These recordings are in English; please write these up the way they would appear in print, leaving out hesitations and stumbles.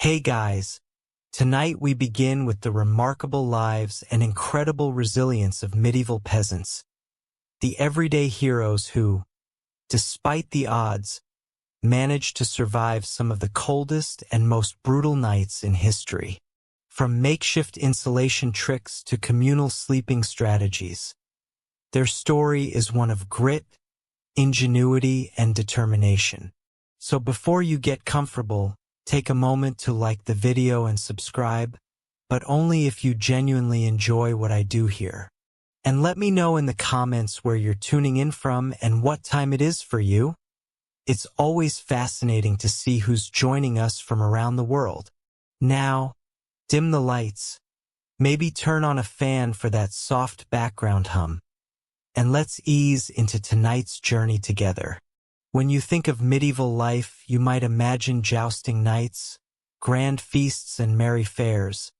Hey guys, tonight we begin with the remarkable lives and incredible resilience of medieval peasants, the everyday heroes who, despite the odds, managed to survive some of the coldest and most brutal nights in history. From makeshift insulation tricks to communal sleeping strategies, their story is one of grit, ingenuity, and determination. So before you get comfortable, take a moment to like the video and subscribe, but only if you genuinely enjoy what I do here. And let me know in the comments where you're tuning in from and what time it is for you. It's always fascinating to see who's joining us from around the world. Now, dim the lights, maybe turn on a fan for that soft background hum, and let's ease into tonight's journey together. When you think of medieval life, you might imagine jousting knights, grand feasts, and merry fairs.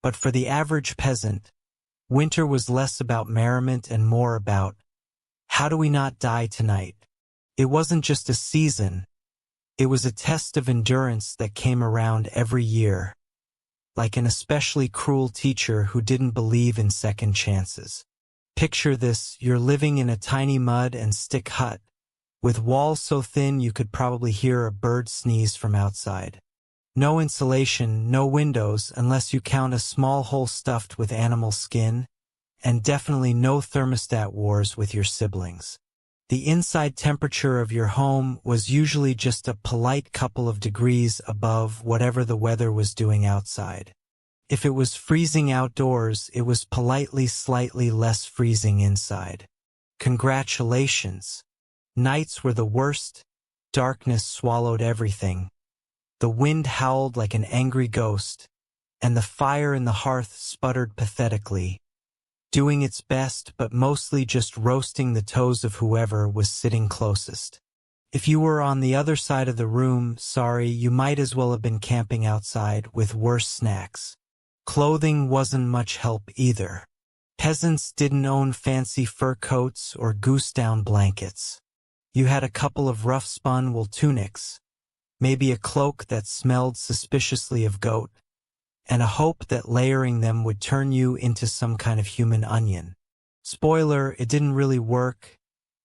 But for the average peasant, winter was less about merriment and more about, how do we not die tonight? It wasn't just a season, it was a test of endurance that came around every year, like an especially cruel teacher who didn't believe in second chances. Picture this: you're living in a tiny mud and stick hut, with walls so thin you could probably hear a bird sneeze from outside. No insulation, no windows unless you count a small hole stuffed with animal skin, and definitely no thermostat wars with your siblings. The inside temperature of your home was usually just a polite couple of degrees above whatever the weather was doing outside. If it was freezing outdoors, it was politely slightly less freezing inside. Congratulations! Nights were the worst, darkness swallowed everything. The wind howled like an angry ghost, and the fire in the hearth sputtered pathetically, doing its best but mostly just roasting the toes of whoever was sitting closest. If you were on the other side of the room, sorry, you might as well have been camping outside with worse snacks. Clothing wasn't much help either. Peasants didn't own fancy fur coats or goose-down blankets. You had a couple of rough-spun wool tunics, maybe a cloak that smelled suspiciously of goat, and a hope that layering them would turn you into some kind of human onion. Spoiler, it didn't really work,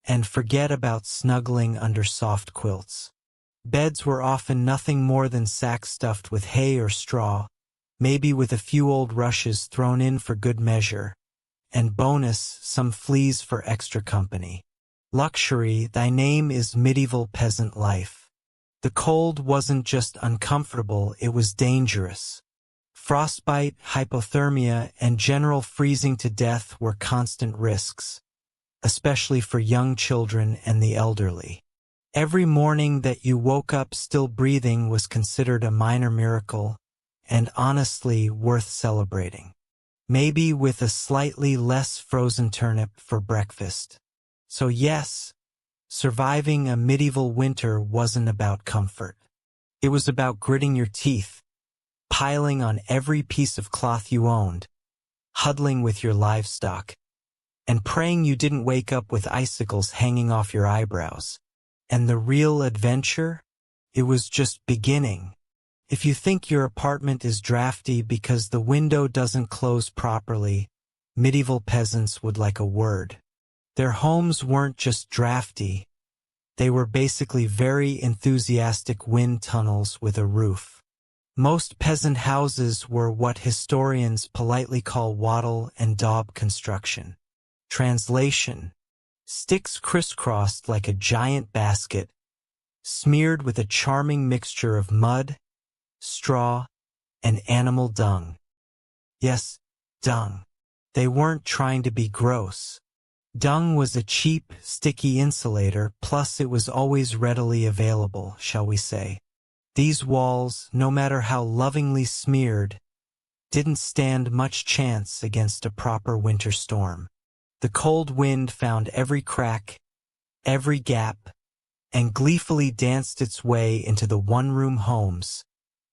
and forget about snuggling under soft quilts. Beds were often nothing more than sacks stuffed with hay or straw, maybe with a few old rushes thrown in for good measure, and bonus, some fleas for extra company. Luxury, thy name is medieval peasant life. The cold wasn't just uncomfortable, it was dangerous. Frostbite, hypothermia, and general freezing to death were constant risks, especially for young children and the elderly. Every morning that you woke up still breathing was considered a minor miracle, and honestly worth celebrating. Maybe with a slightly less frozen turnip for breakfast. So yes, surviving a medieval winter wasn't about comfort. It was about gritting your teeth, piling on every piece of cloth you owned, huddling with your livestock, and praying you didn't wake up with icicles hanging off your eyebrows. And the real adventure? It was just beginning. If you think your apartment is drafty because the window doesn't close properly, medieval peasants would like a word. Their homes weren't just drafty, they were basically very enthusiastic wind tunnels with a roof. Most peasant houses were what historians politely call wattle and daub construction. Translation: sticks crisscrossed like a giant basket, smeared with a charming mixture of mud, straw, and animal dung. Yes, dung. They weren't trying to be gross. Dung was a cheap, sticky insulator, plus it was always readily available, shall we say. These walls, no matter how lovingly smeared, didn't stand much chance against a proper winter storm. The cold wind found every crack, every gap, and gleefully danced its way into the one-room homes,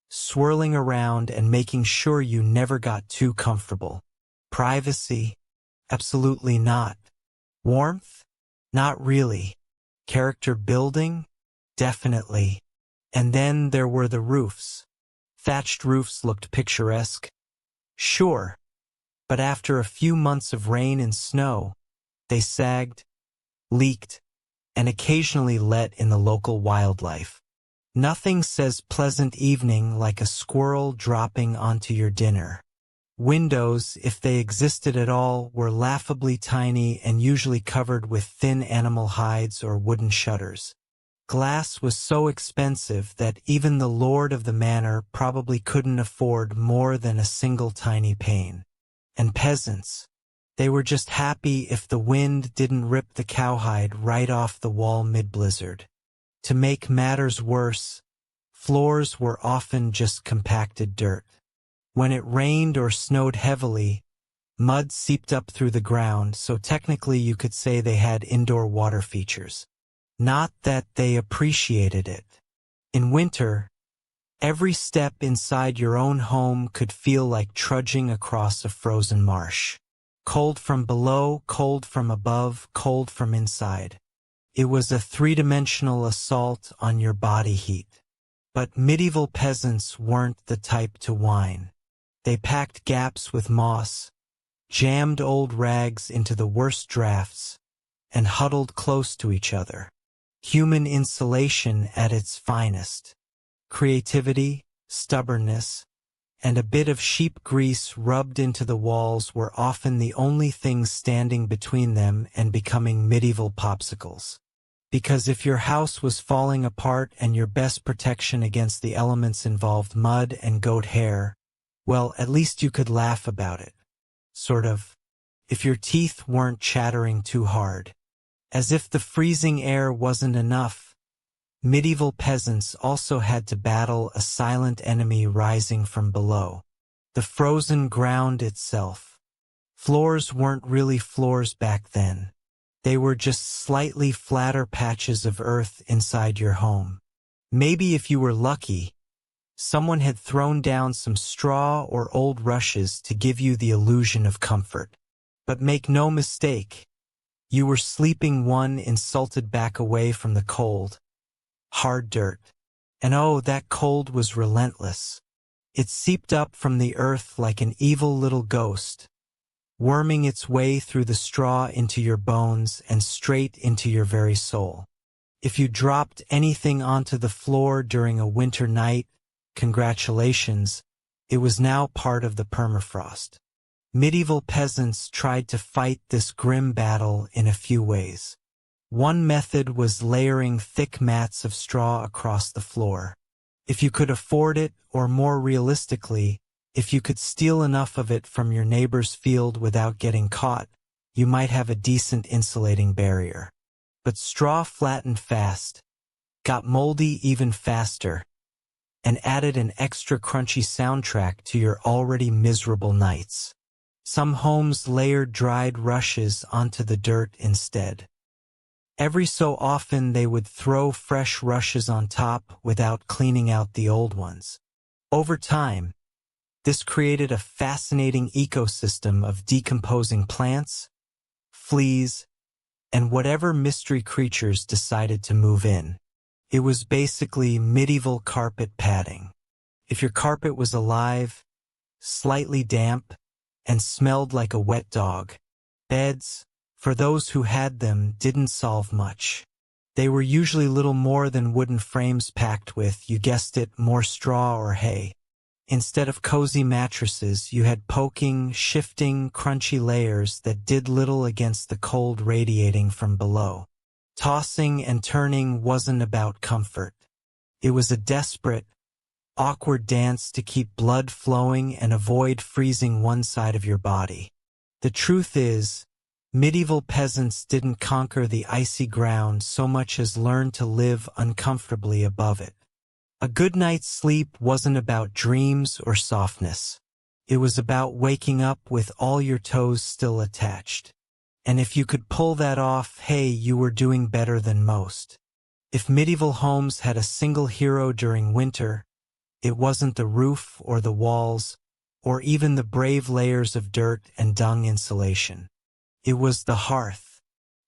swirling around and making sure you never got too comfortable. Privacy? Absolutely not. Warmth? Not really. Character building? Definitely. And then there were the roofs. Thatched roofs looked picturesque. Sure, but after a few months of rain and snow, they sagged, leaked, and occasionally let in the local wildlife. Nothing says pleasant evening like a squirrel dropping onto your dinner. Windows, if they existed at all, were laughably tiny and usually covered with thin animal hides or wooden shutters. Glass was so expensive that even the lord of the manor probably couldn't afford more than a single tiny pane. And peasants, they were just happy if the wind didn't rip the cowhide right off the wall mid-blizzard. To make matters worse, floors were often just compacted dirt. When it rained or snowed heavily, mud seeped up through the ground, so technically you could say they had indoor water features. Not that they appreciated it. In winter, every step inside your own home could feel like trudging across a frozen marsh. Cold from below, cold from above, cold from inside. It was a three-dimensional assault on your body heat. But medieval peasants weren't the type to whine. They packed gaps with moss, jammed old rags into the worst drafts, and huddled close to each other. Human insulation at its finest. Creativity, stubbornness, and a bit of sheep grease rubbed into the walls were often the only things standing between them and becoming medieval popsicles. Because if your house was falling apart and your best protection against the elements involved mud and goat hair, well, at least you could laugh about it. Sort of. If your teeth weren't chattering too hard. As if the freezing air wasn't enough, medieval peasants also had to battle a silent enemy rising from below. The frozen ground itself. Floors weren't really floors back then. They were just slightly flatter patches of earth inside your home. Maybe if you were lucky, someone had thrown down some straw or old rushes to give you the illusion of comfort. But make no mistake, you were sleeping one insulted back away from the cold, hard dirt. And oh, that cold was relentless. It seeped up from the earth like an evil little ghost, worming its way through the straw into your bones and straight into your very soul. If you dropped anything onto the floor during a winter night, congratulations, it was now part of the permafrost. Medieval peasants tried to fight this grim battle in a few ways. One method was layering thick mats of straw across the floor. If you could afford it, or more realistically, if you could steal enough of it from your neighbor's field without getting caught, you might have a decent insulating barrier. But straw flattened fast, got moldy even faster, and added an extra crunchy soundtrack to your already miserable nights. Some homes layered dried rushes onto the dirt instead. Every so often they would throw fresh rushes on top without cleaning out the old ones. Over time, this created a fascinating ecosystem of decomposing plants, fleas, and whatever mystery creatures decided to move in. It was basically medieval carpet padding. If your carpet was alive, slightly damp, and smelled like a wet dog, beds, for those who had them, didn't solve much. They were usually little more than wooden frames packed with, you guessed it, more straw or hay. Instead of cozy mattresses, you had poking, shifting, crunchy layers that did little against the cold radiating from below. Tossing and turning wasn't about comfort. It was a desperate, awkward dance to keep blood flowing and avoid freezing one side of your body. The truth is, medieval peasants didn't conquer the icy ground so much as learn to live uncomfortably above it. A good night's sleep wasn't about dreams or softness. It was about waking up with all your toes still attached. And if you could pull that off, hey, you were doing better than most. If medieval homes had a single hero during winter, it wasn't the roof or the walls, or even the brave layers of dirt and dung insulation. It was the hearth,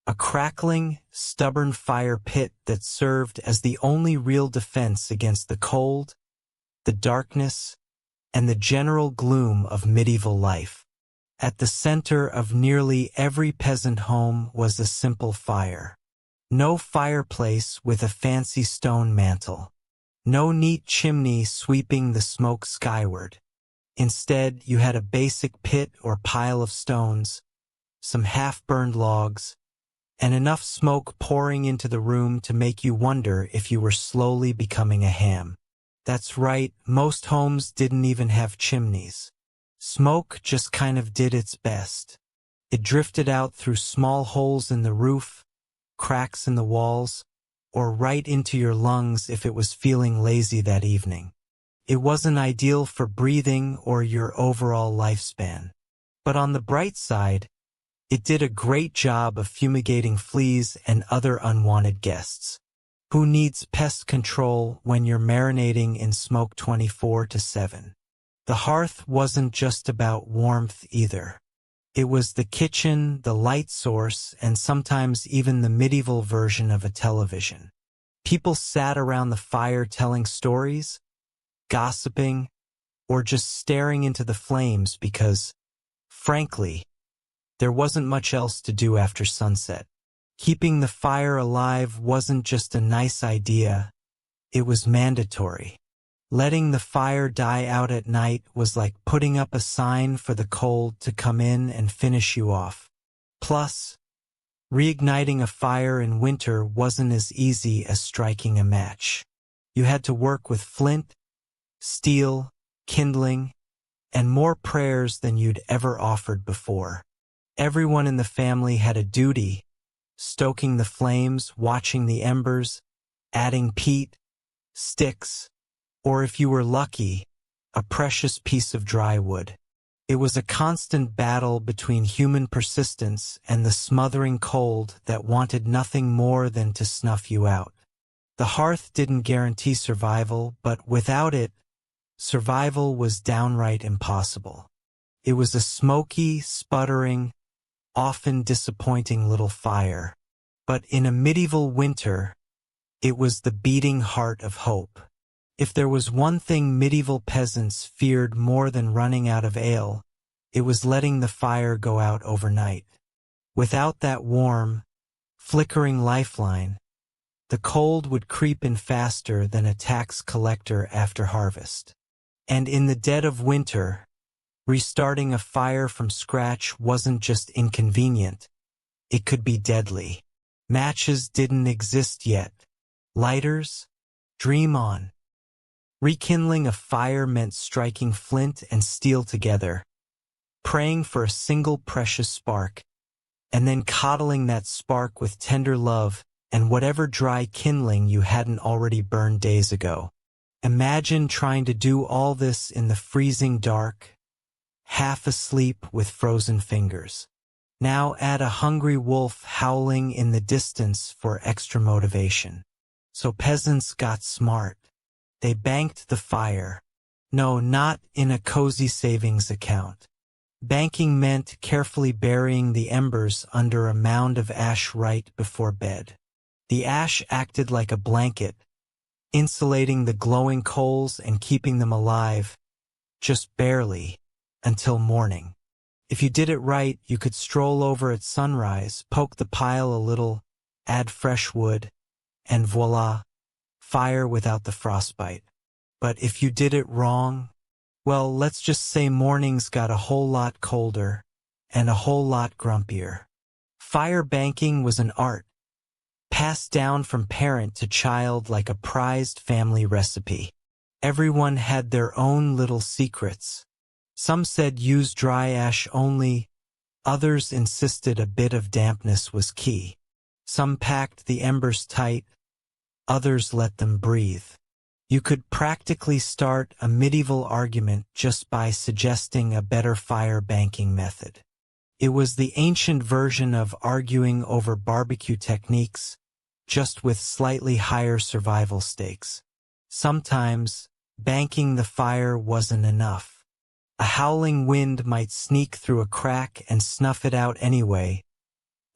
a crackling, stubborn fire pit that served as the only real defense against the cold, the darkness, and the general gloom of medieval life. At the center of nearly every peasant home was a simple fire. No fireplace with a fancy stone mantel. No neat chimney sweeping the smoke skyward. Instead, you had a basic pit or pile of stones, some half-burned logs, and enough smoke pouring into the room to make you wonder if you were slowly becoming a ham. That's right, most homes didn't even have chimneys. Smoke just kind of did its best. It drifted out through small holes in the roof, cracks in the walls, or right into your lungs if it was feeling lazy that evening. It wasn't ideal for breathing or your overall lifespan. But on the bright side, it did a great job of fumigating fleas and other unwanted guests. Who needs pest control when you're marinating in smoke 24/7? The hearth wasn't just about warmth either. It was the kitchen, the light source, and sometimes even the medieval version of a television. People sat around the fire telling stories, gossiping, or just staring into the flames because, frankly, there wasn't much else to do after sunset. Keeping the fire alive wasn't just a nice idea, it was mandatory. Letting the fire die out at night was like putting up a sign for the cold to come in and finish you off. Plus, reigniting a fire in winter wasn't as easy as striking a match. You had to work with flint, steel, kindling, and more prayers than you'd ever offered before. Everyone in the family had a duty, stoking the flames, watching the embers, adding peat, sticks, or if you were lucky, a precious piece of dry wood. It was a constant battle between human persistence and the smothering cold that wanted nothing more than to snuff you out. The hearth didn't guarantee survival, but without it, survival was downright impossible. It was a smoky, sputtering, often disappointing little fire. But in a medieval winter, it was the beating heart of hope. If there was one thing medieval peasants feared more than running out of ale, it was letting the fire go out overnight. Without that warm, flickering lifeline, the cold would creep in faster than a tax collector after harvest. And in the dead of winter, restarting a fire from scratch wasn't just inconvenient, it could be deadly. Matches didn't exist yet. Lighters? Dream on. Rekindling a fire meant striking flint and steel together, praying for a single precious spark, and then coddling that spark with tender love and whatever dry kindling you hadn't already burned days ago. Imagine trying to do all this in the freezing dark, half asleep with frozen fingers. Now add a hungry wolf howling in the distance for extra motivation. So peasants got smart. They banked the fire. No, not in a cozy savings account. Banking meant carefully burying the embers under a mound of ash right before bed. The ash acted like a blanket, insulating the glowing coals and keeping them alive, just barely, until morning. If you did it right, you could stroll over at sunrise, poke the pile a little, add fresh wood, and voila, fire without the frostbite. But if you did it wrong, well, let's just say mornings got a whole lot colder and a whole lot grumpier. Fire banking was an art, passed down from parent to child like a prized family recipe. Everyone had their own little secrets. Some said use dry ash only, others insisted a bit of dampness was key. Some packed the embers tight, others let them breathe. You could practically start a medieval argument just by suggesting a better fire banking method. It was the ancient version of arguing over barbecue techniques, just with slightly higher survival stakes. Sometimes, banking the fire wasn't enough. A howling wind might sneak through a crack and snuff it out anyway,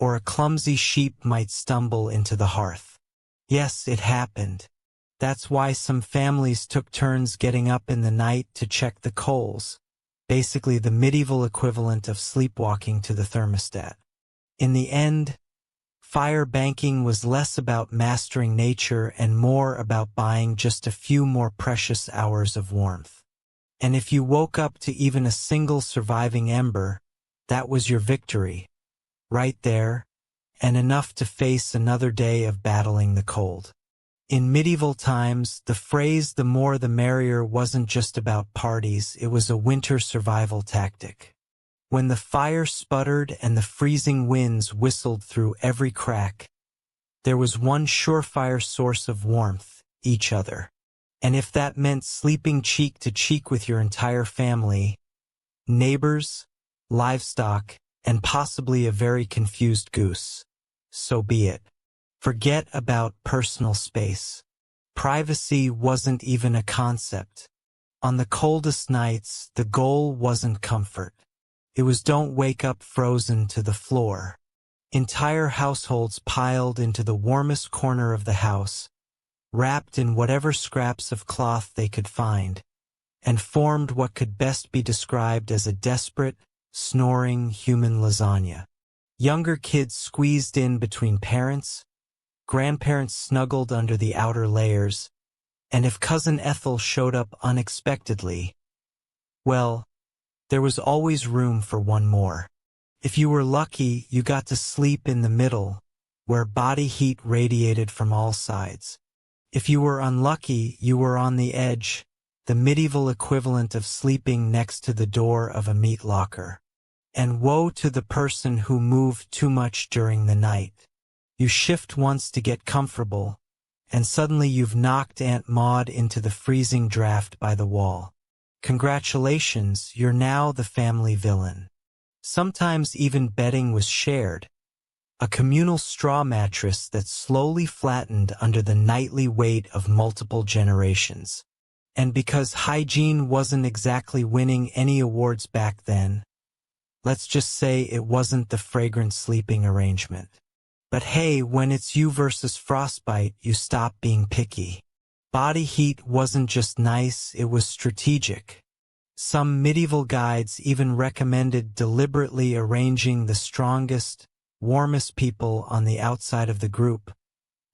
or a clumsy sheep might stumble into the hearth. Yes, it happened. That's why some families took turns getting up in the night to check the coals, basically the medieval equivalent of sleepwalking to the thermostat. In the end, fire banking was less about mastering nature and more about buying just a few more precious hours of warmth. And if you woke up to even a single surviving ember, that was your victory, right there, and enough to face another day of battling the cold. In medieval times, the phrase "the more the merrier" wasn't just about parties, it was a winter survival tactic. When the fire sputtered and the freezing winds whistled through every crack, there was one surefire source of warmth: each other. And if that meant sleeping cheek to cheek with your entire family, neighbors, livestock, and possibly a very confused goose, so be it. Forget about personal space. Privacy wasn't even a concept. On the coldest nights, the goal wasn't comfort. It was don't wake up frozen to the floor. Entire households piled into the warmest corner of the house, wrapped in whatever scraps of cloth they could find, and formed what could best be described as a desperate, snoring human lasagna. Younger kids squeezed in between parents, grandparents snuggled under the outer layers, and if Cousin Ethel showed up unexpectedly, well, there was always room for one more. If you were lucky, you got to sleep in the middle, where body heat radiated from all sides. If you were unlucky, you were on the edge, the medieval equivalent of sleeping next to the door of a meat locker. And woe to the person who moved too much during the night. You shift once to get comfortable, and suddenly you've knocked Aunt Maud into the freezing draft by the wall. Congratulations, you're now the family villain. Sometimes even bedding was shared, a communal straw mattress that slowly flattened under the nightly weight of multiple generations. And because hygiene wasn't exactly winning any awards back then, let's just say it wasn't the fragrant sleeping arrangement. But hey, when it's you versus frostbite, you stop being picky. Body heat wasn't just nice, it was strategic. Some medieval guides even recommended deliberately arranging the strongest, warmest people on the outside of the group,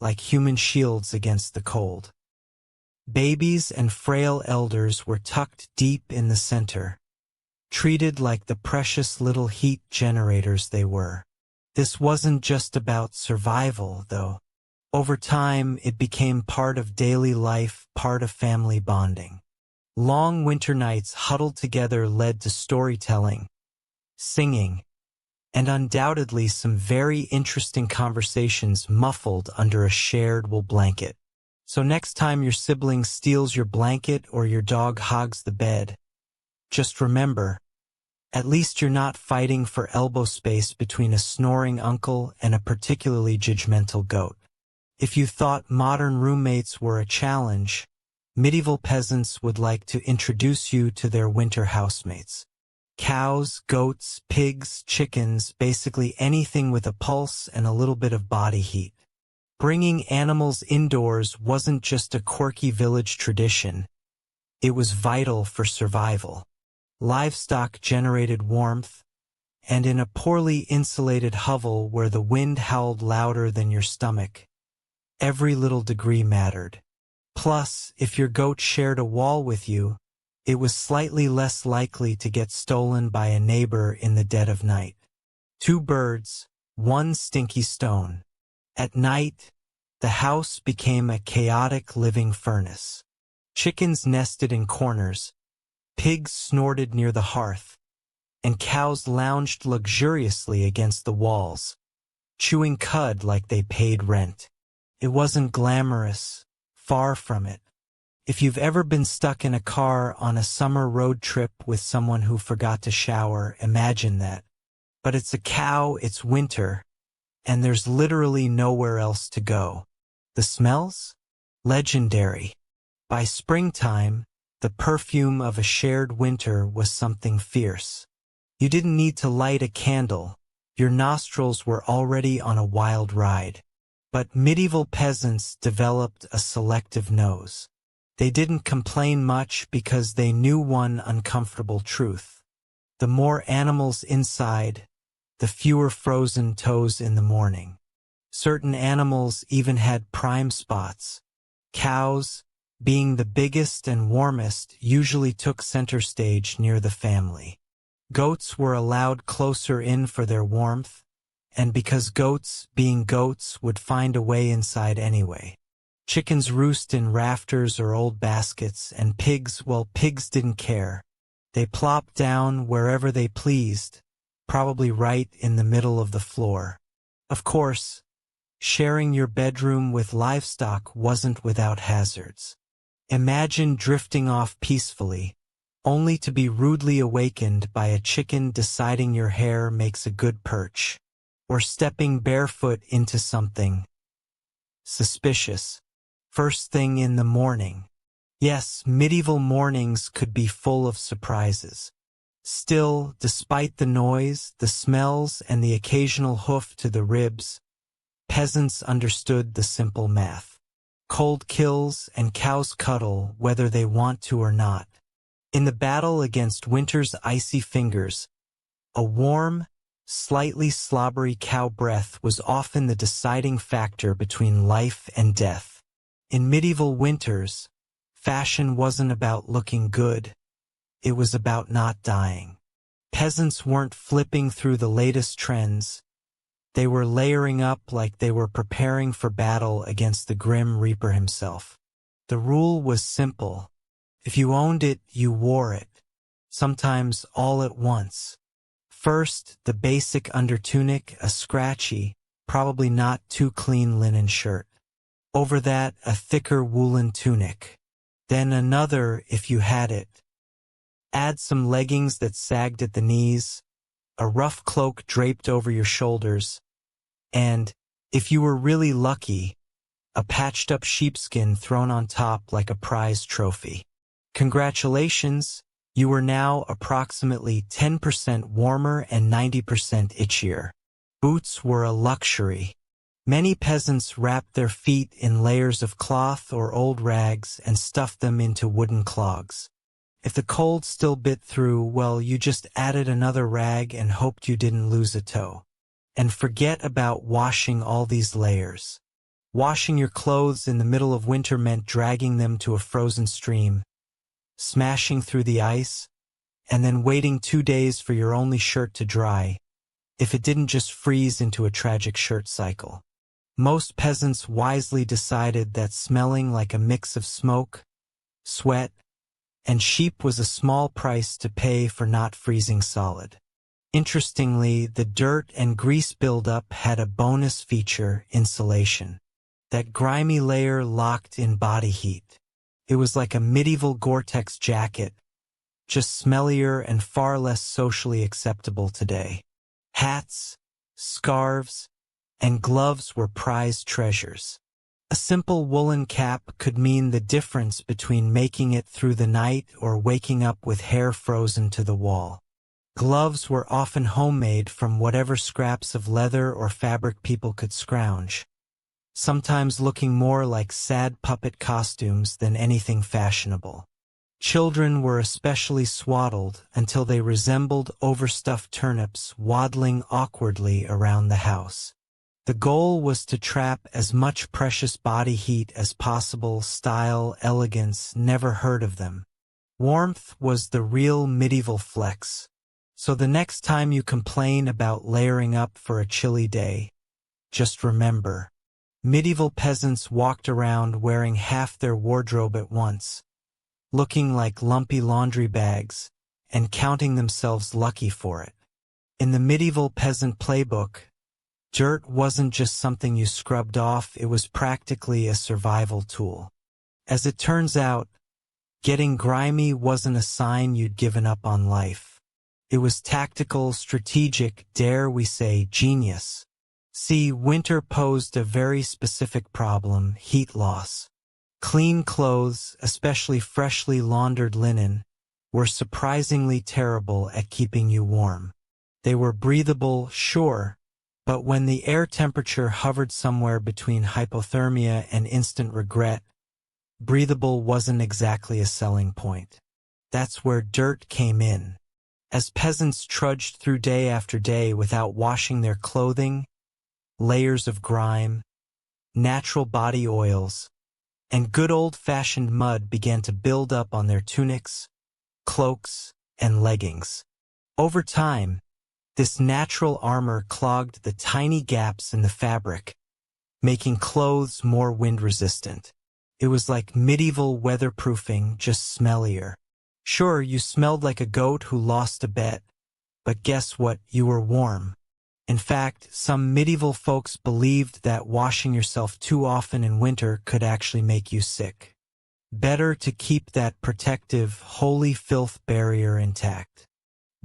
like human shields against the cold. Babies and frail elders were tucked deep in the center, treated like the precious little heat generators they were. This wasn't just about survival, though. Over time, it became part of daily life, part of family bonding. Long winter nights huddled together led to storytelling, singing, and undoubtedly some very interesting conversations muffled under a shared wool blanket. So next time your sibling steals your blanket or your dog hogs the bed, just remember, at least you're not fighting for elbow space between a snoring uncle and a particularly judgmental goat. If you thought modern roommates were a challenge, medieval peasants would like to introduce you to their winter housemates. Cows, goats, pigs, chickens, basically anything with a pulse and a little bit of body heat. Bringing animals indoors wasn't just a quirky village tradition, it was vital for survival. Livestock generated warmth, and in a poorly insulated hovel where the wind howled louder than your stomach, every little degree mattered. Plus, if your goat shared a wall with you, it was slightly less likely to get stolen by a neighbor in the dead of night. 2 birds, 1 stinky stone. At night, the house became a chaotic living furnace. Chickens nested in corners, pigs snorted near the hearth, and cows lounged luxuriously against the walls, chewing cud like they paid rent. It wasn't glamorous, far from it. If you've ever been stuck in a car on a summer road trip with someone who forgot to shower, imagine that. But it's a cow, it's winter, and there's literally nowhere else to go. The smells? Legendary. By springtime, the perfume of a shared winter was something fierce. You didn't need to light a candle. Your nostrils were already on a wild ride. But medieval peasants developed a selective nose. They didn't complain much because they knew one uncomfortable truth. The more animals inside, the fewer frozen toes in the morning. Certain animals even had prime spots. Cows, being the biggest and warmest, usually took center stage near the family. Goats were allowed closer in for their warmth, and because goats, being goats, would find a way inside anyway. Chickens roost in rafters or old baskets, and pigs, well, pigs didn't care. They plopped down wherever they pleased, probably right in the middle of the floor. Of course, sharing your bedroom with livestock wasn't without hazards. Imagine drifting off peacefully, only to be rudely awakened by a chicken deciding your hair makes a good perch, or stepping barefoot into something suspicious first thing in the morning. Yes, medieval mornings could be full of surprises. Still, despite the noise, the smells, and the occasional hoof to the ribs, peasants understood the simple math. Cold kills and cows cuddle whether they want to or not. In the battle against winter's icy fingers, a warm, slightly slobbery cow breath was often the deciding factor between life and death. In medieval winters, fashion wasn't about looking good, it was about not dying. Peasants weren't flipping through the latest trends, they were layering up like they were preparing for battle against the grim reaper himself. The rule was simple. If you owned it, you wore it, sometimes all at once. First, the basic undertunic, a scratchy, probably not too clean linen shirt. Over that, a thicker woolen tunic. Then another if you had it. Add some leggings that sagged at the knees, a rough cloak draped over your shoulders, and, if you were really lucky, a patched-up sheepskin thrown on top like a prize trophy. Congratulations, you were now approximately 10% warmer and 90% itchier. Boots were a luxury. Many peasants wrapped their feet in layers of cloth or old rags and stuffed them into wooden clogs. If the cold still bit through, well, you just added another rag and hoped you didn't lose a toe. And forget about washing all these layers. Washing your clothes in the middle of winter meant dragging them to a frozen stream, smashing through the ice, and then waiting 2 days for your only shirt to dry, if it didn't just freeze into a tragic shirt cycle. Most peasants wisely decided that smelling like a mix of smoke, sweat, and sheep was a small price to pay for not freezing solid. Interestingly, the dirt and grease buildup had a bonus feature: insulation. That grimy layer locked in body heat. It was like a medieval Gore-Tex jacket, just smellier and far less socially acceptable today. Hats, scarves, and gloves were prized treasures. A simple woolen cap could mean the difference between making it through the night or waking up with hair frozen to the wall. Gloves were often homemade from whatever scraps of leather or fabric people could scrounge, sometimes looking more like sad puppet costumes than anything fashionable. Children were especially swaddled until they resembled overstuffed turnips waddling awkwardly around the house. The goal was to trap as much precious body heat as possible. Style, elegance, never heard of them. Warmth was the real medieval flex. So the next time you complain about layering up for a chilly day, just remember, medieval peasants walked around wearing half their wardrobe at once, looking like lumpy laundry bags, and counting themselves lucky for it. In the medieval peasant playbook, dirt wasn't just something you scrubbed off, it was practically a survival tool. As it turns out, getting grimy wasn't a sign you'd given up on life. It was tactical, strategic, dare we say, genius. See, winter posed a very specific problem: heat loss. Clean clothes, especially freshly laundered linen, were surprisingly terrible at keeping you warm. They were breathable, sure, But when the air temperature hovered somewhere between hypothermia and instant regret, breathable wasn't exactly a selling point. That's where dirt came in. As peasants trudged through day after day without washing their clothing, layers of grime, natural body oils, and good old-fashioned mud began to build up on their tunics, cloaks, and leggings. Over time, this natural armor clogged the tiny gaps in the fabric, making clothes more wind-resistant. It was like medieval weatherproofing, just smellier. Sure, you smelled like a goat who lost a bet, but guess what? You were warm. In fact, some medieval folks believed that washing yourself too often in winter could actually make you sick. Better to keep that protective, holy filth barrier intact.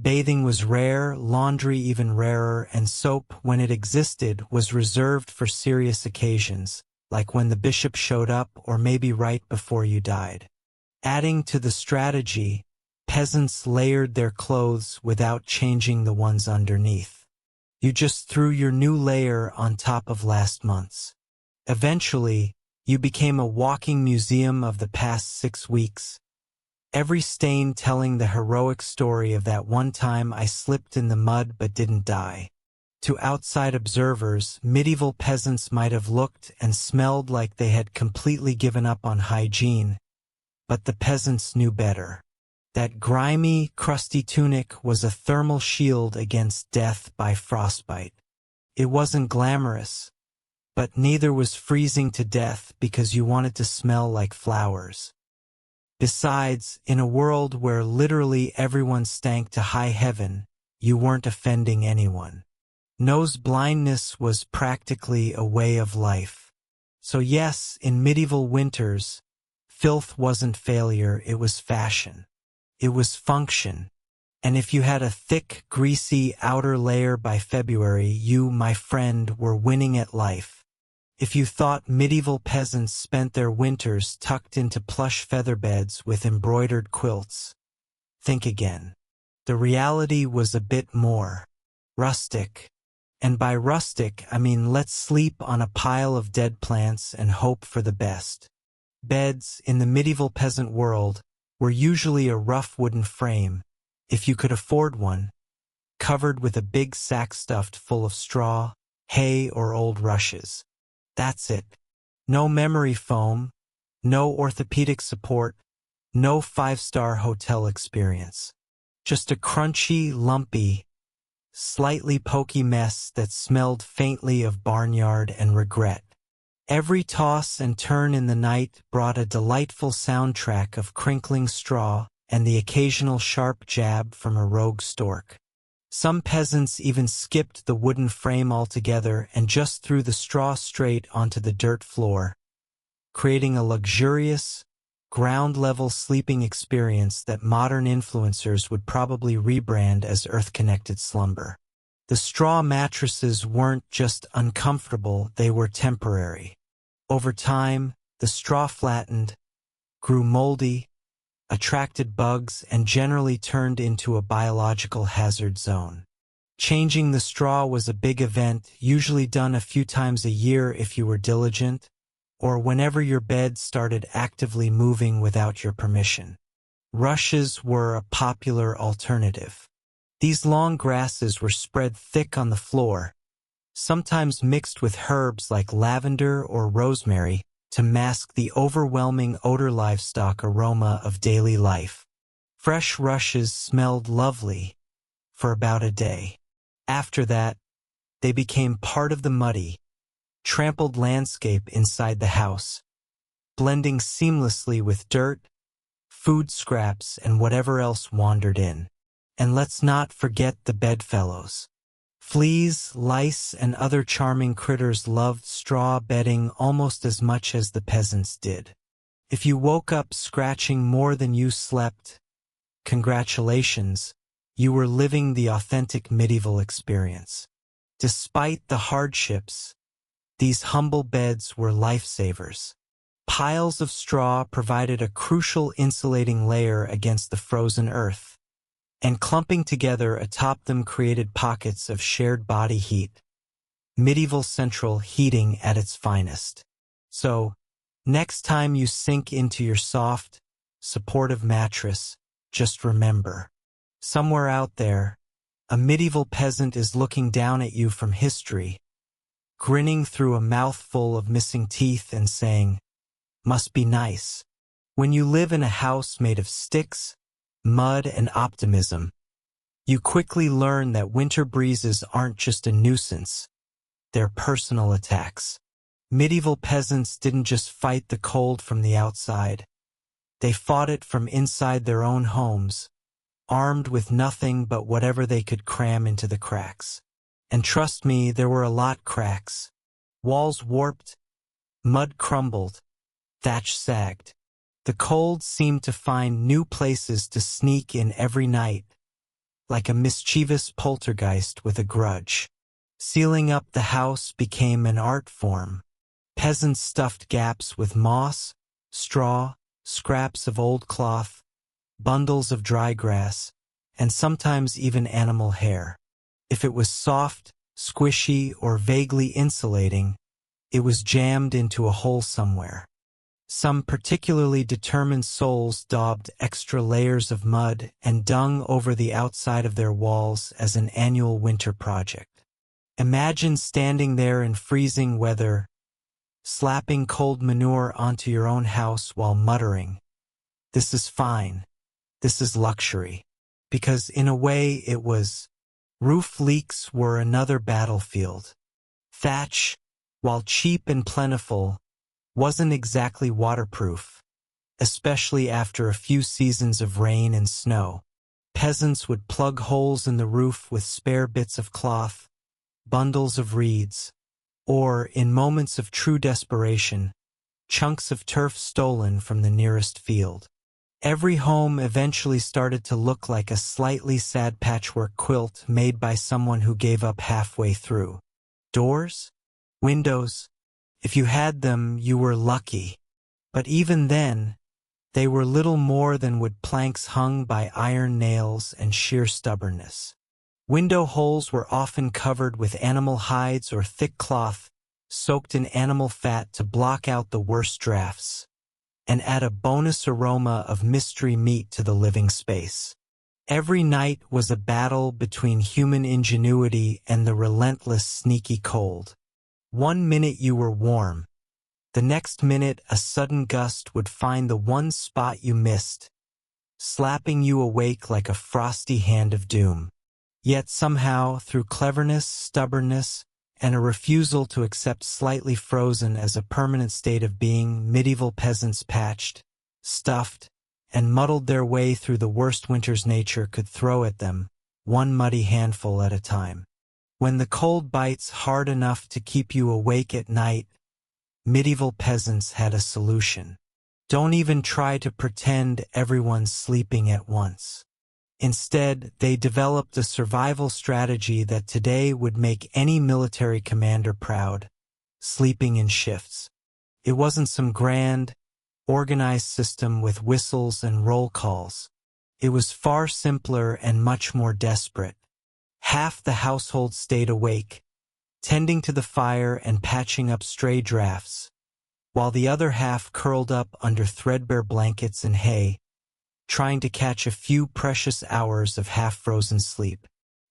Bathing was rare, laundry even rarer, and soap, when it existed, was reserved for serious occasions, like when the bishop showed up or maybe right before you died. Adding to the strategy, peasants layered their clothes without changing the ones underneath. You just threw your new layer on top of last month's. Eventually, you became a walking museum of the past 6 weeks, every stain telling the heroic story of that one time I slipped in the mud but didn't die. To outside observers, medieval peasants might have looked and smelled like they had completely given up on hygiene, but the peasants knew better. That grimy, crusty tunic was a thermal shield against death by frostbite. It wasn't glamorous, but neither was freezing to death because you wanted to smell like flowers. Besides, in a world where literally everyone stank to high heaven, you weren't offending anyone. Nose blindness was practically a way of life. So yes, in medieval winters, filth wasn't failure, it was fashion. It was function. And if you had a thick, greasy outer layer by February, you, my friend, were winning at life. If you thought medieval peasants spent their winters tucked into plush feather beds with embroidered quilts, think again. The reality was a bit more rustic. And by rustic, I mean let's sleep on a pile of dead plants and hope for the best. Beds, in the medieval peasant world, were usually a rough wooden frame, if you could afford one, covered with a big sack stuffed full of straw, hay, or old rushes. That's it. No memory foam, no orthopedic support, no five-star hotel experience. Just a crunchy, lumpy, slightly pokey mess that smelled faintly of barnyard and regret. Every toss and turn in the night brought a delightful soundtrack of crinkling straw and the occasional sharp jab from a rogue stork. Some peasants even skipped the wooden frame altogether and just threw the straw straight onto the dirt floor, creating a luxurious, ground-level sleeping experience that modern influencers would probably rebrand as earth-connected slumber. The straw mattresses weren't just uncomfortable, they were temporary. Over time, the straw flattened, grew moldy, attracted bugs, and generally turned into a biological hazard zone. Changing the straw was a big event, usually done a few times a year if you were diligent, or whenever your bed started actively moving without your permission. Rushes were a popular alternative. These long grasses were spread thick on the floor, sometimes mixed with herbs like lavender or rosemary to mask the overwhelming odor livestock aroma of daily life. Fresh rushes smelled lovely for about a day. After that, they became part of the muddy, trampled landscape inside the house, blending seamlessly with dirt, food scraps, and whatever else wandered in. And let's not forget the bedfellows. Fleas, lice, and other charming critters loved straw bedding almost as much as the peasants did. If you woke up scratching more than you slept, congratulations, you were living the authentic medieval experience. Despite the hardships, these humble beds were lifesavers. Piles of straw provided a crucial insulating layer against the frozen earth, and clumping together atop them created pockets of shared body heat, medieval central heating at its finest. So, next time you sink into your soft, supportive mattress, just remember, somewhere out there, a medieval peasant is looking down at you from history, grinning through a mouthful of missing teeth and saying, "Must be nice." When you live in a house made of sticks, mud, and optimism, you quickly learn that winter breezes aren't just a nuisance, they're personal attacks. Medieval peasants didn't just fight the cold from the outside. They fought it from inside their own homes, armed with nothing but whatever they could cram into the cracks. And trust me, there were a lot cracks. Walls warped, mud crumbled, thatch sagged. The cold seemed to find new places to sneak in every night, like a mischievous poltergeist with a grudge. Sealing up the house became an art form. Peasants stuffed gaps with moss, straw, scraps of old cloth, bundles of dry grass, and sometimes even animal hair. If it was soft, squishy, or vaguely insulating, it was jammed into a hole somewhere. Some particularly determined souls daubed extra layers of mud and dung over the outside of their walls as an annual winter project. Imagine standing there in freezing weather, slapping cold manure onto your own house while muttering, "This is fine. This is luxury." Because in a way it was. Roof leaks were another battlefield. Thatch, while cheap and plentiful, wasn't exactly waterproof, especially after a few seasons of rain and snow. Peasants would plug holes in the roof with spare bits of cloth, bundles of reeds, or, in moments of true desperation, chunks of turf stolen from the nearest field. Every home eventually started to look like a slightly sad patchwork quilt made by someone who gave up halfway through. Doors? Windows? If you had them, you were lucky. But even then, they were little more than wood planks hung by iron nails and sheer stubbornness. Window holes were often covered with animal hides or thick cloth, soaked in animal fat to block out the worst drafts, and add a bonus aroma of mystery meat to the living space. Every night was a battle between human ingenuity and the relentless, sneaky cold. One minute you were warm. The next minute a sudden gust would find the one spot you missed, slapping you awake like a frosty hand of doom. Yet somehow, through cleverness, stubbornness, and a refusal to accept slightly frozen as a permanent state of being, medieval peasants patched, stuffed, and muddled their way through the worst winters nature could throw at them, one muddy handful at a time. When the cold bites hard enough to keep you awake at night, medieval peasants had a solution. Don't even try to pretend everyone's sleeping at once. Instead, they developed a survival strategy that today would make any military commander proud: sleeping in shifts. It wasn't some grand, organized system with whistles and roll calls. It was far simpler and much more desperate. Half the household stayed awake, tending to the fire and patching up stray drafts, while the other half curled up under threadbare blankets and hay, trying to catch a few precious hours of half-frozen sleep.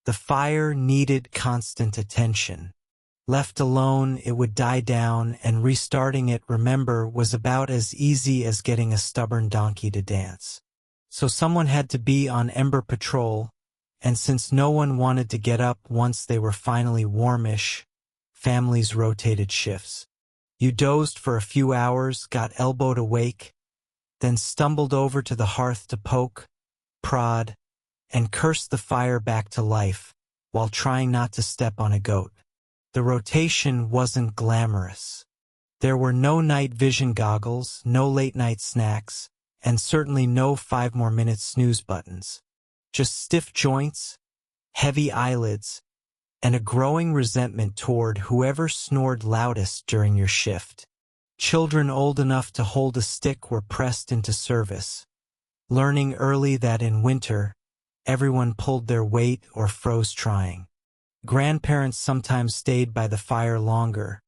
The fire needed constant attention. Left alone, it would die down, and restarting it, remember, was about as easy as getting a stubborn donkey to dance. So someone had to be on Ember Patrol, and since no one wanted to get up once they were finally warmish, families rotated shifts. You dozed for a few hours, got elbowed awake, then stumbled over to the hearth to poke, prod, and curse the fire back to life, while trying not to step on a goat. The rotation wasn't glamorous. There were no night vision goggles, no late-night snacks, and certainly no 5 more minutes snooze buttons. Just stiff joints, heavy eyelids, and a growing resentment toward whoever snored loudest during your shift. Children old enough to hold a stick were pressed into service, learning early that in winter, everyone pulled their weight or froze trying. Grandparents sometimes stayed by the fire longer,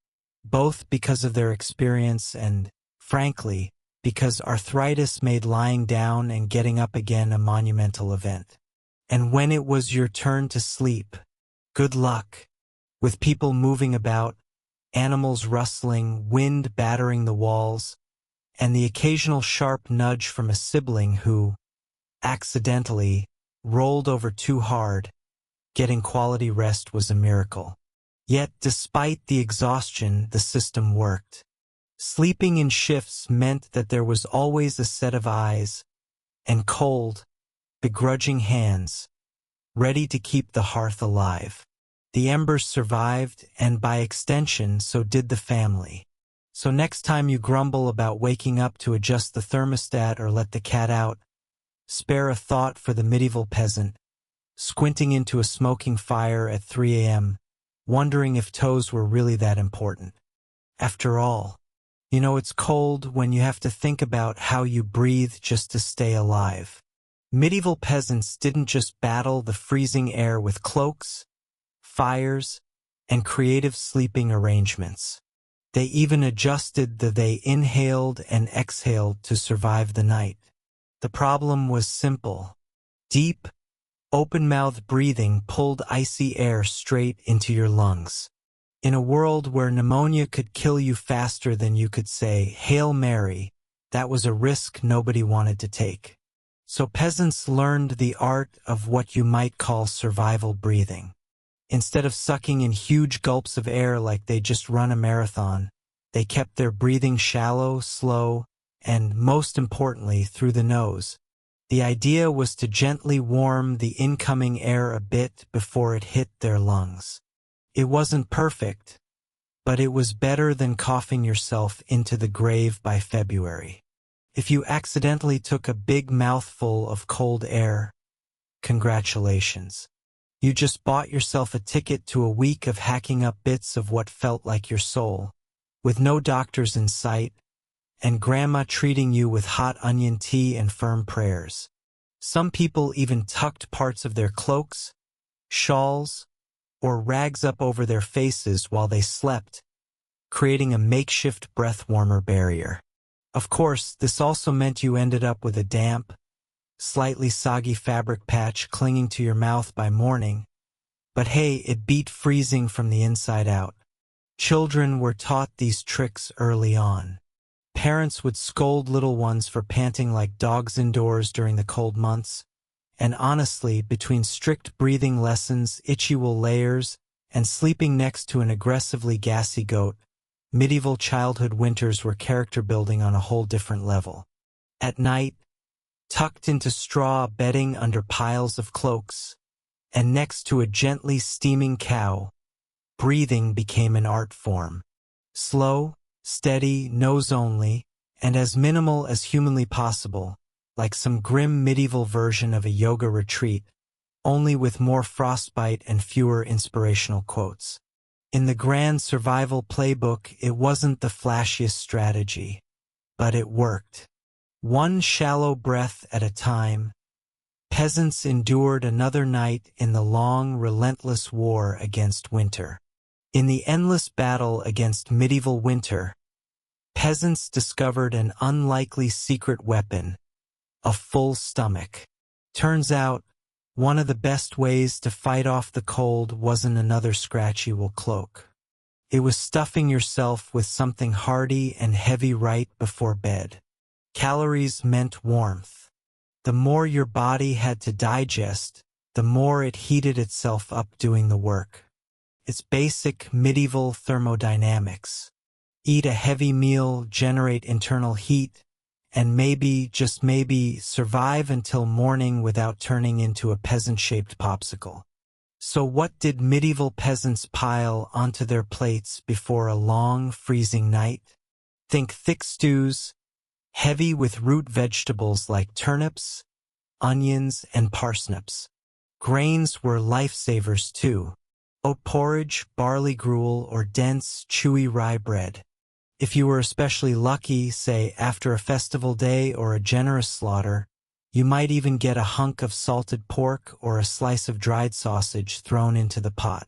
both because of their experience and, frankly, because arthritis made lying down and getting up again a monumental event. And when it was your turn to sleep, good luck. With people moving about, animals rustling, wind battering the walls, and the occasional sharp nudge from a sibling who, accidentally, rolled over too hard, getting quality rest was a miracle. Yet, despite the exhaustion, the system worked. Sleeping in shifts meant that there was always a set of eyes and cold, begrudging hands, ready to keep the hearth alive. The embers survived, and by extension, so did the family. So next time you grumble about waking up to adjust the thermostat or let the cat out, spare a thought for the medieval peasant, squinting into a smoking fire at 3 a.m., wondering if toes were really that important. After all, it's cold when you have to think about how you breathe just to stay alive. Medieval peasants didn't just battle the freezing air with cloaks, fires, and creative sleeping arrangements. They even adjusted the they inhaled and exhaled to survive the night. The problem was simple. Deep, open-mouthed breathing pulled icy air straight into your lungs. In a world where pneumonia could kill you faster than you could say, "Hail Mary," that was a risk nobody wanted to take. So peasants learned the art of what you might call survival breathing. Instead of sucking in huge gulps of air like they just run a marathon, they kept their breathing shallow, slow, and, most importantly, through the nose. The idea was to gently warm the incoming air a bit before it hit their lungs. It wasn't perfect, but it was better than coughing yourself into the grave by February. If you accidentally took a big mouthful of cold air, congratulations. You just bought yourself a ticket to a week of hacking up bits of what felt like your soul, with no doctors in sight, and grandma treating you with hot onion tea and firm prayers. Some people even tucked parts of their cloaks, shawls, or rags up over their faces while they slept, creating a makeshift breath-warmer barrier. Of course, this also meant you ended up with a damp, slightly soggy fabric patch clinging to your mouth by morning, but hey, it beat freezing from the inside out. Children were taught these tricks early on. Parents would scold little ones for panting like dogs indoors during the cold months, and honestly, between strict breathing lessons, itchy wool layers, and sleeping next to an aggressively gassy goat, medieval childhood winters were character building on a whole different level. At night, tucked into straw bedding under piles of cloaks, and next to a gently steaming cow, breathing became an art form. Slow, steady, nose only, and as minimal as humanly possible, like some grim medieval version of a yoga retreat, only with more frostbite and fewer inspirational quotes. In the grand survival playbook, it wasn't the flashiest strategy, but it worked. One shallow breath at a time, peasants endured another night in the long, relentless war against winter. In the endless battle against medieval winter, peasants discovered an unlikely secret weapon, a full stomach. Turns out, one of the best ways to fight off the cold wasn't another scratchy wool cloak. It was stuffing yourself with something hearty and heavy right before bed. Calories meant warmth. The more your body had to digest, the more it heated itself up doing the work. It's basic medieval thermodynamics. Eat a heavy meal, generate internal heat, and maybe, just maybe, survive until morning without turning into a peasant-shaped popsicle. So what did medieval peasants pile onto their plates before a long, freezing night? Think thick stews, heavy with root vegetables like turnips, onions, and parsnips. Grains were lifesavers too. Oat porridge, barley gruel, or dense, chewy rye bread. If you were especially lucky, say after a festival day or a generous slaughter, you might even get a hunk of salted pork or a slice of dried sausage thrown into the pot.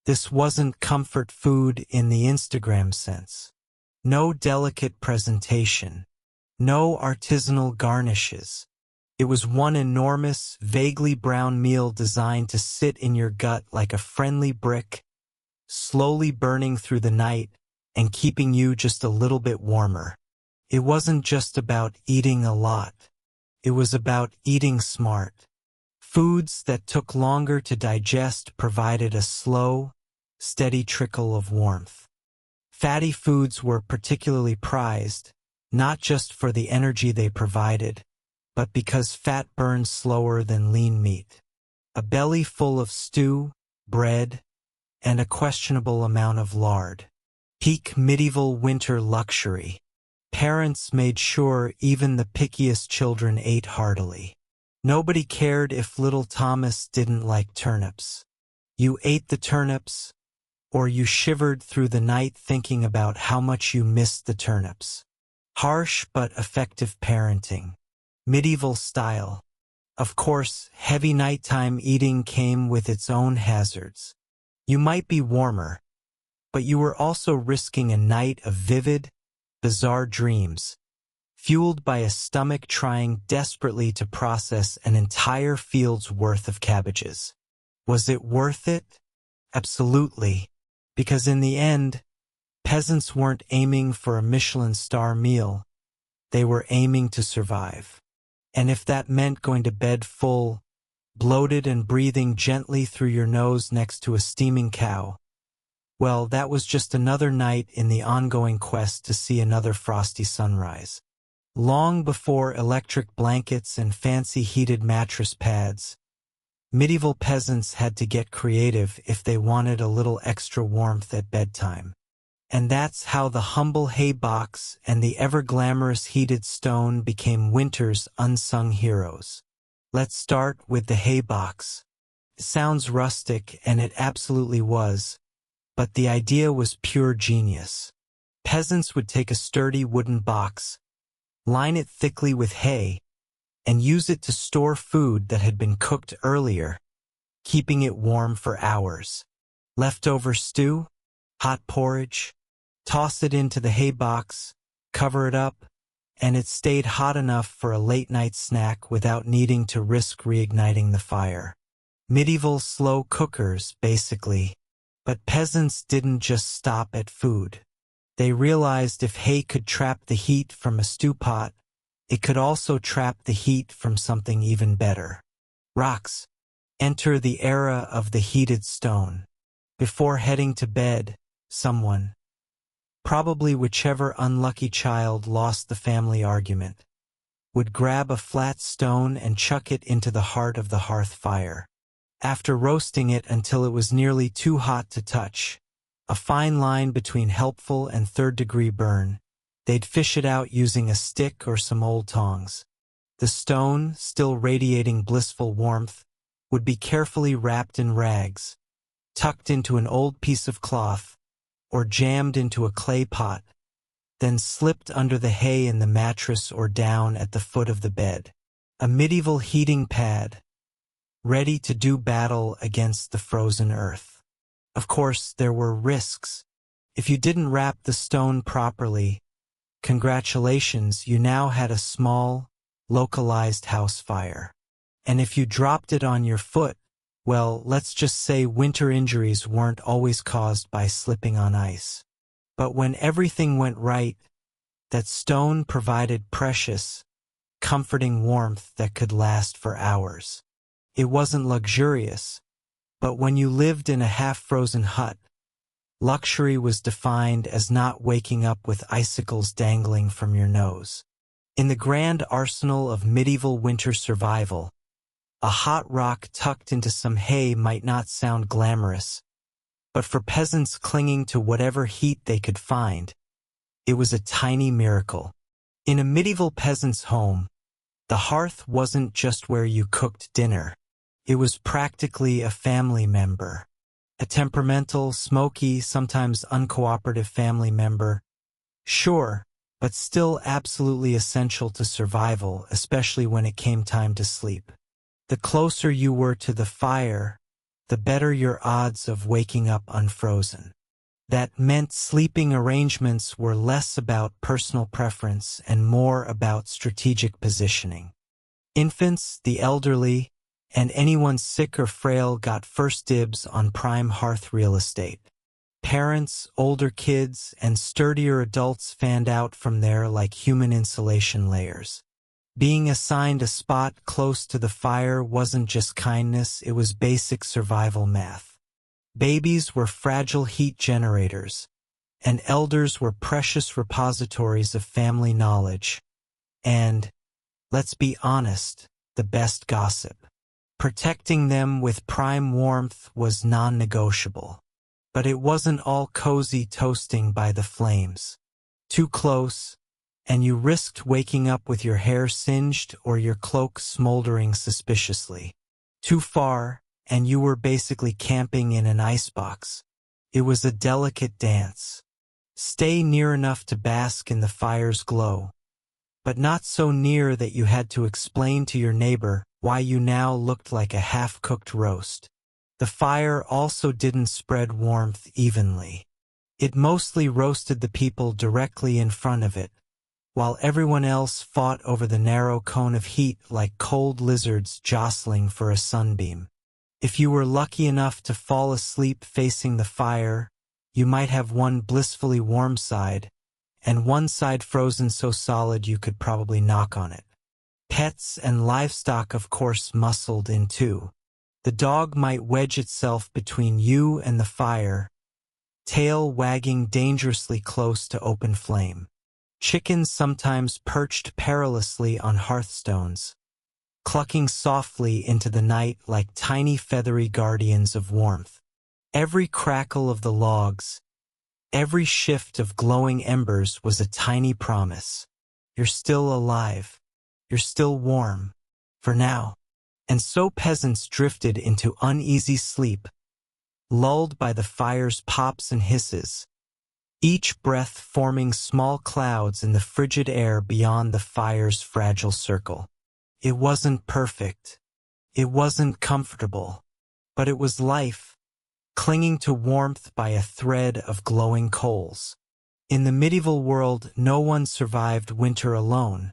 This wasn't comfort food in the Instagram sense. No delicate presentation. No artisanal garnishes. It was one enormous, vaguely brown meal designed to sit in your gut like a friendly brick, slowly burning through the night and keeping you just a little bit warmer. It wasn't just about eating a lot. It was about eating smart. Foods that took longer to digest provided a slow, steady trickle of warmth. Fatty foods were particularly prized, not just for the energy they provided, but because fat burns slower than lean meat. A belly full of stew, bread, and a questionable amount of lard. Peak medieval winter luxury. Parents made sure even the pickiest children ate heartily. Nobody cared if little Thomas didn't like turnips. You ate the turnips, or you shivered through the night thinking about how much you missed the turnips. Harsh but effective parenting. Medieval style. Of course, heavy nighttime eating came with its own hazards. You might be warmer, but you were also risking a night of vivid, bizarre dreams, fueled by a stomach trying desperately to process an entire field's worth of cabbages. Was it worth it? Absolutely, because in the end, peasants weren't aiming for a Michelin star meal. They were aiming to survive. And if that meant going to bed full, bloated and breathing gently through your nose next to a steaming cow, well, that was just another night in the ongoing quest to see another frosty sunrise. Long before electric blankets and fancy heated mattress pads, medieval peasants had to get creative if they wanted a little extra warmth at bedtime. And that's how the humble hay box and the ever-glamorous heated stone became winter's unsung heroes. Let's start with the hay box. It sounds rustic, and it absolutely was, but the idea was pure genius. Peasants would take a sturdy wooden box, line it thickly with hay, and use it to store food that had been cooked earlier, keeping it warm for hours. Leftover stew, hot porridge, toss it into the hay box, cover it up, and it stayed hot enough for a late-night snack without needing to risk reigniting the fire. Medieval slow cookers, basically. But peasants didn't just stop at food. They realized if hay could trap the heat from a stew pot, it could also trap the heat from something even better. Rocks. Enter the era of the heated stone. Before heading to bed, someone, probably whichever unlucky child lost the family argument, would grab a flat stone and chuck it into the heart of the hearth fire. After roasting it until it was nearly too hot to touch, a fine line between helpful and third-degree burn, they'd fish it out using a stick or some old tongs. The stone, still radiating blissful warmth, would be carefully wrapped in rags, tucked into an old piece of cloth, or jammed into a clay pot, then slipped under the hay in the mattress or down at the foot of the bed. A medieval heating pad, ready to do battle against the frozen earth. Of course, there were risks. If you didn't wrap the stone properly, congratulations, you now had a small, localized house fire. And if you dropped it on your foot, well, let's just say winter injuries weren't always caused by slipping on ice. But when everything went right, that stone provided precious, comforting warmth that could last for hours. It wasn't luxurious, but when you lived in a half-frozen hut, luxury was defined as not waking up with icicles dangling from your nose. In the grand arsenal of medieval winter survival, a hot rock tucked into some hay might not sound glamorous, but for peasants clinging to whatever heat they could find, it was a tiny miracle. In a medieval peasant's home, the hearth wasn't just where you cooked dinner. It was practically a family member. A temperamental, smoky, sometimes uncooperative family member. Sure, but still absolutely essential to survival, especially when it came time to sleep. The closer you were to the fire, the better your odds of waking up unfrozen. That meant sleeping arrangements were less about personal preference and more about strategic positioning. Infants, the elderly, and anyone sick or frail got first dibs on prime hearth real estate. Parents, older kids, and sturdier adults fanned out from there like human insulation layers. Being assigned a spot close to the fire wasn't just kindness, it was basic survival math. Babies were fragile heat generators, and elders were precious repositories of family knowledge. And, let's be honest, the best gossip. Protecting them with prime warmth was non-negotiable. But it wasn't all cozy toasting by the flames. Too close, and you risked waking up with your hair singed or your cloak smoldering suspiciously. Too far, and you were basically camping in an icebox. It was a delicate dance. Stay near enough to bask in the fire's glow, but not so near that you had to explain to your neighbor why you now looked like a half-cooked roast. The fire also didn't spread warmth evenly. It mostly roasted the people directly in front of it, while everyone else fought over the narrow cone of heat like cold lizards jostling for a sunbeam. If you were lucky enough to fall asleep facing the fire, you might have one blissfully warm side, and one side frozen so solid you could probably knock on it. Pets and livestock, of course, muscled in too. The dog might wedge itself between you and the fire, tail wagging dangerously close to open flame. Chickens sometimes perched perilously on hearthstones, clucking softly into the night like tiny feathery guardians of warmth. Every crackle of the logs, every shift of glowing embers was a tiny promise. You're still alive. You're still warm. For now. And so peasants drifted into uneasy sleep, lulled by the fire's pops and hisses, each breath forming small clouds in the frigid air beyond the fire's fragile circle. It wasn't perfect. It wasn't comfortable. But it was life, clinging to warmth by a thread of glowing coals. In the medieval world, no one survived winter alone,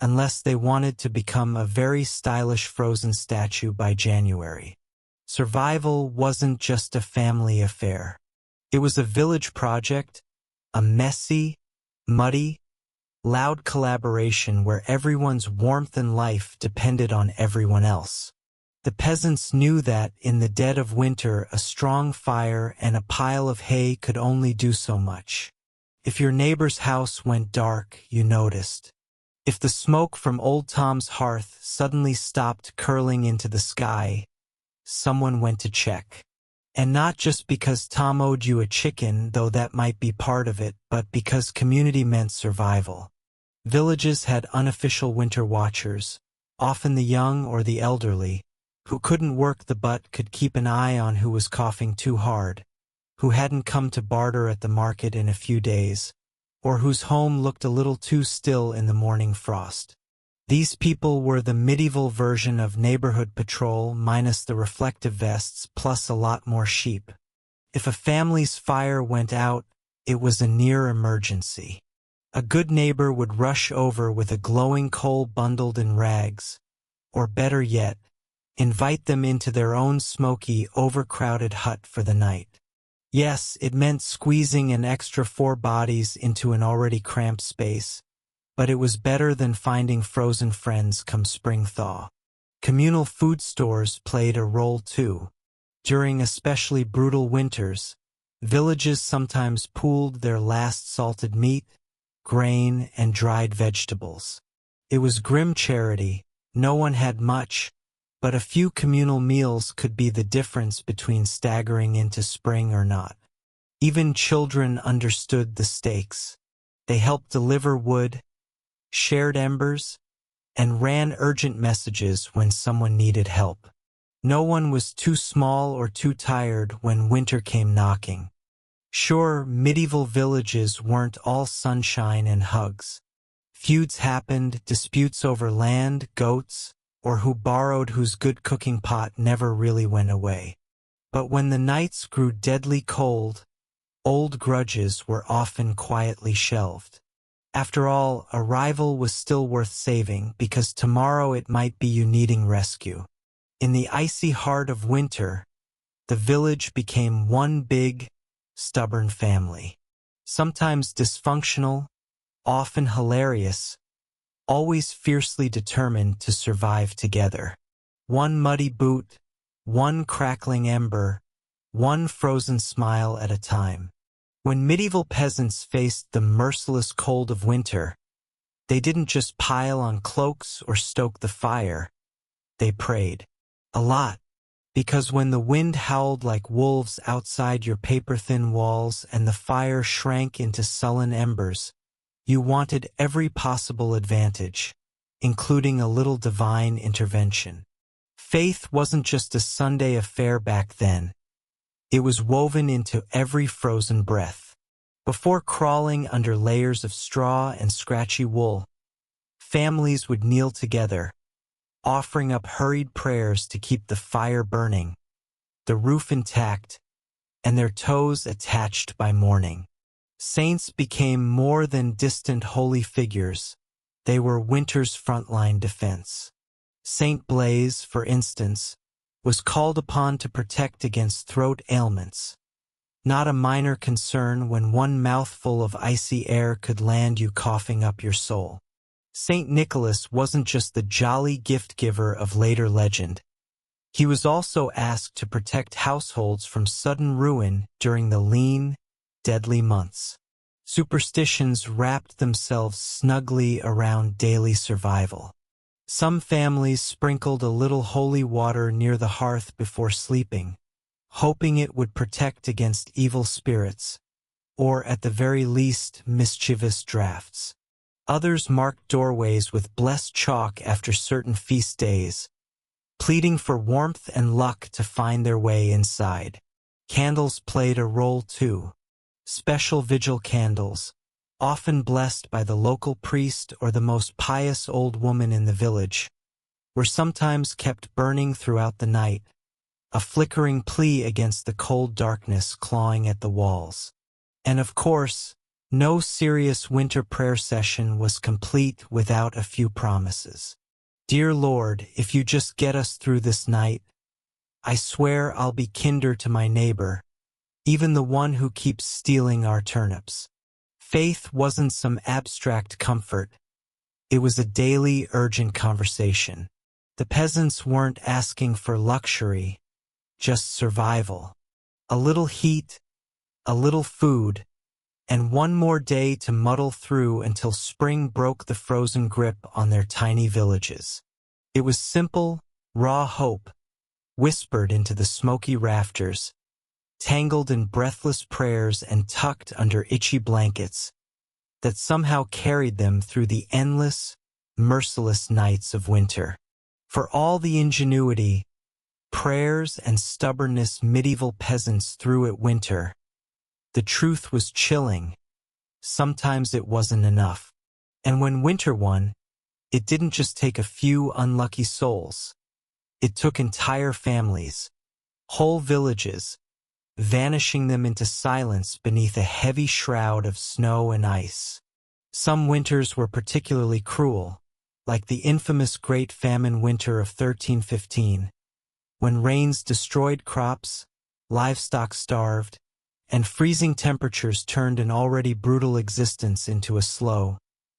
unless they wanted to become a very stylish frozen statue by January. Survival wasn't just a family affair. It was a village project, a messy, muddy, loud collaboration where everyone's warmth and life depended on everyone else. The peasants knew that, in the dead of winter, a strong fire and a pile of hay could only do so much. If your neighbor's house went dark, you noticed. If the smoke from Old Tom's hearth suddenly stopped curling into the sky, someone went to check. And not just because Tom owed you a chicken, though that might be part of it, but because community meant survival. Villages had unofficial winter watchers, often the young or the elderly, who couldn't work but could keep an eye on who was coughing too hard, who hadn't come to barter at the market in a few days, or whose home looked a little too still in the morning frost. These people were the medieval version of neighborhood patrol minus the reflective vests plus a lot more sheep. If a family's fire went out, it was a near emergency. A good neighbor would rush over with a glowing coal bundled in rags, or better yet, invite them into their own smoky, overcrowded hut for the night. Yes, it meant squeezing an extra 4 bodies into an already cramped space, but it was better than finding frozen friends come spring thaw. Communal food stores played a role too. During especially brutal winters, villages sometimes pooled their last salted meat, grain, and dried vegetables. It was grim charity. No one had much, but a few communal meals could be the difference between staggering into spring or not. Even children understood the stakes. They helped deliver wood, shared embers, and ran urgent messages when someone needed help. No one was too small or too tired when winter came knocking. Sure, medieval villages weren't all sunshine and hugs. Feuds happened, disputes over land, goats, or who borrowed whose good cooking pot never really went away. But when the nights grew deadly cold, old grudges were often quietly shelved. After all, a rival was still worth saving because tomorrow it might be you needing rescue. In the icy heart of winter, the village became one big, stubborn family. Sometimes dysfunctional, often hilarious, always fiercely determined to survive together. One muddy boot, one crackling ember, one frozen smile at a time. When medieval peasants faced the merciless cold of winter, they didn't just pile on cloaks or stoke the fire. They prayed. A lot. Because when the wind howled like wolves outside your paper-thin walls and the fire shrank into sullen embers, you wanted every possible advantage, including a little divine intervention. Faith wasn't just a Sunday affair back then. It was woven into every frozen breath. Before crawling under layers of straw and scratchy wool, families would kneel together, offering up hurried prayers to keep the fire burning, the roof intact, and their toes attached by morning. Saints became more than distant holy figures. They were winter's frontline defense. Saint Blaise, for instance, was called upon to protect against throat ailments, not a minor concern when one mouthful of icy air could land you coughing up your soul. Saint Nicholas wasn't just the jolly gift-giver of later legend. He was also asked to protect households from sudden ruin during the lean, deadly months. Superstitions wrapped themselves snugly around daily survival. Some families sprinkled a little holy water near the hearth before sleeping, hoping it would protect against evil spirits, or at the very least mischievous drafts. Others marked doorways with blessed chalk after certain feast days, pleading for warmth and luck to find their way inside. Candles played a role too. Special vigil candles, often blessed by the local priest or the most pious old woman in the village, were sometimes kept burning throughout the night, a flickering plea against the cold darkness clawing at the walls. And of course, no serious winter prayer session was complete without a few promises. Dear Lord, if you just get us through this night, I swear I'll be kinder to my neighbor, even the one who keeps stealing our turnips. Faith wasn't some abstract comfort. It was a daily, urgent conversation. The peasants weren't asking for luxury, just survival. A little heat, a little food, and one more day to muddle through until spring broke the frozen grip on their tiny villages. It was simple, raw hope, whispered into the smoky rafters, tangled in breathless prayers and tucked under itchy blankets, that somehow carried them through the endless, merciless nights of winter. For all the ingenuity, prayers, and stubbornness medieval peasants threw at winter, the truth was chilling. Sometimes it wasn't enough. And when winter won, it didn't just take a few unlucky souls. It took entire families, whole villages, vanishing them into silence beneath a heavy shroud of snow and ice. Some winters were particularly cruel, like the infamous Great Famine winter of 1315, when rains destroyed crops, livestock starved, and freezing temperatures turned an already brutal existence into a slow,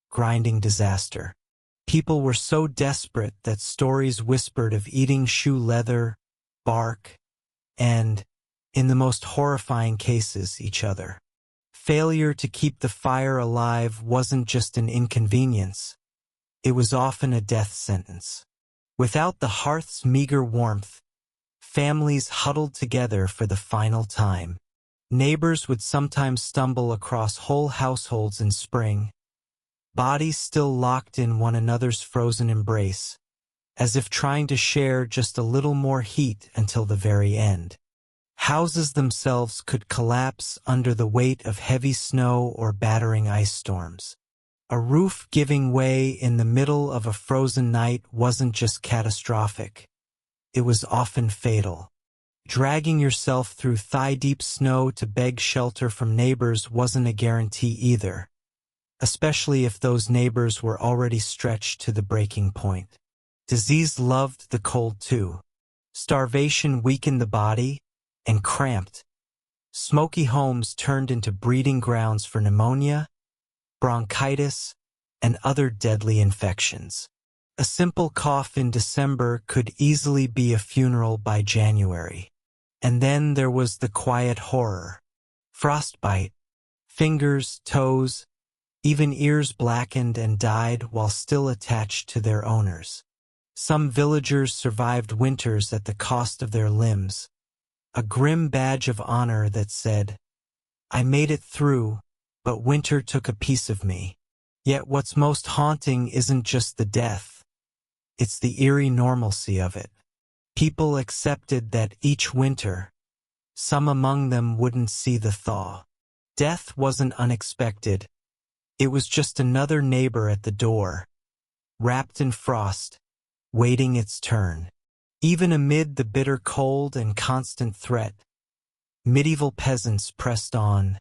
grinding disaster. People were so desperate that stories whispered of eating shoe leather, bark, and, in the most horrifying cases, each other. Failure to keep the fire alive wasn't just an inconvenience. It was often a death sentence. Without the hearth's meager warmth, families huddled together for the final time. Neighbors would sometimes stumble across whole households in spring, bodies still locked in one another's frozen embrace, as if trying to share just a little more heat until the very end. Houses themselves could collapse under the weight of heavy snow or battering ice storms. A roof giving way in the middle of a frozen night wasn't just catastrophic. It was often fatal. Dragging yourself through thigh-deep snow to beg shelter from neighbors wasn't a guarantee either, especially if those neighbors were already stretched to the breaking point. Disease loved the cold too. Starvation weakened the body and cramped. Smoky homes turned into breeding grounds for pneumonia, bronchitis, and other deadly infections. A simple cough in December could easily be a funeral by January. And then there was the quiet horror. Frostbite. Fingers, toes, even ears blackened and died while still attached to their owners. Some villagers survived winters at the cost of their limbs, a grim badge of honor that said, "I made it through, but winter took a piece of me." Yet what's most haunting isn't just the death. It's the eerie normalcy of it. People accepted that each winter, some among them wouldn't see the thaw. Death wasn't unexpected. It was just another neighbor at the door, wrapped in frost, waiting its turn. Even amid the bitter cold and constant threat, medieval peasants pressed on,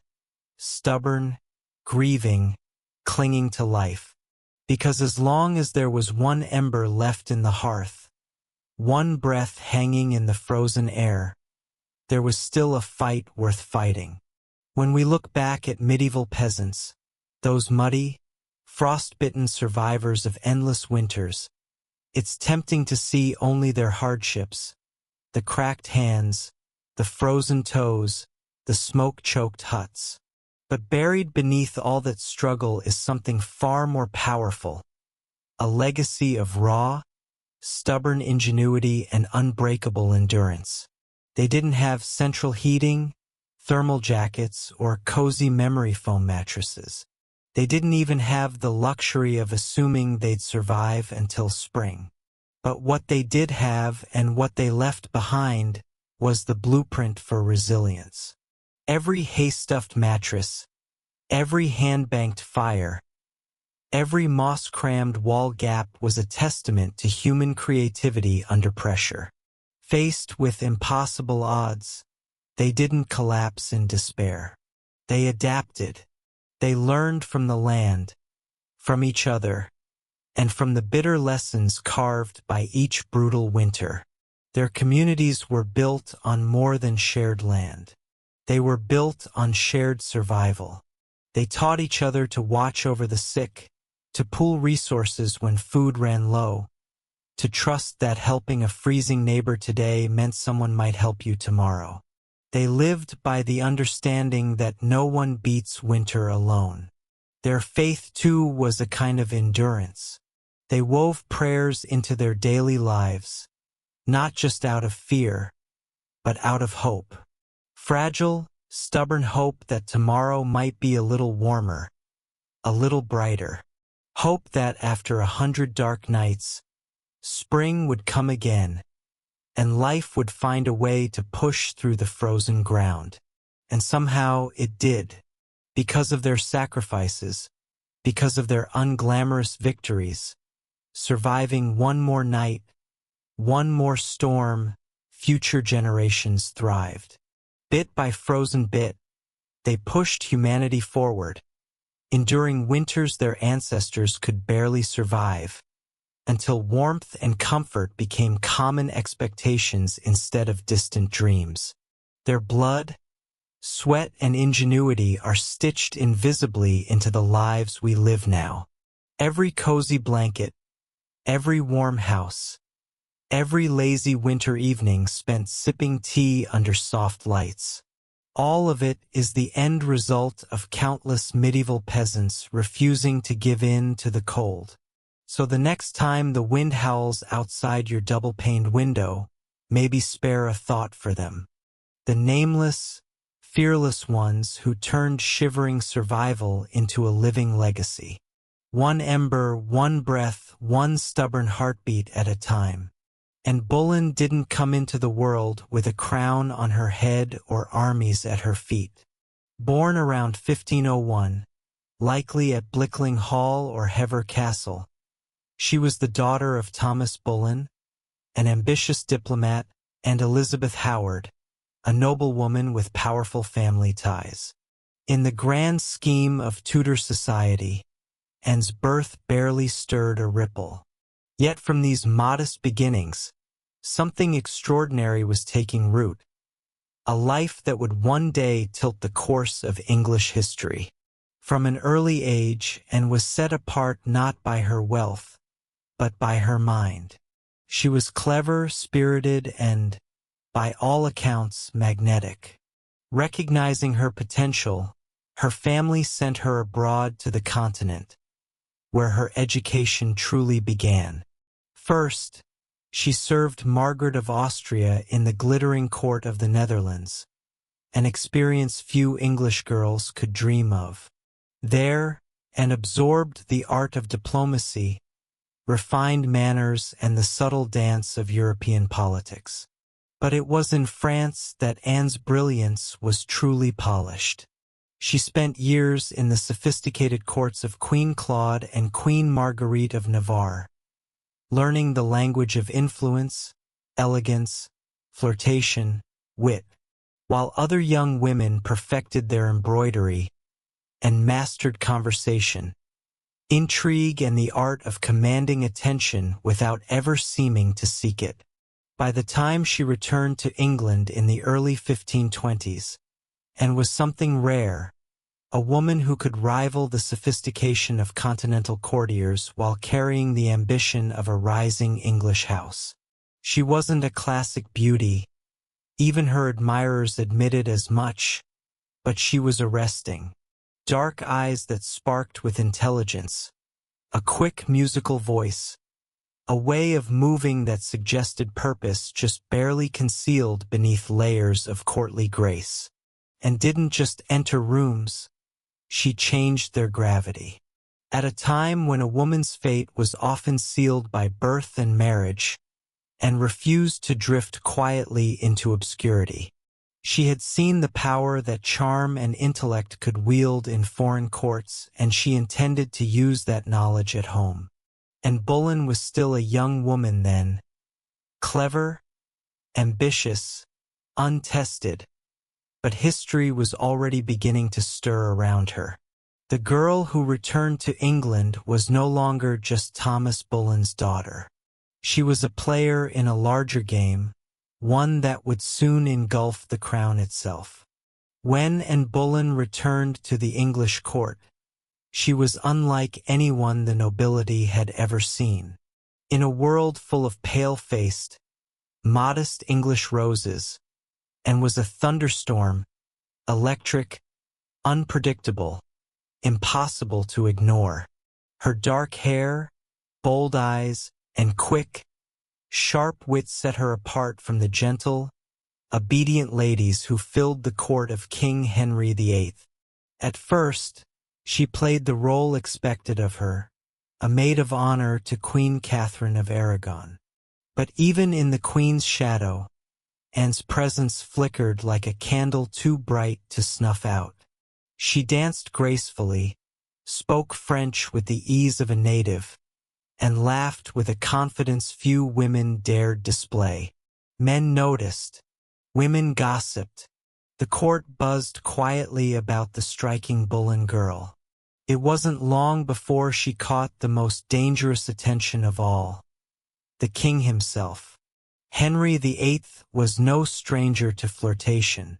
stubborn, grieving, clinging to life. Because as long as there was one ember left in the hearth, one breath hanging in the frozen air, there was still a fight worth fighting. When we look back at medieval peasants, those muddy, frost-bitten survivors of endless winters, it's tempting to see only their hardships, the cracked hands, the frozen toes, the smoke-choked huts. But buried beneath all that struggle is something far more powerful, a legacy of raw, stubborn ingenuity and unbreakable endurance. They didn't have central heating, thermal jackets, or cozy memory foam mattresses. They didn't even have the luxury of assuming they'd survive until spring. But what they did have and what they left behind was the blueprint for resilience. Every hay-stuffed mattress, every hand-banked fire, every moss-crammed wall gap was a testament to human creativity under pressure. Faced with impossible odds, they didn't collapse in despair. They adapted. They learned from the land, from each other, and from the bitter lessons carved by each brutal winter. Their communities were built on more than shared land. They were built on shared survival. They taught each other to watch over the sick, to pool resources when food ran low, to trust that helping a freezing neighbor today meant someone might help you tomorrow. They lived by the understanding that no one beats winter alone. Their faith, too, was a kind of endurance. They wove prayers into their daily lives, not just out of fear, but out of hope. Fragile, stubborn hope that tomorrow might be a little warmer, a little brighter. Hope that after 100 dark nights, spring would come again, and life would find a way to push through the frozen ground. And somehow it did, because of their sacrifices, because of their unglamorous victories. Surviving one more night, one more storm, future generations thrived. Bit by frozen bit, they pushed humanity forward, enduring winters their ancestors could barely survive, until warmth and comfort became common expectations instead of distant dreams. Their blood, sweat, and ingenuity are stitched invisibly into the lives we live now. Every cozy blanket, every warm house, every lazy winter evening spent sipping tea under soft lights. All of it is the end result of countless medieval peasants refusing to give in to the cold. So the next time the wind howls outside your double-paned window, maybe spare a thought for them. The nameless, fearless ones who turned shivering survival into a living legacy. One ember, one breath, one stubborn heartbeat at a time. And Bullen didn't come into the world with a crown on her head or armies at her feet. Born around 1501, likely at Blickling Hall or Hever Castle, she was the daughter of Thomas Bullen, an ambitious diplomat, and Elizabeth Howard, a noblewoman with powerful family ties. In the grand scheme of Tudor society, Anne's birth barely stirred a ripple. Yet from these modest beginnings, something extraordinary was taking root, a life that would one day tilt the course of English history. From an early age, Anne was set apart not by her wealth, but by her mind. She was clever, spirited, and, by all accounts, magnetic. Recognizing her potential, her family sent her abroad to the continent, where her education truly began. First, she served Margaret of Austria in the glittering court of the Netherlands, an experience few English girls could dream of. There, Anne absorbed the art of diplomacy, refined manners, and the subtle dance of European politics. But it was in France that Anne's brilliance was truly polished. She spent years in the sophisticated courts of Queen Claude and Queen Marguerite of Navarre, learning the language of influence, elegance, flirtation, wit, while other young women perfected their embroidery and mastered conversation, intrigue, and the art of commanding attention without ever seeming to seek it. By the time she returned to England in the early 1520s, Anne was something rare, a woman who could rival the sophistication of continental courtiers while carrying the ambition of a rising English house. She wasn't a classic beauty, even her admirers admitted as much, but she was arresting. Dark eyes that sparked with intelligence, a quick musical voice, a way of moving that suggested purpose just barely concealed beneath layers of courtly grace. And didn't just enter rooms, she changed their gravity. At a time when a woman's fate was often sealed by birth and marriage, and refused to drift quietly into obscurity. She had seen the power that charm and intellect could wield in foreign courts, and she intended to use that knowledge at home. And Boleyn was still a young woman then, clever, ambitious, untested, but history was already beginning to stir around her. The girl who returned to England was no longer just Thomas Boleyn's daughter. She was a player in a larger game, one that would soon engulf the crown itself. When Anne Boleyn returned to the English court, she was unlike anyone the nobility had ever seen. In a world full of pale-faced, modest English roses, Anne was a thunderstorm, electric, unpredictable, impossible to ignore. Her dark hair, bold eyes, and quick, sharp wit set her apart from the gentle, obedient ladies who filled the court of King Henry VIII. At first, she played the role expected of her, a maid of honor to Queen Catherine of Aragon. But even in the Queen's shadow, Anne's presence flickered like a candle too bright to snuff out. She danced gracefully, spoke French with the ease of a native, and laughed with a confidence few women dared display. Men noticed. Women gossiped. The court buzzed quietly about the striking Boleyn girl. It wasn't long before she caught the most dangerous attention of all, the king himself. Henry VIII was no stranger to flirtation.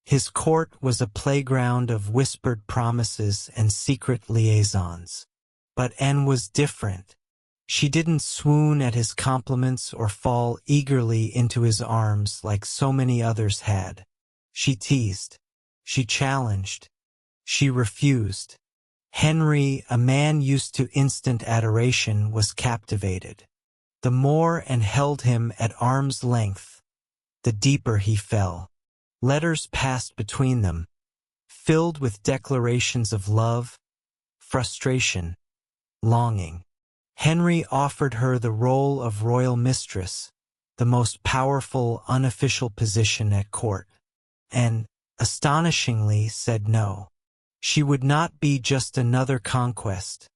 His court was a playground of whispered promises and secret liaisons. But Anne was different. She didn't swoon at his compliments or fall eagerly into his arms like so many others had. She teased. She challenged. She refused. Henry, a man used to instant adoration, was captivated. The more Anne held him at arm's length, the deeper he fell. Letters passed between them, filled with declarations of love, frustration, longing. Henry offered her the role of royal mistress, the most powerful unofficial position at court, and, astonishingly, said no. She would not be just another conquest,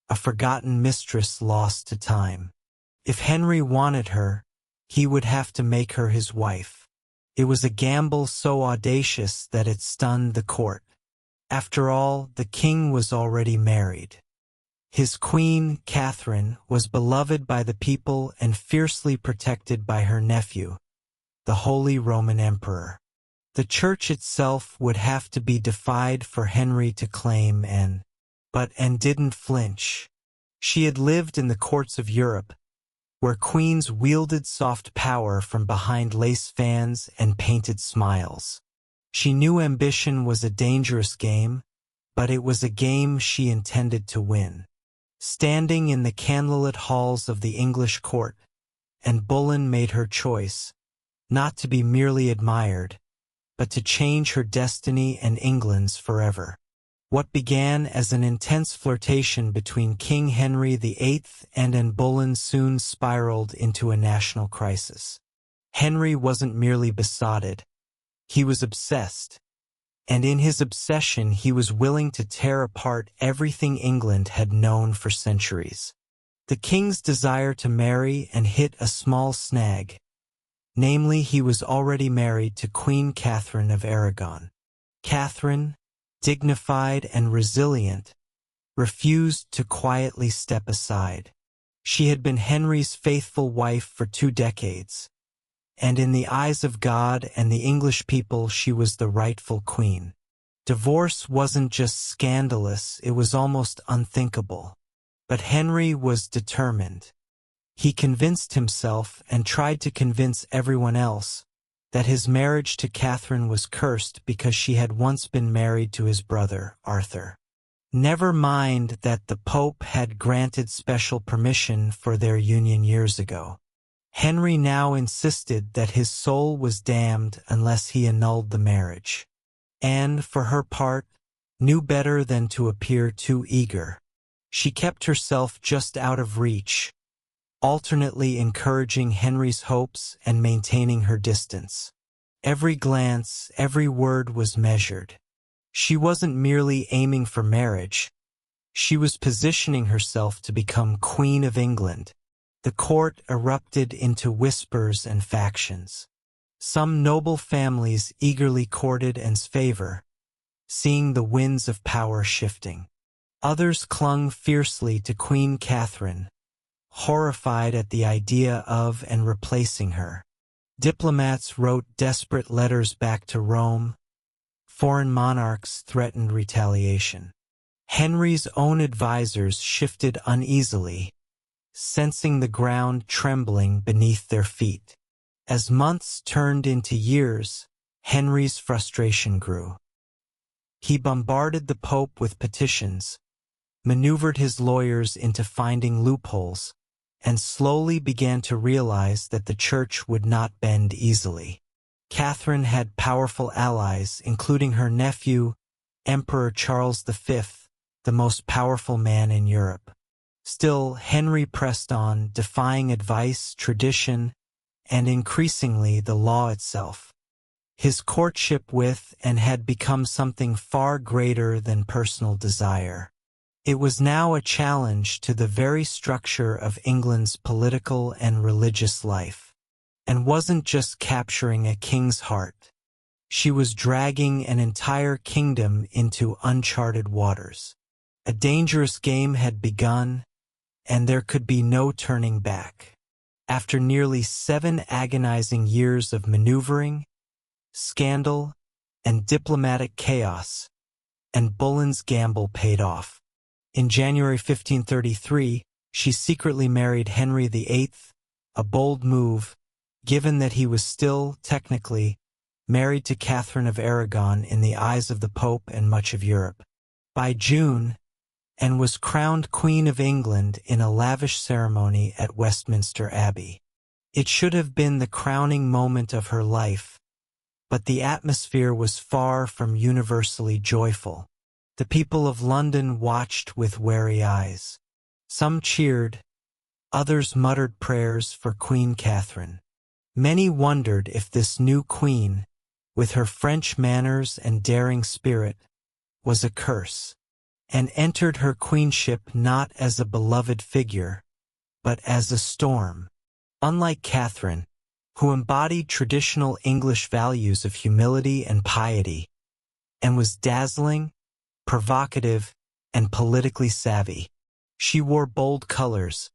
a forgotten mistress lost to time. If Henry wanted her, he would have to make her his wife. It was a gamble so audacious that it stunned the court. After all, the king was already married. His queen, Catherine, was beloved by the people and fiercely protected by her nephew, the Holy Roman Emperor. The church itself would have to be defied for Henry to claim and didn't flinch. She had lived in the courts of Europe, where queens wielded soft power from behind lace fans and painted smiles. She knew ambition was a dangerous game, but it was a game she intended to win. Standing in the candlelit halls of the English court, Anne Boleyn made her choice, not to be merely admired, but to change her destiny and England's forever. What began as an intense flirtation between King Henry VIII and Anne Boleyn soon spiraled into a national crisis. Henry wasn't merely besotted, he was obsessed. And in his obsession he was willing to tear apart everything England had known for centuries. The king's desire to marry and hit a small snag. Namely, he was already married to Queen Catherine of Aragon. Catherine, dignified and resilient, refused to quietly step aside. She had been Henry's faithful wife for 2 decades, and in the eyes of God and the English people she was the rightful queen. Divorce wasn't just scandalous, it was almost unthinkable. But Henry was determined. He convinced himself and tried to convince everyone else that his marriage to Catherine was cursed because she had once been married to his brother, Arthur. Never mind that the Pope had granted special permission for their union years ago. Henry now insisted that his soul was damned unless he annulled the marriage. Anne, for her part, knew better than to appear too eager. She kept herself just out of reach, alternately encouraging Henry's hopes and maintaining her distance. Every glance, every word was measured. She wasn't merely aiming for marriage. She was positioning herself to become Queen of England. The court erupted into whispers and factions. Some noble families eagerly courted Anne's favor, seeing the winds of power shifting. Others clung fiercely to Queen Catherine, horrified at the idea of and replacing her. Diplomats wrote desperate letters back to Rome. Foreign monarchs threatened retaliation. Henry's own advisors shifted uneasily, sensing the ground trembling beneath their feet. As months turned into years, Henry's frustration grew. He bombarded the Pope with petitions, maneuvered his lawyers into finding loopholes, and slowly began to realize that the Church would not bend easily. Catherine had powerful allies, including her nephew, Emperor Charles V, the most powerful man in Europe. Still, Henry pressed on, defying advice, tradition, and increasingly the law itself. His courtship with and had become something far greater than personal desire. It was now a challenge to the very structure of England's political and religious life, and wasn't just capturing a king's heart. She was dragging an entire kingdom into uncharted waters. A dangerous game had begun, and there could be no turning back. After nearly 7 agonizing years of maneuvering, scandal, and diplomatic chaos, Anne Boleyn's gamble paid off. In January 1533, she secretly married Henry VIII, a bold move, given that he was still, technically, married to Catherine of Aragon in the eyes of the Pope and much of Europe. By June, Anne was crowned Queen of England in a lavish ceremony at Westminster Abbey. It should have been the crowning moment of her life, but the atmosphere was far from universally joyful. The people of London watched with wary eyes. Some cheered, others muttered prayers for Queen Catherine. Many wondered if this new queen, with her French manners and daring spirit, was a curse, and entered her queenship not as a beloved figure, but as a storm. Unlike Catherine, who embodied traditional English values of humility and piety, and was dazzling, provocative, and politically savvy. She wore bold colors,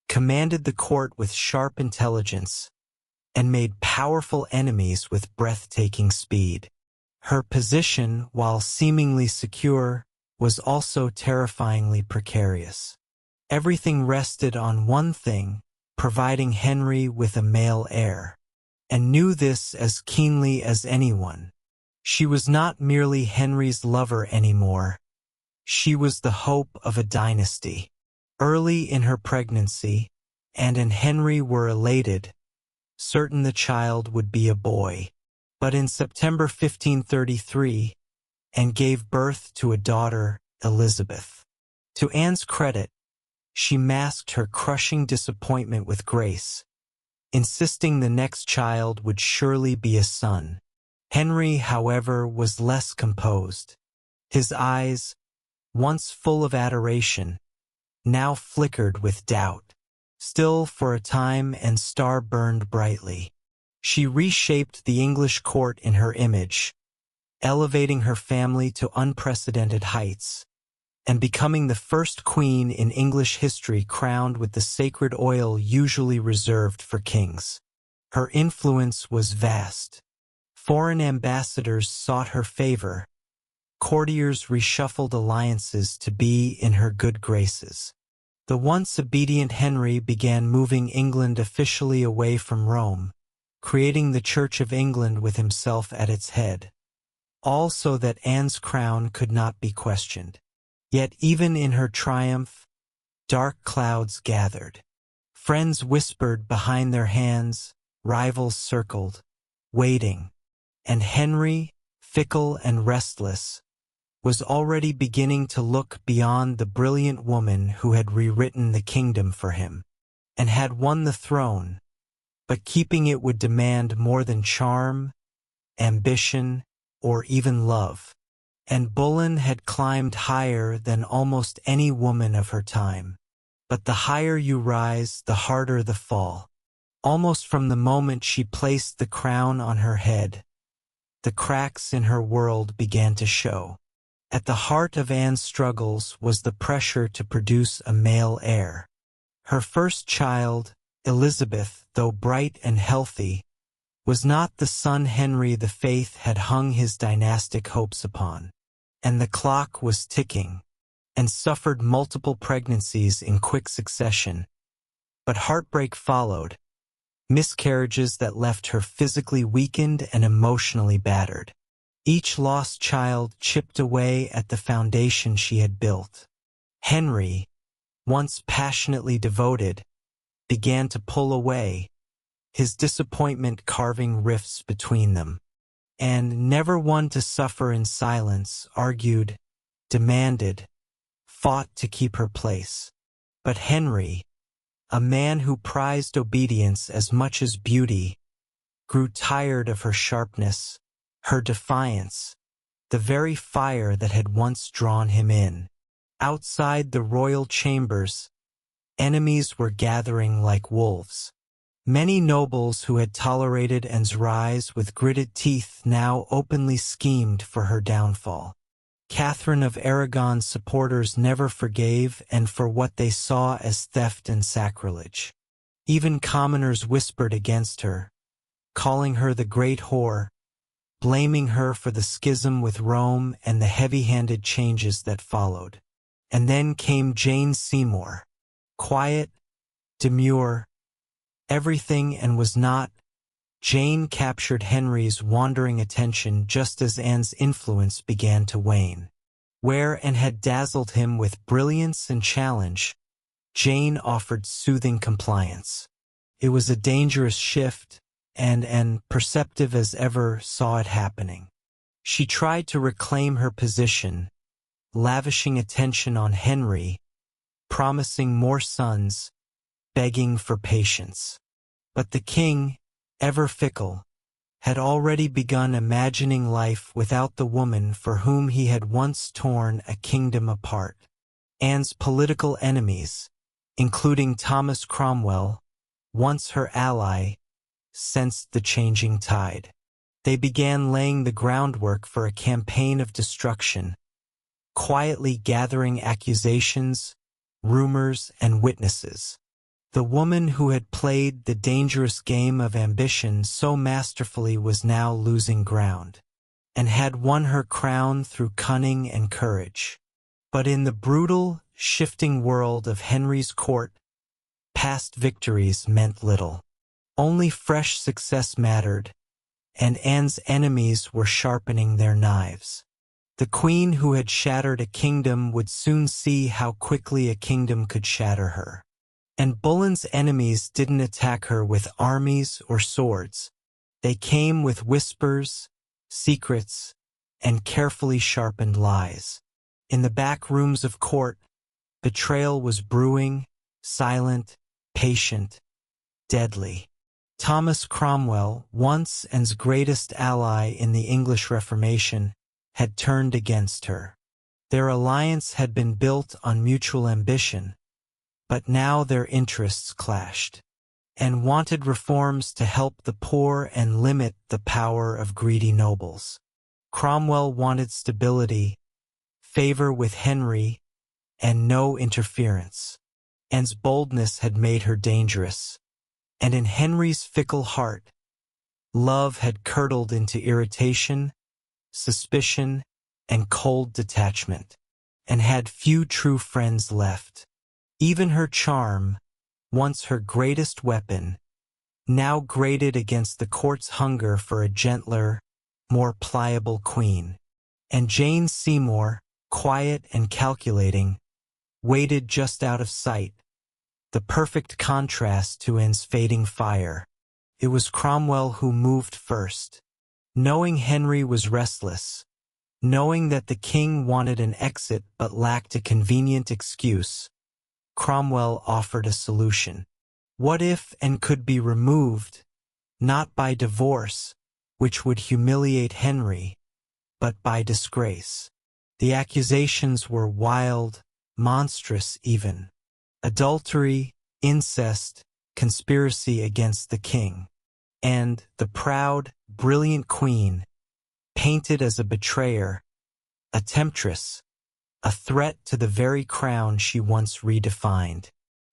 commanded the court with sharp intelligence, and made powerful enemies with breathtaking speed. Her position, while seemingly secure, was also terrifyingly precarious. Everything rested on one thing: providing Henry with a male heir, and knew this as keenly as anyone. She was not merely Henry's lover anymore. She was the hope of a dynasty. Early in her pregnancy, Anne and Henry were elated, certain the child would be a boy. But in September 1533, Anne gave birth to a daughter, Elizabeth. To Anne's credit, she masked her crushing disappointment with grace, insisting the next child would surely be a son. Henry, however, was less composed. His eyes, once full of adoration, now flickered with doubt. Still, for a time, Anne's star burned brightly. She reshaped the English court in her image, elevating her family to unprecedented heights, and becoming the first queen in English history crowned with the sacred oil usually reserved for kings. Her influence was vast. Foreign ambassadors sought her favor. Courtiers reshuffled alliances to be in her good graces. The once obedient Henry began moving England officially away from Rome, creating the Church of England with himself at its head. All so that Anne's crown could not be questioned. Yet even in her triumph, dark clouds gathered. Friends whispered behind their hands, rivals circled, waiting, and Henry, fickle and restless, was already beginning to look beyond the brilliant woman who had rewritten the kingdom for him, and had won the throne, but keeping it would demand more than charm, ambition, or even love. And Boleyn had climbed higher than almost any woman of her time. But the higher you rise, the harder the fall. Almost from the moment she placed the crown on her head, the cracks in her world began to show. At the heart of Anne's struggles was the pressure to produce a male heir. Her first child, Elizabeth, though bright and healthy, was not the son Henry the Faith had hung his dynastic hopes upon. And the clock was ticking, and suffered multiple pregnancies in quick succession. But heartbreak followed, miscarriages that left her physically weakened and emotionally battered. Each lost child chipped away at the foundation she had built. Henry, once passionately devoted, began to pull away, his disappointment carving rifts between them. And never one to suffer in silence, argued, demanded, fought to keep her place. But Henry, a man who prized obedience as much as beauty, grew tired of her sharpness, her defiance, the very fire that had once drawn him in. Outside the royal chambers, enemies were gathering like wolves. Many nobles who had tolerated Anne's rise with gritted teeth now openly schemed for her downfall. Catherine of Aragon's supporters never forgave Anne for what they saw as theft and sacrilege. Even commoners whispered against her, calling her the great whore, blaming her for the schism with Rome and the heavy-handed changes that followed. And then came Jane Seymour, quiet, demure, everything and was not. Jane captured Henry's wandering attention just as Anne's influence began to wane. Where Anne had dazzled him with brilliance and challenge, Jane offered soothing compliance. It was a dangerous shift, and Anne, perceptive as ever, saw it happening. She tried to reclaim her position, lavishing attention on Henry, promising more sons, begging for patience. But the king, ever fickle, had already begun imagining life without the woman for whom he had once torn a kingdom apart. Anne's political enemies, including Thomas Cromwell, once her ally, sensed the changing tide. They began laying the groundwork for a campaign of destruction, quietly gathering accusations, rumors, and witnesses. The woman who had played the dangerous game of ambition so masterfully was now losing ground, and had won her crown through cunning and courage. But in the brutal, shifting world of Henry's court, past victories meant little. Only fresh success mattered, and Anne's enemies were sharpening their knives. The queen who had shattered a kingdom would soon see how quickly a kingdom could shatter her. And Boleyn's enemies didn't attack her with armies or swords. They came with whispers, secrets, and carefully sharpened lies. In the back rooms of court, betrayal was brewing, silent, patient, deadly. Thomas Cromwell, once Anne's greatest ally in the English Reformation, had turned against her. Their alliance had been built on mutual ambition, but now their interests clashed. Anne wanted reforms to help the poor and limit the power of greedy nobles. Cromwell wanted stability, favor with Henry, and no interference. Anne's boldness had made her dangerous, and in Henry's fickle heart, love had curdled into irritation, suspicion, and cold detachment, and had few true friends left. Even her charm, once her greatest weapon, now grated against the court's hunger for a gentler, more pliable queen. And Jane Seymour, quiet and calculating, waited just out of sight, the perfect contrast to Anne's fading fire. It was Cromwell who moved first. Knowing Henry was restless, knowing that the king wanted an exit but lacked a convenient excuse, Cromwell offered a solution. What if Anne could be removed, not by divorce, which would humiliate Henry, but by disgrace? The accusations were wild, monstrous even. Adultery, incest, conspiracy against the king. And the proud, brilliant queen, painted as a betrayer, a temptress, a threat to the very crown she once redefined.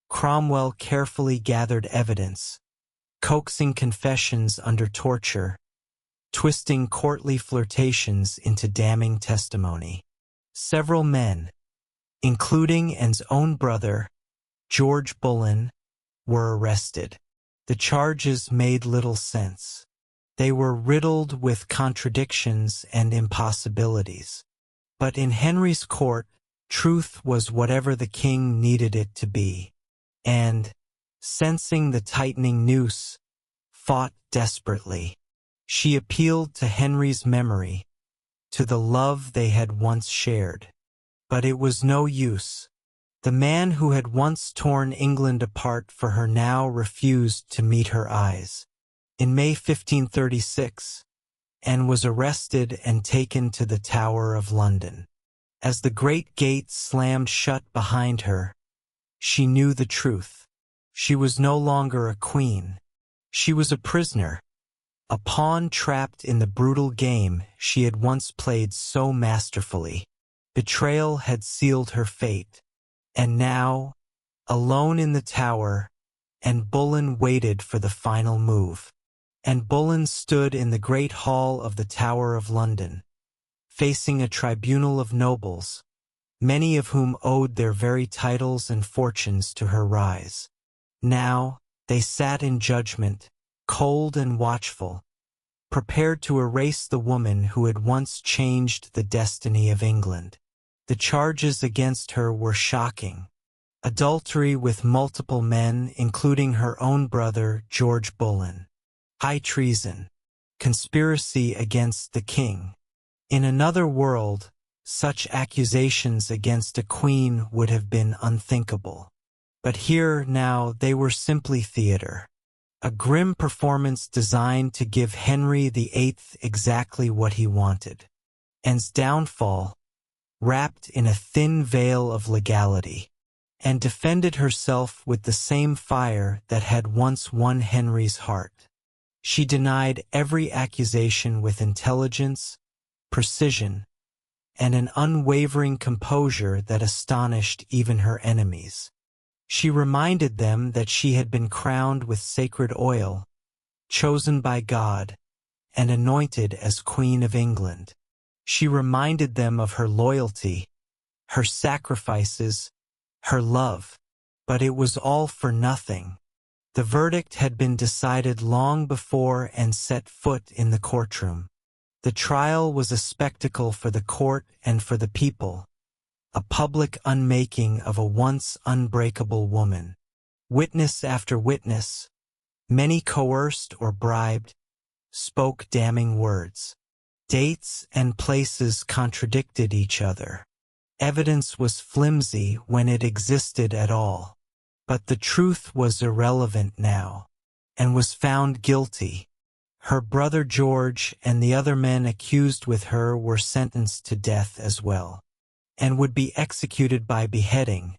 Cromwell carefully gathered evidence, coaxing confessions under torture, twisting courtly flirtations into damning testimony. Several men, including Anne's own brother, George Boleyn, were arrested. The charges made little sense. They were riddled with contradictions and impossibilities. But in Henry's court, truth was whatever the king needed it to be. And, sensing the tightening noose, fought desperately. She appealed to Henry's memory, to the love they had once shared. But it was no use. The man who had once torn England apart for her now refused to meet her eyes. In May 1536, Anne was arrested and taken to the Tower of London. As the great gate slammed shut behind her, she knew the truth. She was no longer a queen. She was a prisoner, a pawn trapped in the brutal game she had once played so masterfully. Betrayal had sealed her fate. And now, alone in the tower, Anne Boleyn waited for the final move. Anne Boleyn stood in the great hall of the Tower of London, facing a tribunal of nobles, many of whom owed their very titles and fortunes to her rise. Now, they sat in judgment, cold and watchful, prepared to erase the woman who had once changed the destiny of England. The charges against her were shocking. Adultery with multiple men, including her own brother, George Boleyn. High treason. Conspiracy against the king. In another world, such accusations against a queen would have been unthinkable. But here, now, they were simply theater. A grim performance designed to give Henry VIII exactly what he wanted. Anne's downfall, wrapped in a thin veil of legality, and defended herself with the same fire that had once won Henry's heart. She denied every accusation with intelligence, precision, and an unwavering composure that astonished even her enemies. She reminded them that she had been crowned with sacred oil, chosen by God, and anointed as Queen of England. She reminded them of her loyalty, her sacrifices, her love. But it was all for nothing. The verdict had been decided long before Anne set foot in the courtroom. The trial was a spectacle for the court and for the people, a public unmaking of a once unbreakable woman. Witness after witness, many coerced or bribed, spoke damning words. Dates and places contradicted each other. Evidence was flimsy when it existed at all. But the truth was irrelevant now, and was found guilty. Her brother George and the other men accused with her were sentenced to death as well, and would be executed by beheading,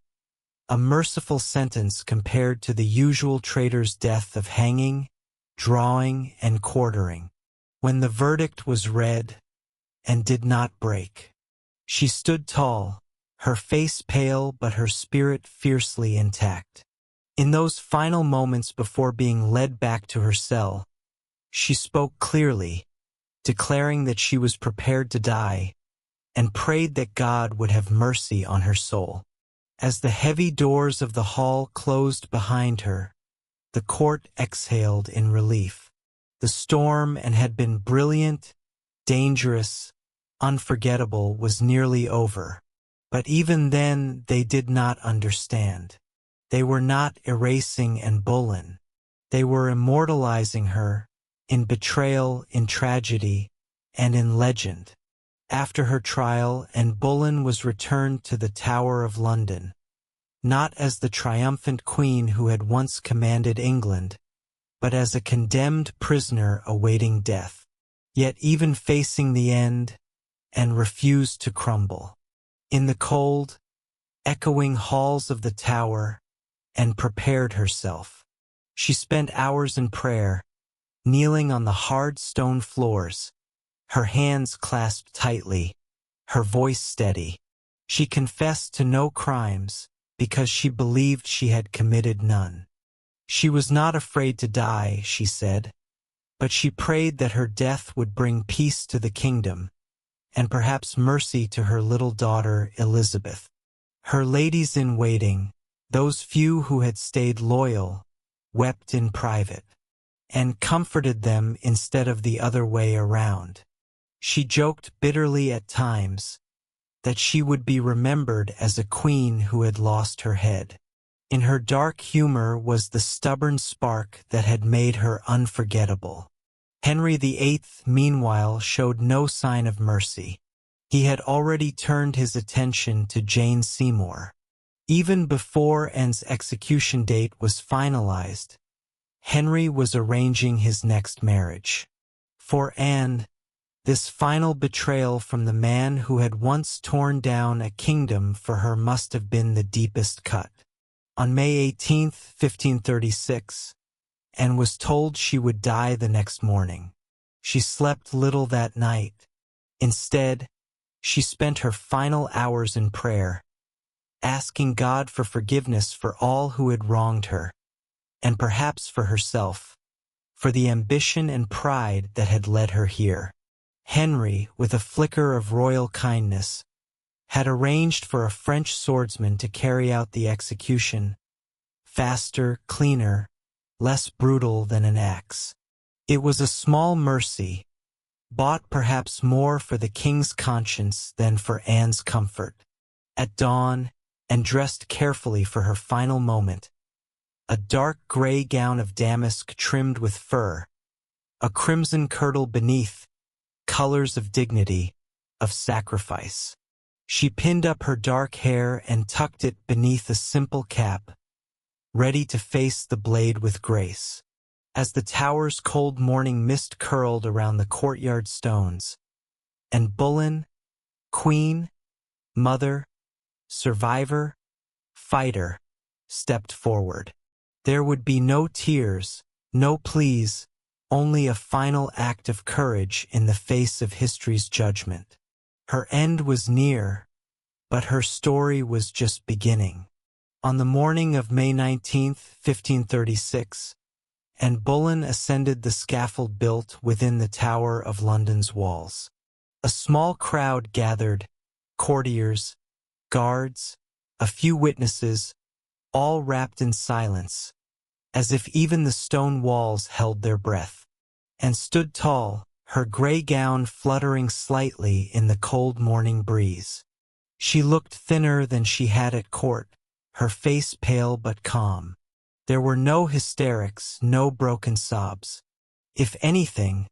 a merciful sentence compared to the usual traitor's death of hanging, drawing, and quartering. When the verdict was read, and did not break, she stood tall, her face pale but her spirit fiercely intact. In those final moments before being led back to her cell, she spoke clearly, declaring that she was prepared to die, and prayed that God would have mercy on her soul. As the heavy doors of the hall closed behind her, the court exhaled in relief. The storm, and had been brilliant, dangerous, unforgettable, was nearly over. But even then they did not understand. They were not erasing Anne Boleyn. They were immortalizing her, in betrayal, in tragedy, and in legend. After her trial, Anne Boleyn was returned to the Tower of London, not as the triumphant queen who had once commanded England, but as a condemned prisoner awaiting death. Yet even facing the end, Anne refused to crumble. In the cold, echoing halls of the Tower, Anne prepared herself. She spent hours in prayer, kneeling on the hard stone floors, her hands clasped tightly, her voice steady. She confessed to no crimes because she believed she had committed none. She was not afraid to die, she said, but she prayed that her death would bring peace to the kingdom, and perhaps mercy to her little daughter Elizabeth. Her ladies-in-waiting, those few who had stayed loyal, wept in private, and comforted them instead of the other way around. She joked bitterly at times that she would be remembered as a queen who had lost her head. In her dark humor was the stubborn spark that had made her unforgettable. Henry VIII, meanwhile, showed no sign of mercy. He had already turned his attention to Jane Seymour. Even before Anne's execution date was finalized, Henry was arranging his next marriage. For Anne, this final betrayal from the man who had once torn down a kingdom for her must have been the deepest cut. On May 18, 1536, Anne was told she would die the next morning. She slept little that night. Instead, she spent her final hours in prayer, asking God for forgiveness for all who had wronged her, and perhaps for herself, for the ambition and pride that had led her here. Henry, with a flicker of royal kindness, had arranged for a French swordsman to carry out the execution, faster, cleaner, less brutal than an axe. It was a small mercy, bought perhaps more for the king's conscience than for Anne's comfort. At dawn, and dressed carefully for her final moment, a dark gray gown of damask trimmed with fur, a crimson kirtle beneath, colors of dignity, of sacrifice. She pinned up her dark hair and tucked it beneath a simple cap, ready to face the blade with grace. As the tower's cold morning mist curled around the courtyard stones, and Boleyn, queen, mother, survivor, fighter, stepped forward. There would be no tears, no pleas, only a final act of courage in the face of history's judgment. Her end was near, but her story was just beginning. On the morning of May 19, 1536, Anne Boleyn ascended the scaffold built within the Tower of London's walls. A small crowd gathered, courtiers, guards, a few witnesses, all wrapped in silence, as if even the stone walls held their breath. Anne stood tall, her gray gown fluttering slightly in the cold morning breeze. She looked thinner than she had at court, her face pale but calm. There were no hysterics, no broken sobs. If anything,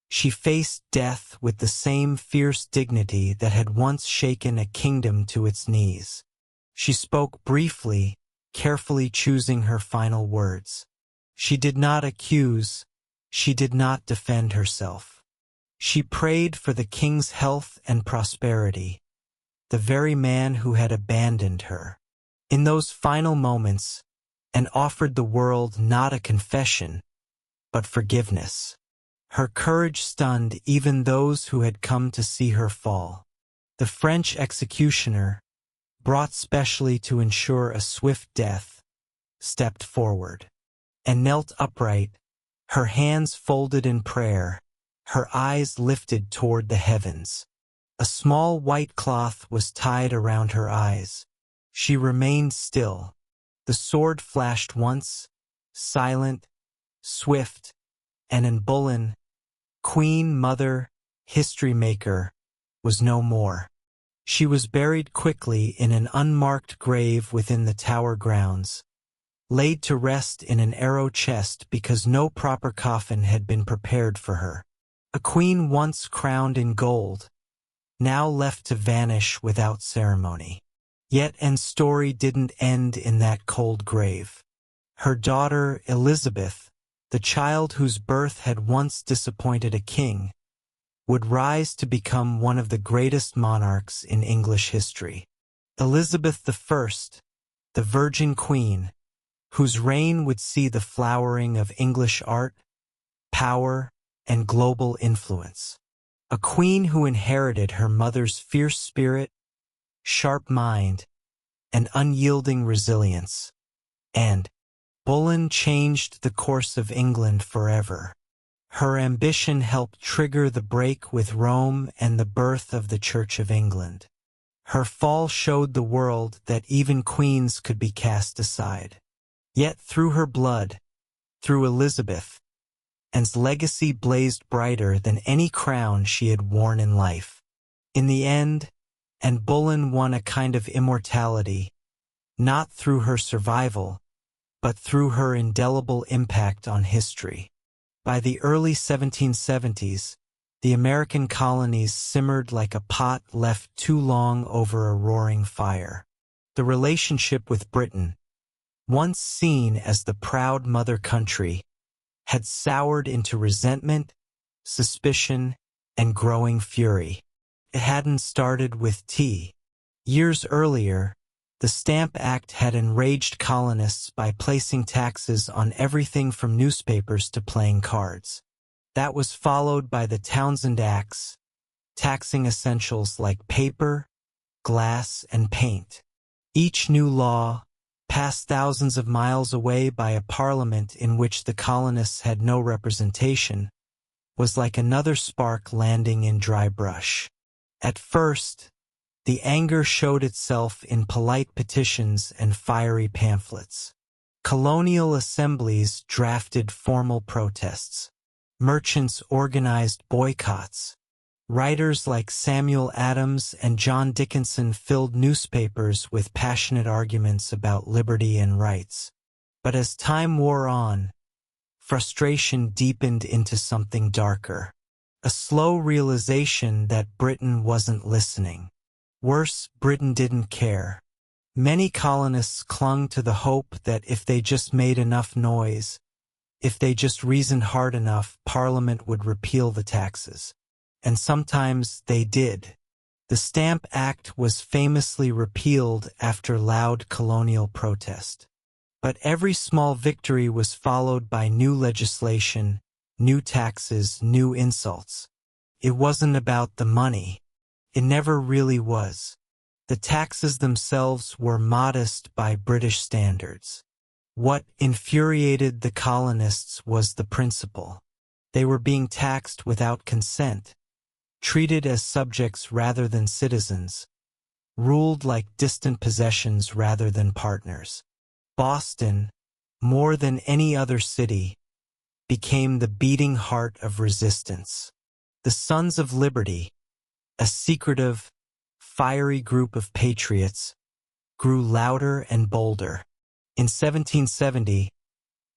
she faced death with the same fierce dignity that had once shaken a kingdom to its knees. She spoke briefly, carefully choosing her final words. She did not accuse, she did not defend herself. She prayed for the king's health and prosperity, the very man who had abandoned her. In those final moments, Anne offered the world not a confession, but forgiveness. Her courage stunned even those who had come to see her fall. The French executioner, brought specially to ensure a swift death, stepped forward and knelt upright, her hands folded in prayer, her eyes lifted toward the heavens. A small white cloth was tied around her eyes. She remained still. The sword flashed once, silent, swift, and Anne Boleyn, Queen, Mother, History Maker, was no more. She was buried quickly in an unmarked grave within the Tower grounds, laid to rest in an arrow chest because no proper coffin had been prepared for her. A queen once crowned in gold, now left to vanish without ceremony. Yet Anne's story didn't end in that cold grave. Her daughter, Elizabeth, the child whose birth had once disappointed a king, would rise to become one of the greatest monarchs in English history. Elizabeth I, the Virgin Queen, whose reign would see the flowering of English art, power, and global influence. A queen who inherited her mother's fierce spirit, sharp mind, and unyielding resilience. And Boleyn changed the course of England forever. Her ambition helped trigger the break with Rome and the birth of the Church of England. Her fall showed the world that even queens could be cast aside. Yet through her blood, through Elizabeth, Anne's legacy blazed brighter than any crown she had worn in life. In the end, Anne Boleyn won a kind of immortality, not through her survival, but through her indelible impact on history. By the early 1770s, the American colonies simmered like a pot left too long over a roaring fire. The relationship with Britain, once seen as the proud mother country, had soured into resentment, suspicion, and growing fury. It hadn't started with tea. Years earlier, the Stamp Act had enraged colonists by placing taxes on everything from newspapers to playing cards. That was followed by the Townshend Acts, taxing essentials like paper, glass, and paint. Each new law, passed thousands of miles away by a parliament in which the colonists had no representation, was like another spark landing in dry brush. At first, the anger showed itself in polite petitions and fiery pamphlets. Colonial assemblies drafted formal protests. Merchants organized boycotts. Writers like Samuel Adams and John Dickinson filled newspapers with passionate arguments about liberty and rights. But as time wore on, frustration deepened into something darker. A slow realization that Britain wasn't listening. Worse, Britain didn't care. Many colonists clung to the hope that if they just made enough noise, if they just reasoned hard enough, Parliament would repeal the taxes. And sometimes they did. The Stamp Act was famously repealed after loud colonial protest. But every small victory was followed by new legislation, new taxes, new insults. It wasn't about the money. It never really was. The taxes themselves were modest by British standards. What infuriated the colonists was the principle. They were being taxed without consent, treated as subjects rather than citizens, ruled like distant possessions rather than partners. Boston, more than any other city, became the beating heart of resistance. The Sons of Liberty, a secretive, fiery group of patriots, grew louder and bolder. In 1770,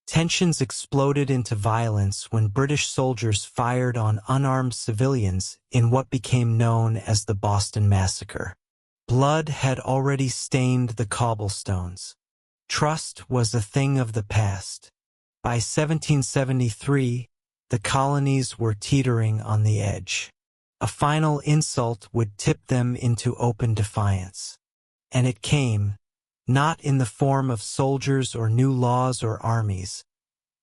tensions exploded into violence when British soldiers fired on unarmed civilians in what became known as the Boston Massacre. Blood had already stained the cobblestones. Trust was a thing of the past. By 1773, the colonies were teetering on the edge. A final insult would tip them into open defiance. And it came, not in the form of soldiers or new laws or armies,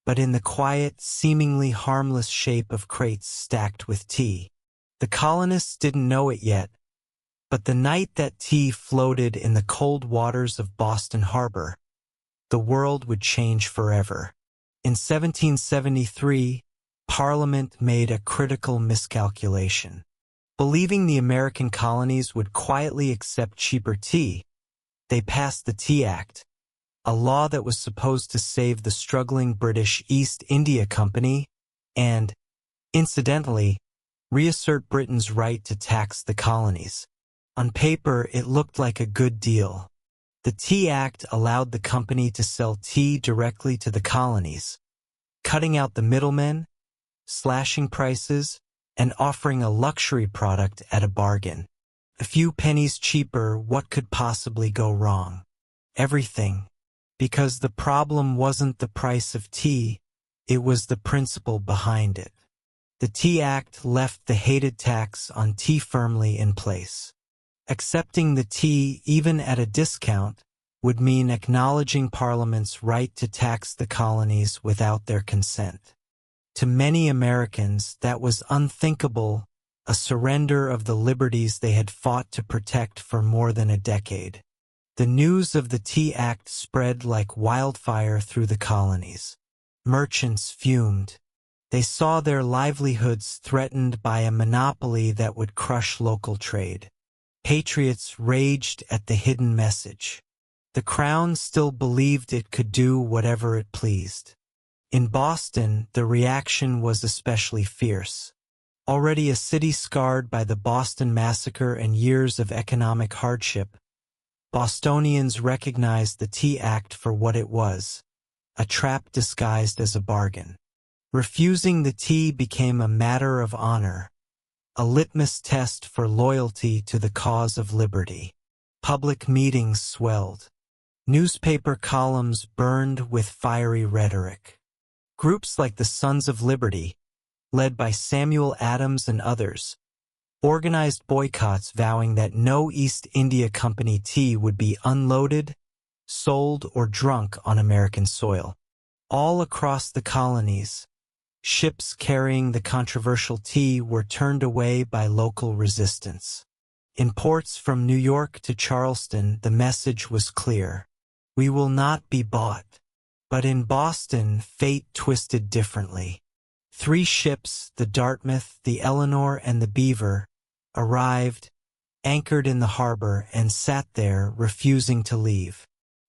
but in the quiet, seemingly harmless shape of crates stacked with tea. The colonists didn't know it yet, but the night that tea floated in the cold waters of Boston Harbor, the world would change forever. In 1773, Parliament made a critical miscalculation. Believing the American colonies would quietly accept cheaper tea, they passed the Tea Act, a law that was supposed to save the struggling British East India Company and, incidentally, reassert Britain's right to tax the colonies. On paper, it looked like a good deal. The Tea Act allowed the company to sell tea directly to the colonies, cutting out the middlemen, slashing prices, and offering a luxury product at a bargain. A few pennies cheaper, what could possibly go wrong? Everything. Because the problem wasn't the price of tea, it was the principle behind it. The Tea Act left the hated tax on tea firmly in place. Accepting the tea, even at a discount, would mean acknowledging Parliament's right to tax the colonies without their consent. To many Americans, that was unthinkable, a surrender of the liberties they had fought to protect for more than a decade. The news of the Tea Act spread like wildfire through the colonies. Merchants fumed. They saw their livelihoods threatened by a monopoly that would crush local trade. Patriots raged at the hidden message. The Crown still believed it could do whatever it pleased. In Boston, the reaction was especially fierce. Already a city scarred by the Boston Massacre and years of economic hardship, Bostonians recognized the Tea Act for what it was, a trap disguised as a bargain. Refusing the tea became a matter of honor, a litmus test for loyalty to the cause of liberty. Public meetings swelled. Newspaper columns burned with fiery rhetoric. Groups like the Sons of Liberty, led by Samuel Adams and others, organized boycotts vowing that no East India Company tea would be unloaded, sold, or drunk on American soil. All across the colonies, ships carrying the controversial tea were turned away by local resistance. In ports from New York to Charleston, the message was clear: we will not be bought. But in Boston, fate twisted differently. 3 ships, the Dartmouth, the Eleanor, and the Beaver, arrived, anchored in the harbor, and sat there, refusing to leave.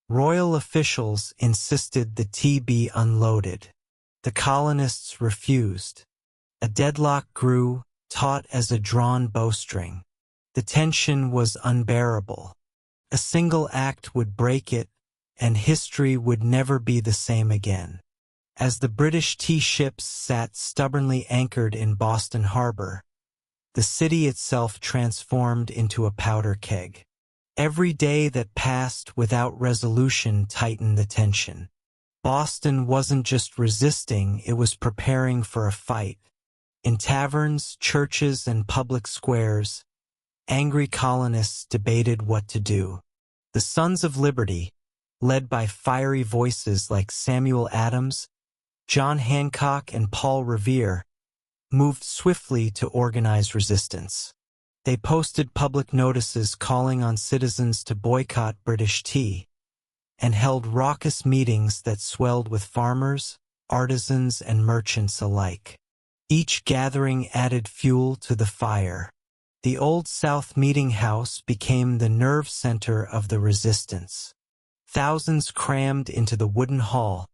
Royal officials insisted the tea be unloaded. The colonists refused. A deadlock grew, taut as a drawn bowstring. The tension was unbearable. A single act would break it, and history would never be the same again. As the British tea ships sat stubbornly anchored in Boston Harbor, the city itself transformed into a powder keg. Every day that passed without resolution tightened the tension. Boston wasn't just resisting, it was preparing for a fight. In taverns, churches, and public squares, angry colonists debated what to do. The Sons of Liberty, led by fiery voices like Samuel Adams, John Hancock and Paul Revere, moved swiftly to organize resistance. They posted public notices calling on citizens to boycott British tea, and held raucous meetings that swelled with farmers, artisans, and merchants alike. Each gathering added fuel to the fire. The Old South Meeting House became the nerve center of the resistance. Thousands crammed into the wooden hall,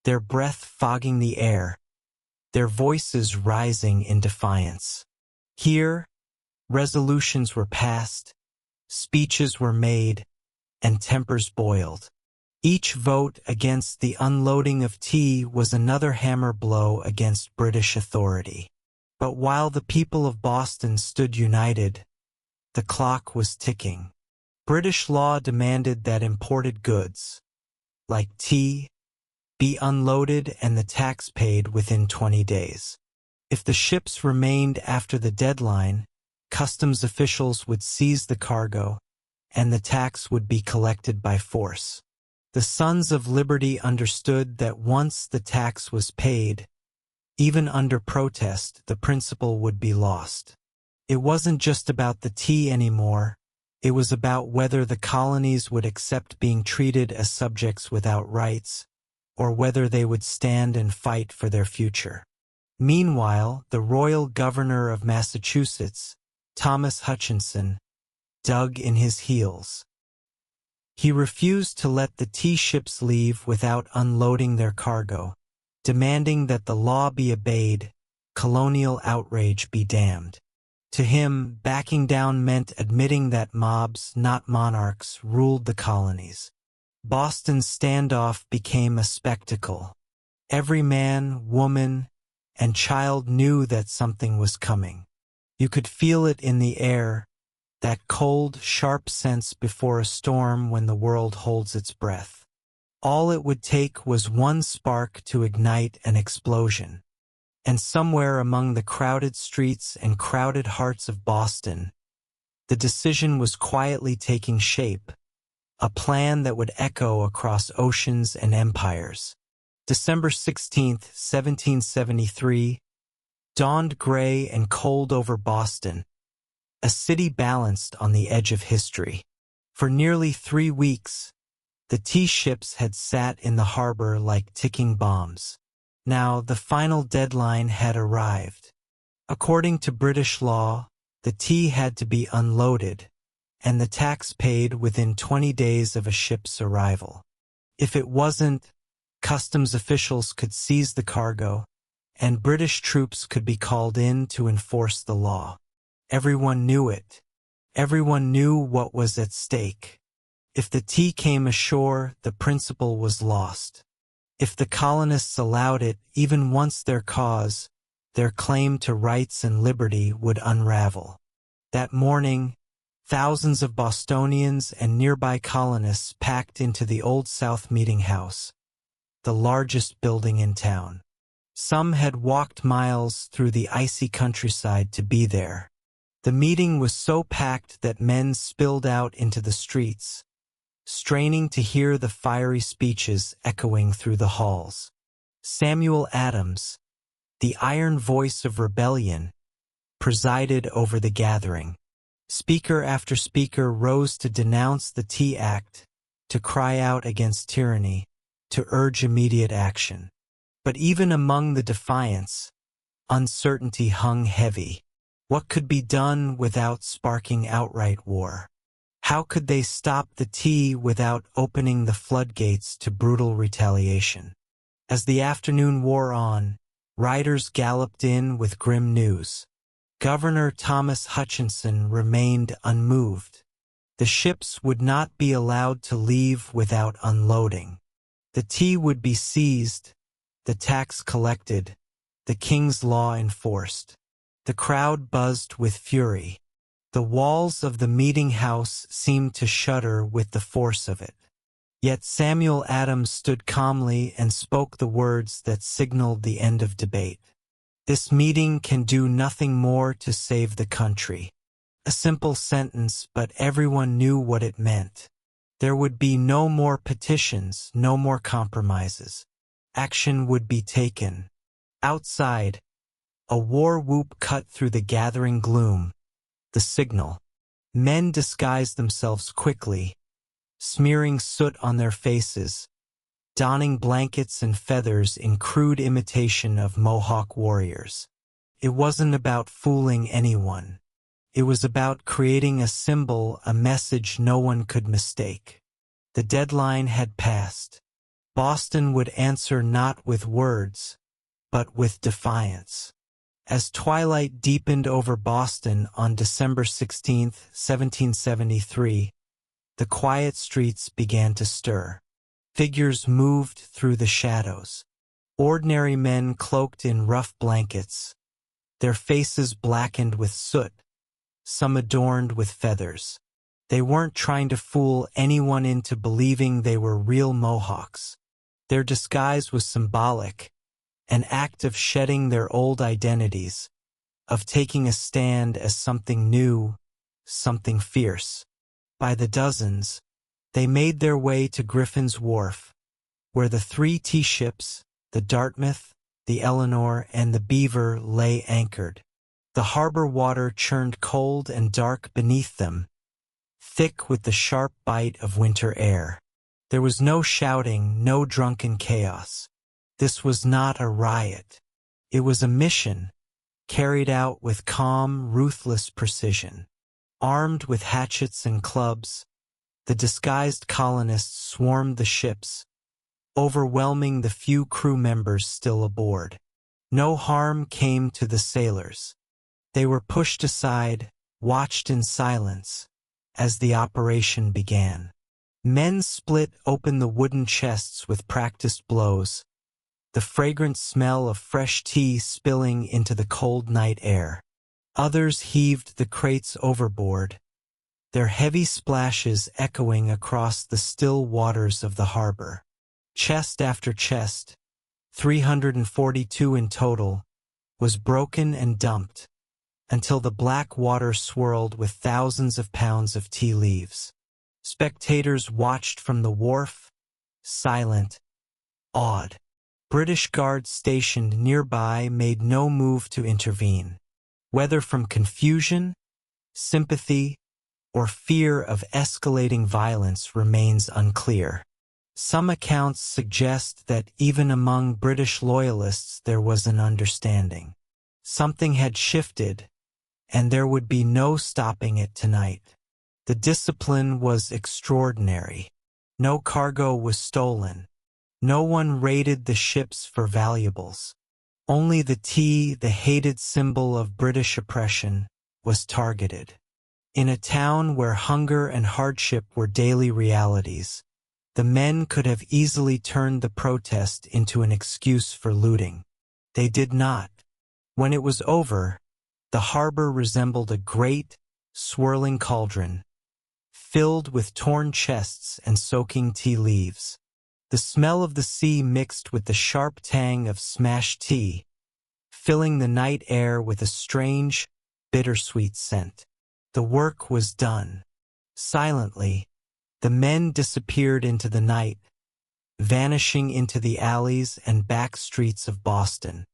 their breath fogging the air, their voices rising in defiance. Here, resolutions were passed, speeches were made, and tempers boiled. Each vote against the unloading of tea was another hammer blow against British authority. But while the people of Boston stood united, the clock was ticking. British law demanded that imported goods, like tea, be unloaded and the tax paid within 20 days. If the ships remained after the deadline, customs officials would seize the cargo, and the tax would be collected by force. The Sons of Liberty understood that once the tax was paid, even under protest, the principle would be lost. It wasn't just about the tea anymore. It was about whether the colonies would accept being treated as subjects without rights, or whether they would stand and fight for their future. Meanwhile, the royal governor of Massachusetts, Thomas Hutchinson, dug in his heels. He refused to let the tea ships leave without unloading their cargo, demanding that the law be obeyed, colonial outrage be damned. To him, backing down meant admitting that mobs, not monarchs, ruled the colonies. Boston's standoff became a spectacle. Every man, woman, and child knew that something was coming. You could feel it in the air, that cold, sharp sense before a storm when the world holds its breath. All it would take was one spark to ignite an explosion. And somewhere among the crowded streets and crowded hearts of Boston, the decision was quietly taking shape, a plan that would echo across oceans and empires. December 16, 1773, dawned gray and cold over Boston, a city balanced on the edge of history. For nearly 3 weeks, the tea ships had sat in the harbor like ticking bombs. Now, the final deadline had arrived. According to British law, the tea had to be unloaded, and the tax paid within 20 days of a ship's arrival. If it wasn't, customs officials could seize the cargo, and British troops could be called in to enforce the law. Everyone knew it. Everyone knew what was at stake. If the tea came ashore, the principle was lost. If the colonists allowed it, even once their cause, their claim to rights and liberty would unravel. That morning, thousands of Bostonians and nearby colonists packed into the Old South Meeting House, the largest building in town. Some had walked miles through the icy countryside to be there. The meeting was so packed that men spilled out into the streets, straining to hear the fiery speeches echoing through the halls. Samuel Adams, the iron voice of rebellion, presided over the gathering. Speaker after speaker rose to denounce the Tea Act, to cry out against tyranny, to urge immediate action. But even among the defiants, uncertainty hung heavy. What could be done without sparking outright war? How could they stop the tea without opening the floodgates to brutal retaliation? As the afternoon wore on, riders galloped in with grim news. Governor Thomas Hutchinson remained unmoved. The ships would not be allowed to leave without unloading. The tea would be seized, the tax collected, the king's law enforced. The crowd buzzed with fury. The walls of the meeting house seemed to shudder with the force of it. Yet Samuel Adams stood calmly and spoke the words that signaled the end of debate. This meeting can do nothing more to save the country. A simple sentence, but everyone knew what it meant. There would be no more petitions, no more compromises. action would be taken. Outside, a war whoop cut through the gathering gloom, the signal. Men disguised themselves quickly, smearing soot on their faces, donning blankets and feathers in crude imitation of Mohawk warriors. It wasn't about fooling anyone. It was about creating a symbol, a message no one could mistake. The deadline had passed. Boston would answer not with words, but with defiance. As twilight deepened over Boston on December 16, 1773, the quiet streets began to stir. Figures moved through the shadows. Ordinary men cloaked in rough blankets, their faces blackened with soot, some adorned with feathers. They weren't trying to fool anyone into believing they were real Mohawks. Their disguise was symbolic, an act of shedding their old identities, of taking a stand as something new, something fierce. By the dozens, they made their way to Griffin's Wharf, where the 3 tea ships, the Dartmouth, the Eleanor, and the Beaver, lay anchored. The harbor water churned cold and dark beneath them, thick with the sharp bite of winter air. There was no shouting, no drunken chaos. This was not a riot. It was a mission, carried out with calm, ruthless precision. Armed with hatchets and clubs, the disguised colonists swarmed the ships, overwhelming the few crew members still aboard. No harm came to the sailors. They were pushed aside, watched in silence, as the operation began. Men split open the wooden chests with practiced blows, the fragrant smell of fresh tea spilling into the cold night air. Others heaved the crates overboard, their heavy splashes echoing across the still waters of the harbor. Chest after chest, 342 in total, was broken and dumped, until the black water swirled with thousands of pounds of tea leaves. Spectators watched from the wharf, silent, awed. British guards stationed nearby made no move to intervene. Whether from confusion, sympathy, or fear of escalating violence remains unclear. Some accounts suggest that even among British loyalists there was an understanding. Something had shifted, and there would be no stopping it tonight. The discipline was extraordinary. No cargo was stolen. No one raided the ships for valuables. Only the tea, the hated symbol of British oppression, was targeted. In a town where hunger and hardship were daily realities, the men could have easily turned the protest into an excuse for looting. They did not. When it was over, the harbor resembled a great, swirling cauldron, filled with torn chests and soaking tea leaves. The smell of the sea mixed with the sharp tang of smashed tea, filling the night air with a strange, bittersweet scent. The work was done. Silently, the men disappeared into the night, vanishing into the alleys and back streets of Boston.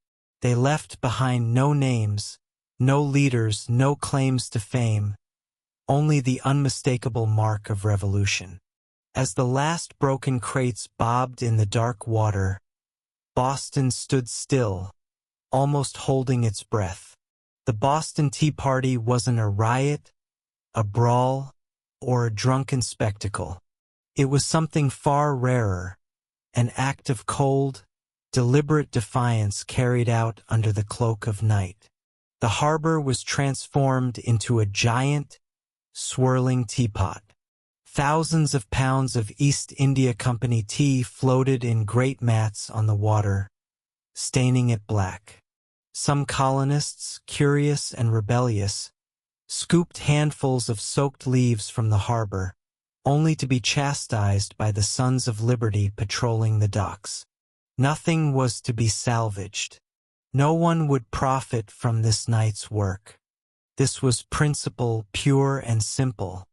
They left behind no names, no leaders, no claims to fame, only the unmistakable mark of revolution. As the last broken crates bobbed in the dark water, Boston stood still, almost holding its breath. The Boston Tea Party wasn't a riot, a brawl, or a drunken spectacle. It was something far rarer, an act of cold, deliberate defiance carried out under the cloak of night. The harbor was transformed into a giant, swirling teapot. Thousands of pounds of East India Company tea floated in great mats on the water, staining it black. Some colonists, curious and rebellious, scooped handfuls of soaked leaves from the harbor, only to be chastised by the Sons of Liberty patrolling the docks. Nothing was to be salvaged. No one would profit from this night's work. This was principle pure and simple.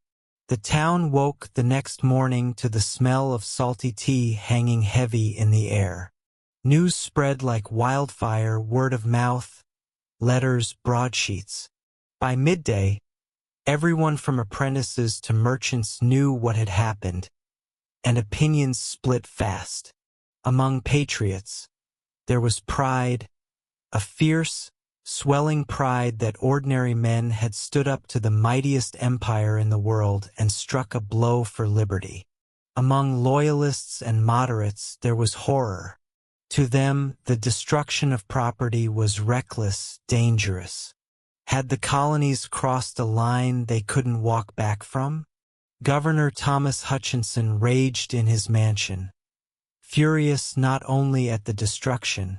The town woke the next morning to the smell of salty tea hanging heavy in the air. News spread like wildfire, word of mouth, letters, broadsheets. By midday, everyone from apprentices to merchants knew what had happened, and opinions split fast. Among patriots, there was pride, a fierce, swelling pride that ordinary men had stood up to the mightiest empire in the world and struck a blow for liberty. Among loyalists and moderates, there was horror. To them, the destruction of property was reckless, dangerous. Had the colonies crossed a line they couldn't walk back from? Governor Thomas Hutchinson raged in his mansion, furious not only at the destruction,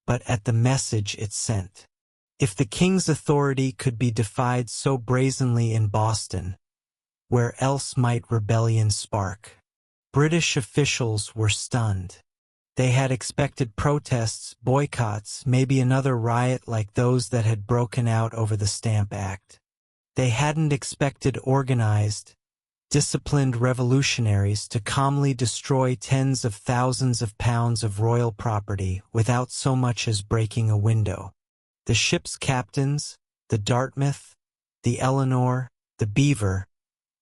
but at the message it sent. If the king's authority could be defied so brazenly in Boston, where else might rebellion spark? British officials were stunned. They had expected protests, boycotts, maybe another riot like those that had broken out over the Stamp Act. They hadn't expected organized, disciplined revolutionaries to calmly destroy tens of thousands of pounds of royal property without so much as breaking a window. The ship's captains, the Dartmouth, the Eleanor, the Beaver,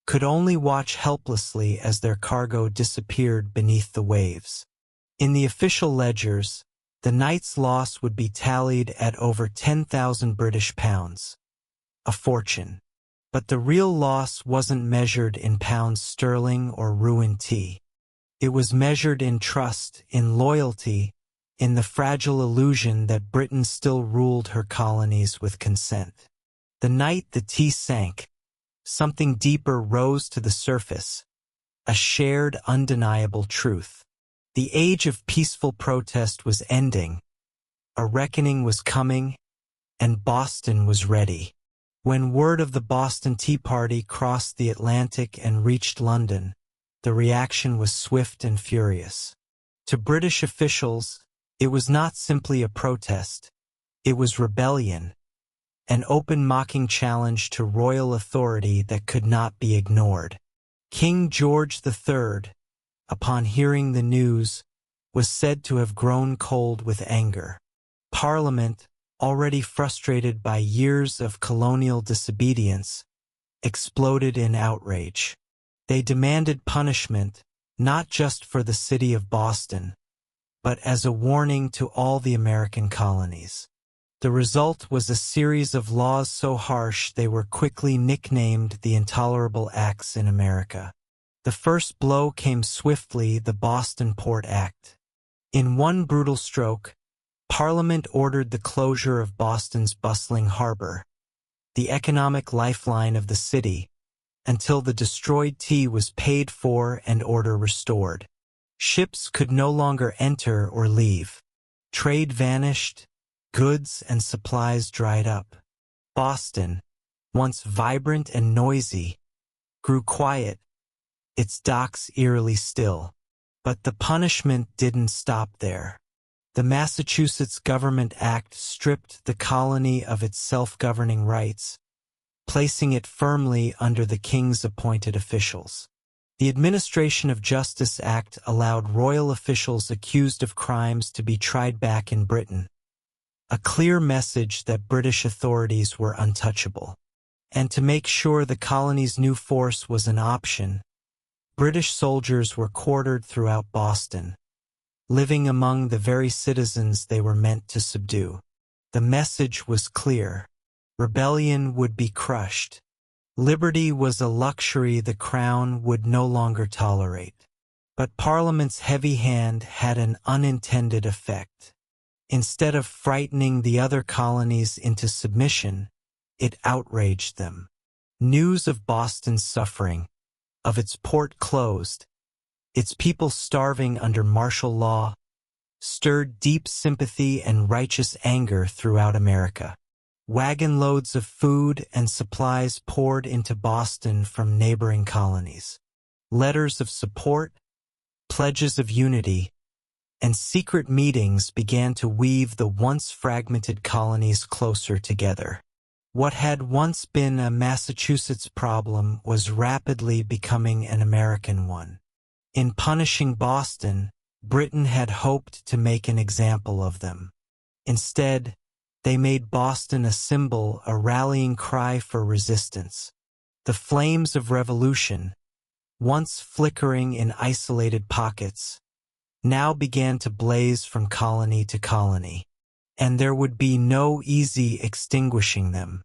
could only watch helplessly as their cargo disappeared beneath the waves. In the official ledgers, the night's loss would be tallied at over 10,000 British pounds. A fortune. But the real loss wasn't measured in pounds sterling or rouen tea. It was measured in trust, in loyalty, in the fragile illusion that Britain still ruled her colonies with consent. The night the tea sank, something deeper rose to the surface, a shared, undeniable truth. The age of peaceful protest was ending, a reckoning was coming, and Boston was ready. When word of the Boston Tea Party crossed the Atlantic and reached London, the reaction was swift and furious. To British officials, it was not simply a protest, it was rebellion, an open mocking challenge to royal authority that could not be ignored. King George III, upon hearing the news, was said to have grown cold with anger. Parliament, already frustrated by years of colonial disobedience, exploded in outrage. They demanded punishment, not just for the city of Boston, but as a warning to all the American colonies. The result was a series of laws so harsh they were quickly nicknamed the Intolerable Acts in America. The first blow came swiftly, the Boston Port Act. In one brutal stroke, Parliament ordered the closure of Boston's bustling harbor, the economic lifeline of the city, until the destroyed tea was paid for and order restored. Ships could no longer enter or leave. Trade vanished, goods and supplies dried up. Boston, once vibrant and noisy, grew quiet, its docks eerily still. But the punishment didn't stop there. The Massachusetts Government Act stripped the colony of its self-governing rights, placing it firmly under the king's appointed officials. The Administration of Justice Act allowed royal officials accused of crimes to be tried back in Britain, a clear message that British authorities were untouchable. And to make sure the colony's new force was an option, British soldiers were quartered throughout Boston, living among the very citizens they were meant to subdue. The message was clear. Rebellion would be crushed. Liberty was a luxury the Crown would no longer tolerate. But Parliament's heavy hand had an unintended effect. Instead of frightening the other colonies into submission, it outraged them. News of Boston's suffering, of its port closed, its people starving under martial law, stirred deep sympathy and righteous anger throughout America. Wagon loads of food and supplies poured into Boston from neighboring colonies. Letters of support, pledges of unity, and secret meetings began to weave the once fragmented colonies closer together. What had once been a Massachusetts problem was rapidly becoming an American one. In punishing Boston, Britain had hoped to make an example of them. Instead, they made Boston a symbol, a rallying cry for resistance. The flames of revolution, once flickering in isolated pockets, now began to blaze from colony to colony, and there would be no easy extinguishing them.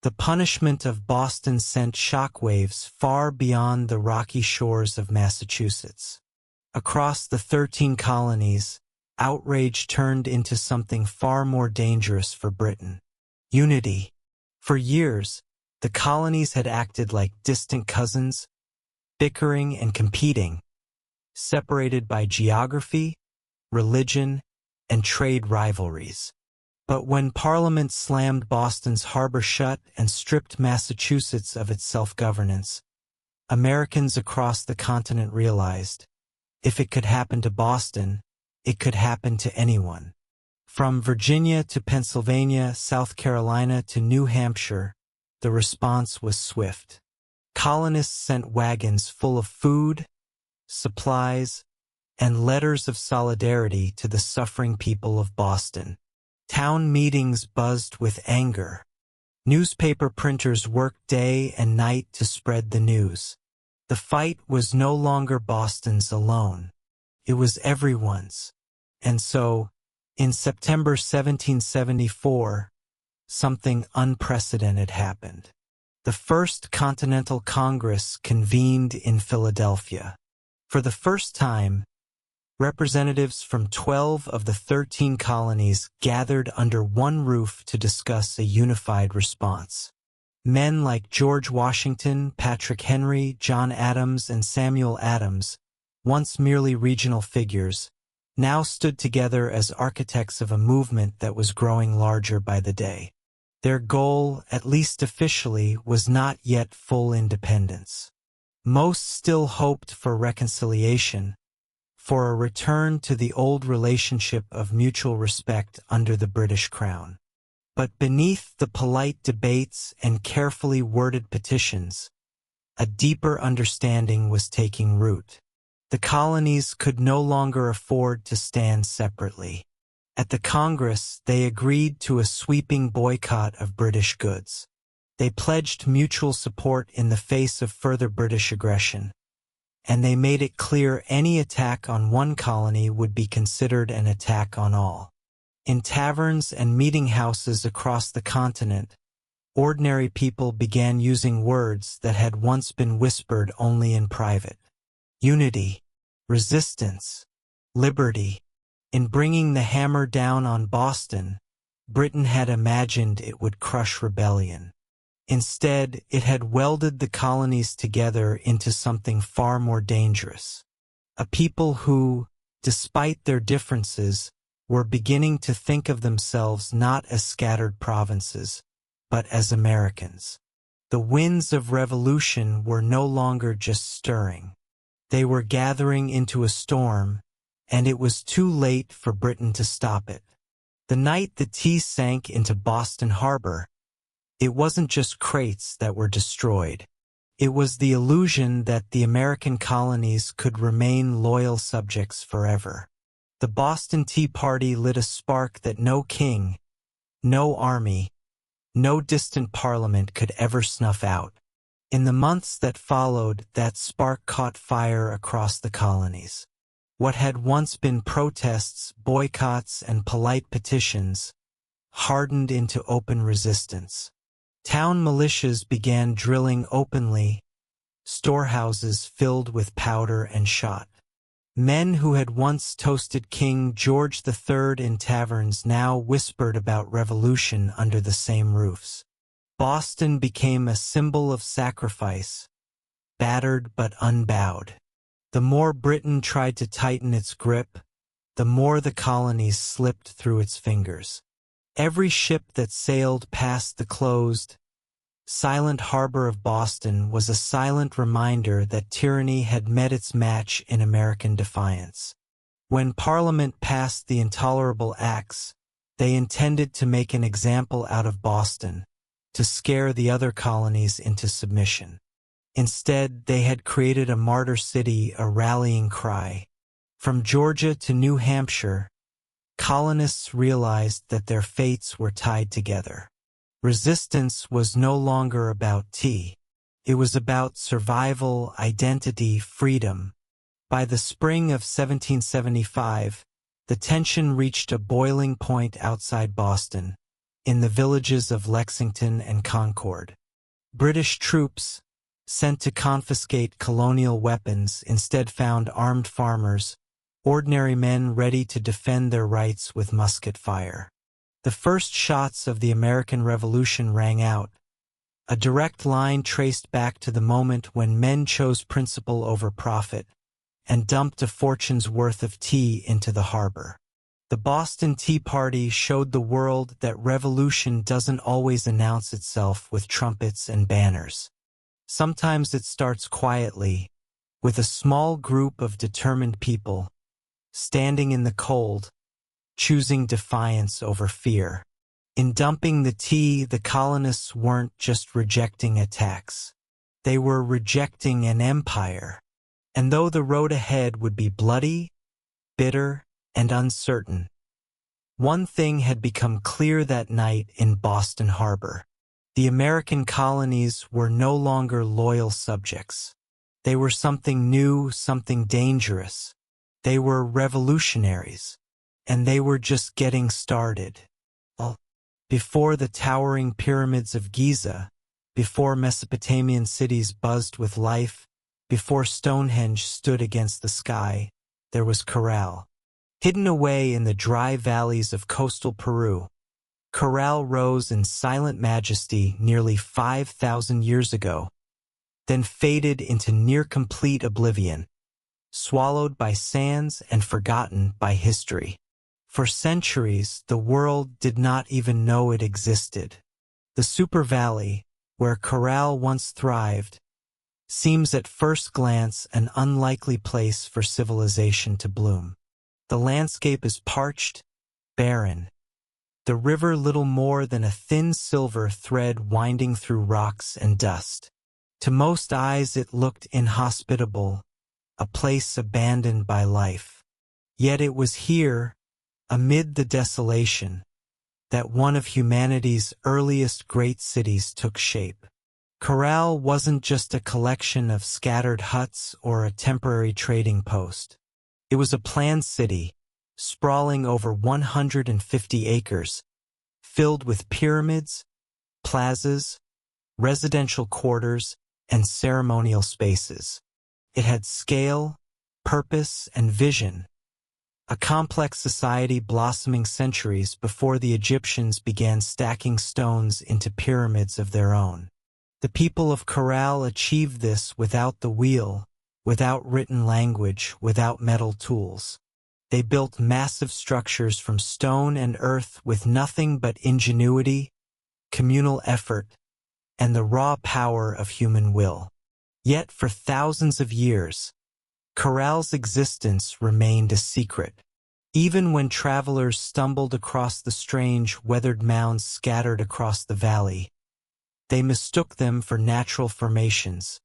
The punishment of Boston sent shockwaves far beyond the rocky shores of Massachusetts. Across the 13 colonies, outrage turned into something far more dangerous for Britain: unity. For years, the colonies had acted like distant cousins, bickering and competing, separated by geography, religion, and trade rivalries. But when Parliament slammed Boston's harbor shut and stripped Massachusetts of its self-governance, Americans across the continent realized, if it could happen to Boston, it could happen to anyone. From Virginia to Pennsylvania, South Carolina to New Hampshire, the response was swift. Colonists sent wagons full of food, supplies, and letters of solidarity to the suffering people of Boston. Town meetings buzzed with anger. Newspaper printers worked day and night to spread the news. The fight was no longer Boston's alone. It was everyone's. And so, in September 1774, something unprecedented happened. The First Continental Congress convened in Philadelphia. For the first time, representatives from 12 of the 13 colonies gathered under one roof to discuss a unified response. Men like George Washington, Patrick Henry, John Adams, and Samuel Adams, once merely regional figures, now stood together as architects of a movement that was growing larger by the day. Their goal, at least officially, was not yet full independence. Most still hoped for reconciliation, for a return to the old relationship of mutual respect under the British Crown. But beneath the polite debates and carefully worded petitions, a deeper understanding was taking root. The colonies could no longer afford to stand separately. At the Congress, they agreed to a sweeping boycott of British goods. They pledged mutual support in the face of further British aggression, and they made it clear any attack on one colony would be considered an attack on all. In taverns and meeting houses across the continent, ordinary people began using words that had once been whispered only in private. Unity, resistance, liberty. In bringing the hammer down on Boston, Britain had imagined it would crush rebellion. Instead, it had welded the colonies together into something far more dangerous. A people who, despite their differences, were beginning to think of themselves not as scattered provinces, but as Americans. The winds of revolution were no longer just stirring. They were gathering into a storm, and it was too late for Britain to stop it. The night the tea sank into Boston Harbor, it wasn't just crates that were destroyed. It was the illusion that the American colonies could remain loyal subjects forever. The Boston Tea Party lit a spark that no king, no army, no distant parliament could ever snuff out. In the months that followed, that spark caught fire across the colonies. What had once been protests, boycotts, and polite petitions hardened into open resistance. Town militias began drilling openly, storehouses filled with powder and shot. Men who had once toasted King George III in taverns now whispered about revolution under the same roofs. Boston became a symbol of sacrifice, battered but unbowed. The more Britain tried to tighten its grip, the more the colonies slipped through its fingers. Every ship that sailed past the closed, silent harbor of Boston was a silent reminder that tyranny had met its match in American defiance. When Parliament passed the Intolerable Acts, they intended to make an example out of Boston, to scare the other colonies into submission. Instead, they had created a martyr city, a rallying cry. From Georgia to New Hampshire, colonists realized that their fates were tied together. Resistance was no longer about tea. It was about survival, identity, freedom. By the spring of 1775, the tension reached a boiling point outside Boston, in the villages of Lexington and Concord. British troops, sent to confiscate colonial weapons, instead found armed farmers, ordinary men ready to defend their rights with musket fire. The first shots of the American Revolution rang out, a direct line traced back to the moment when men chose principle over profit and dumped a fortune's worth of tea into the harbor. The Boston Tea Party showed the world that revolution doesn't always announce itself with trumpets and banners. Sometimes it starts quietly, with a small group of determined people, standing in the cold, choosing defiance over fear. In dumping the tea, the colonists weren't just rejecting a tax. They were rejecting an empire. And though the road ahead would be bloody, bitter, and uncertain, one thing had become clear that night in Boston Harbor. The American colonies were no longer loyal subjects. They were something new, something dangerous. They were revolutionaries, and they were just getting started. Before the towering pyramids of Giza, before Mesopotamian cities buzzed with life, before Stonehenge stood against the sky, there was Corral. Hidden away in the dry valleys of coastal Peru, Corral rose in silent majesty nearly 5,000 years ago, then faded into near-complete oblivion, swallowed by sands and forgotten by history. For centuries, the world did not even know it existed. The Super Valley, where Corral once thrived, seems at first glance an unlikely place for civilization to bloom. The landscape is parched, barren. The river little more than a thin silver thread winding through rocks and dust. To most eyes it looked inhospitable, a place abandoned by life. Yet it was here, amid the desolation, that one of humanity's earliest great cities took shape. Corral wasn't just a collection of scattered huts or a temporary trading post. It was a planned city, sprawling over 150 acres, filled with pyramids, plazas, residential quarters, and ceremonial spaces. It had scale, purpose, and vision, a complex society blossoming centuries before the Egyptians began stacking stones into pyramids of their own. The people of Corral achieved this without the wheel, without written language, without metal tools. They built massive structures from stone and earth with nothing but ingenuity, communal effort, and the raw power of human will. Yet for thousands of years, Corral's existence remained a secret. Even when travelers stumbled across the strange, weathered mounds scattered across the valley, they mistook them for natural formations,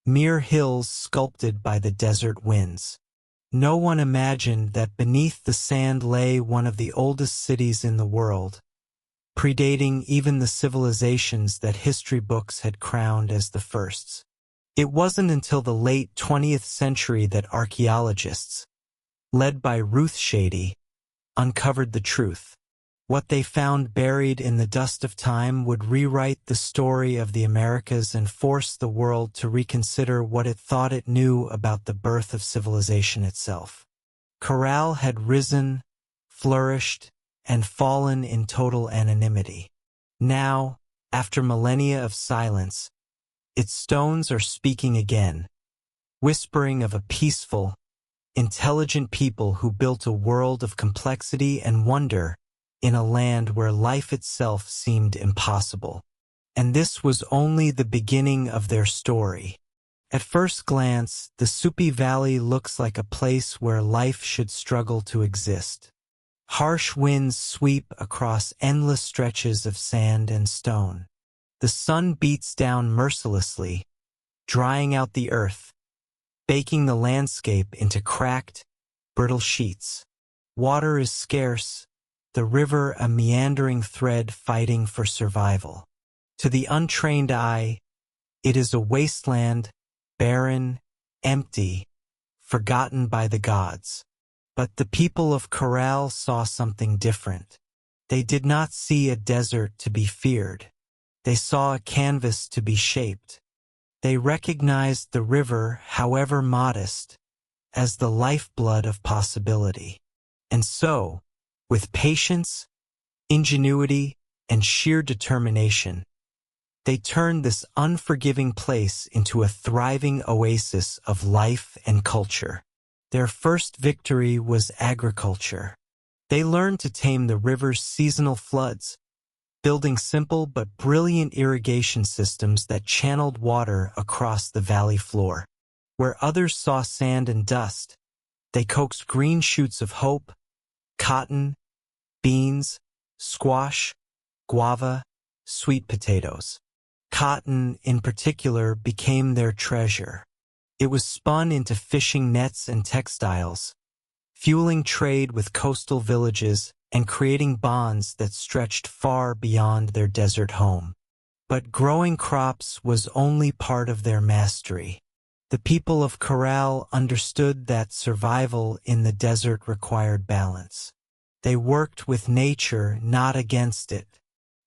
mere hills sculpted by the desert winds. No one imagined that beneath the sand lay one of the oldest cities in the world, predating even the civilizations that history books had crowned as the firsts. It wasn't until the late 20th century that archaeologists, led by Ruth Shady, uncovered the truth. What they found buried in the dust of time would rewrite the story of the Americas and force the world to reconsider what it thought it knew about the birth of civilization itself. Corral had risen, flourished, and fallen in total anonymity. Now, after millennia of silence, its stones are speaking again, whispering of a peaceful, intelligent people who built a world of complexity and wonder in a land where life itself seemed impossible. And this was only the beginning of their story. At first glance, the Supi Valley looks like a place where life should struggle to exist. Harsh winds sweep across endless stretches of sand and stone. The sun beats down mercilessly, drying out the earth, baking the landscape into cracked, brittle sheets. Water is scarce, the river a meandering thread fighting for survival. To the untrained eye, it is a wasteland, barren, empty, forgotten by the gods. But the people of Corral saw something different. They did not see a desert to be feared. They saw a canvas to be shaped. They recognized the river, however modest, as the lifeblood of possibility. And so, with patience, ingenuity, and sheer determination, they turned this unforgiving place into a thriving oasis of life and culture. Their first victory was agriculture. They learned to tame the river's seasonal floods, building simple but brilliant irrigation systems that channeled water across the valley floor. Where others saw sand and dust, they coaxed green shoots of hope, cotton, beans, squash, guava, sweet potatoes. Cotton, in particular, became their treasure. It was spun into fishing nets and textiles, fueling trade with coastal villages and creating bonds that stretched far beyond their desert home. But growing crops was only part of their mastery. The people of Corral understood that survival in the desert required balance. They worked with nature, not against it.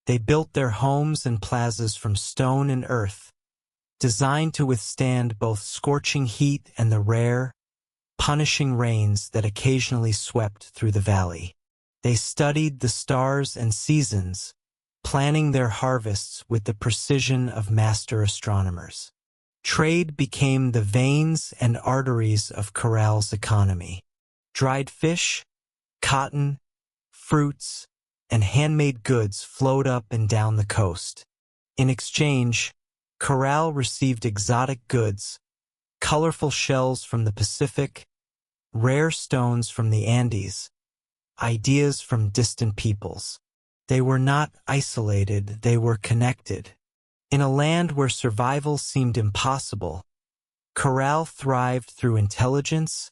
They built their homes and plazas from stone and earth, designed to withstand both scorching heat and the rare, punishing rains that occasionally swept through the valley. They studied the stars and seasons, planning their harvests with the precision of master astronomers. Trade became the veins and arteries of Corral's economy. Dried fish, cotton, fruits, and handmade goods flowed up and down the coast. In exchange, Corral received exotic goods, colorful shells from the Pacific, rare stones from the Andes, ideas from distant peoples. They were not isolated, they were connected. In a land where survival seemed impossible, Corral thrived through intelligence,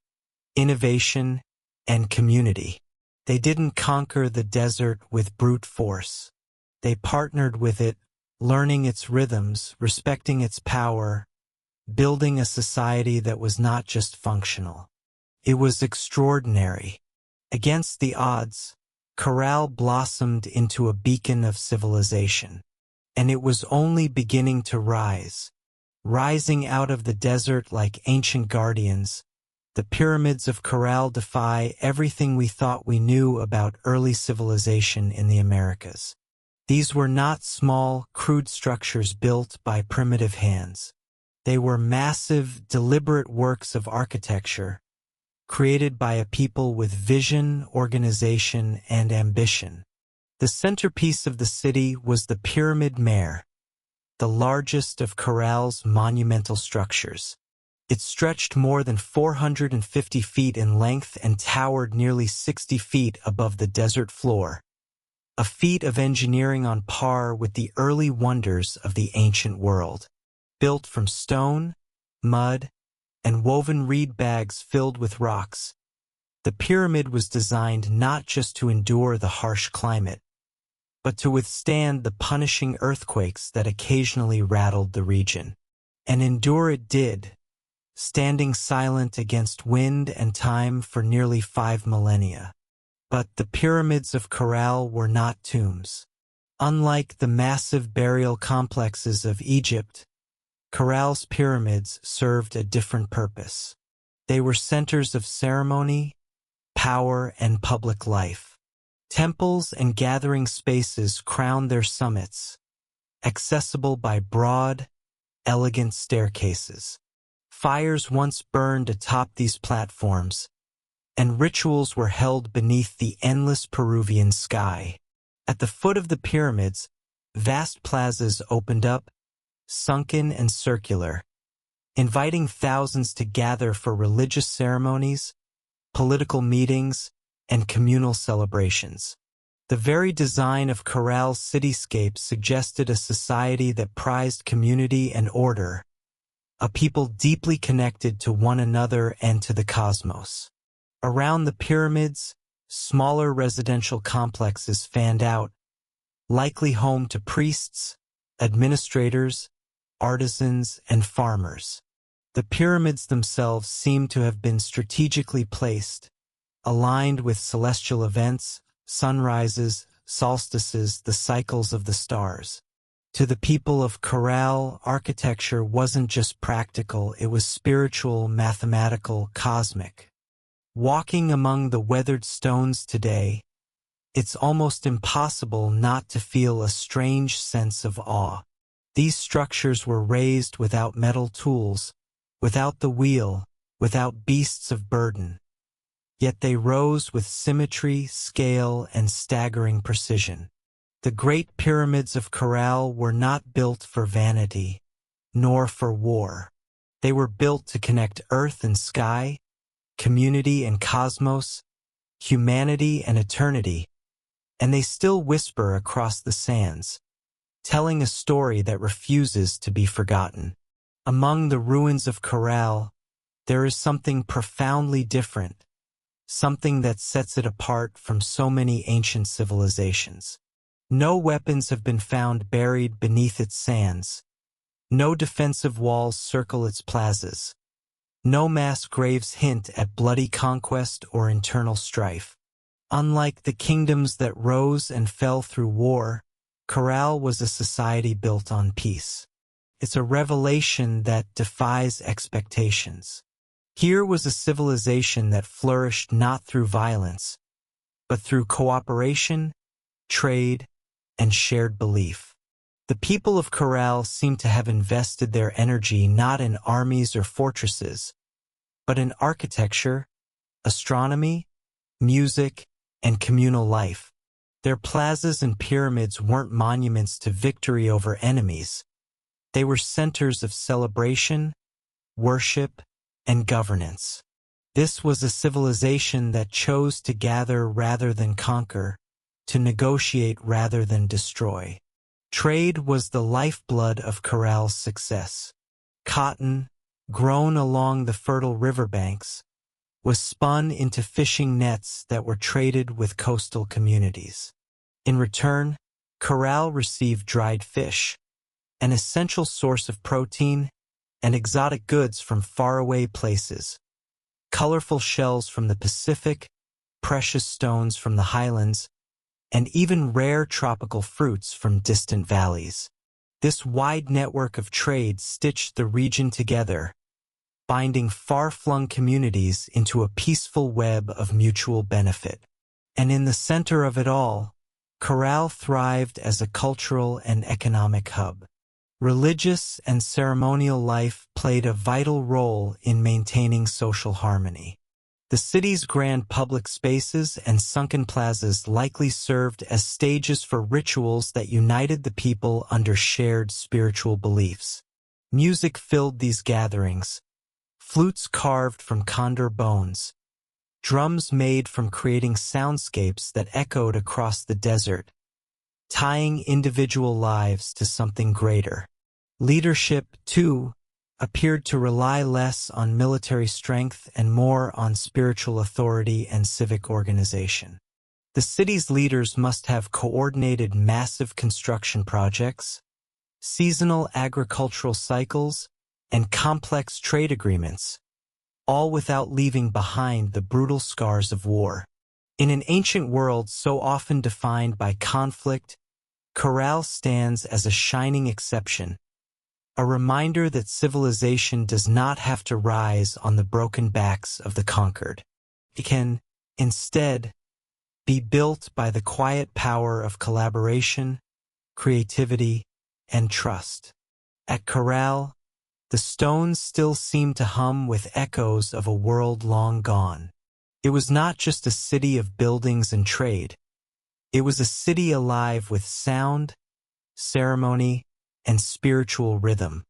innovation, and community. They didn't conquer the desert with brute force. They partnered with it, learning its rhythms, respecting its power, building a society that was not just functional. It was extraordinary. Against the odds, Corral blossomed into a beacon of civilization. And it was only beginning to rise. Rising out of the desert like ancient guardians, the pyramids of Corral defy everything we thought we knew about early civilization in the Americas. These were not small, crude structures built by primitive hands. They were massive, deliberate works of architecture, created by a people with vision, organization, and ambition. The centerpiece of the city was the Pyramid Mare, the largest of Corral's monumental structures. It stretched more than 450 feet in length and towered nearly 60 feet above the desert floor, a feat of engineering on par with the early wonders of the ancient world. Built from stone, mud, and woven reed bags filled with rocks, the pyramid was designed not just to endure the harsh climate, but to withstand the punishing earthquakes that occasionally rattled the region. And endure it did, standing silent against wind and time for nearly 5 millennia. But the pyramids of Corral were not tombs. Unlike the massive burial complexes of Egypt, Corral's pyramids served a different purpose. They were centers of ceremony, power, and public life. Temples and gathering spaces crowned their summits, accessible by broad, elegant staircases. Fires once burned atop these platforms, and rituals were held beneath the endless Peruvian sky. At the foot of the pyramids, vast plazas opened up, sunken and circular, inviting thousands to gather for religious ceremonies, political meetings, and communal celebrations. The very design of Corral's cityscape suggested a society that prized community and order, a people deeply connected to one another and to the cosmos. Around the pyramids, smaller residential complexes fanned out, likely home to priests, administrators, artisans, and farmers. The pyramids themselves seem to have been strategically placed, aligned with celestial events, sunrises, solstices, the cycles of the stars. To the people of Corral, architecture wasn't just practical, it was spiritual, mathematical, cosmic. Walking among the weathered stones today, it's almost impossible not to feel a strange sense of awe. These structures were raised without metal tools, without the wheel, without beasts of burden. Yet they rose with symmetry, scale, and staggering precision. The Great Pyramids of Corral were not built for vanity, nor for war. They were built to connect earth and sky, community and cosmos, humanity and eternity, and they still whisper across the sands, telling a story that refuses to be forgotten. Among the ruins of Corral, there is something profoundly different, something that sets it apart from so many ancient civilizations. No weapons have been found buried beneath its sands. No defensive walls circle its plazas. No mass graves hint at bloody conquest or internal strife. Unlike the kingdoms that rose and fell through war, Corral was a society built on peace. It's a revelation that defies expectations. Here was a civilization that flourished not through violence, but through cooperation, trade, and shared belief. The people of Corral seem to have invested their energy not in armies or fortresses, but in architecture, astronomy, music, and communal life. Their plazas and pyramids weren't monuments to victory over enemies. They were centers of celebration, worship, and governance. This was a civilization that chose to gather rather than conquer, to negotiate rather than destroy. Trade was the lifeblood of Corral's success. Cotton, grown along the fertile riverbanks, was spun into fishing nets that were traded with coastal communities. In return, Corral received dried fish, an essential source of protein, and exotic goods from faraway places. Colorful shells from the Pacific, precious stones from the highlands, and even rare tropical fruits from distant valleys. This wide network of trade stitched the region together, binding far-flung communities into a peaceful web of mutual benefit. And in the center of it all, Corral thrived as a cultural and economic hub. Religious and ceremonial life played a vital role in maintaining social harmony. The city's grand public spaces and sunken plazas likely served as stages for rituals that united the people under shared spiritual beliefs. Music filled these gatherings, flutes carved from condor bones, drums made from creating soundscapes that echoed across the desert, tying individual lives to something greater. Leadership, too, appeared to rely less on military strength and more on spiritual authority and civic organization. The city's leaders must have coordinated massive construction projects, seasonal agricultural cycles, and complex trade agreements, all without leaving behind the brutal scars of war. In an ancient world so often defined by conflict, Corral stands as a shining exception, a reminder that civilization does not have to rise on the broken backs of the conquered. It can, instead, be built by the quiet power of collaboration, creativity, and trust. At Corral, the stones still seem to hum with echoes of a world long gone. It was not just a city of buildings and trade. It was a city alive with sound, ceremony, and spiritual rhythm.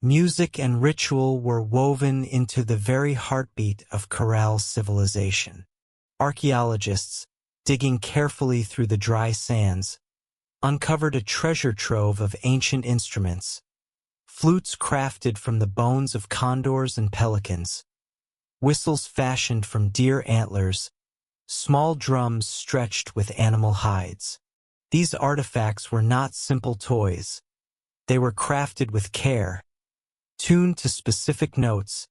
Music and ritual were woven into the very heartbeat of Corral's civilization. Archaeologists, digging carefully through the dry sands, uncovered a treasure trove of ancient instruments, flutes crafted from the bones of condors and pelicans, whistles fashioned from deer antlers, small drums stretched with animal hides. These artifacts were not simple toys. They were crafted with care, tuned to specific notes,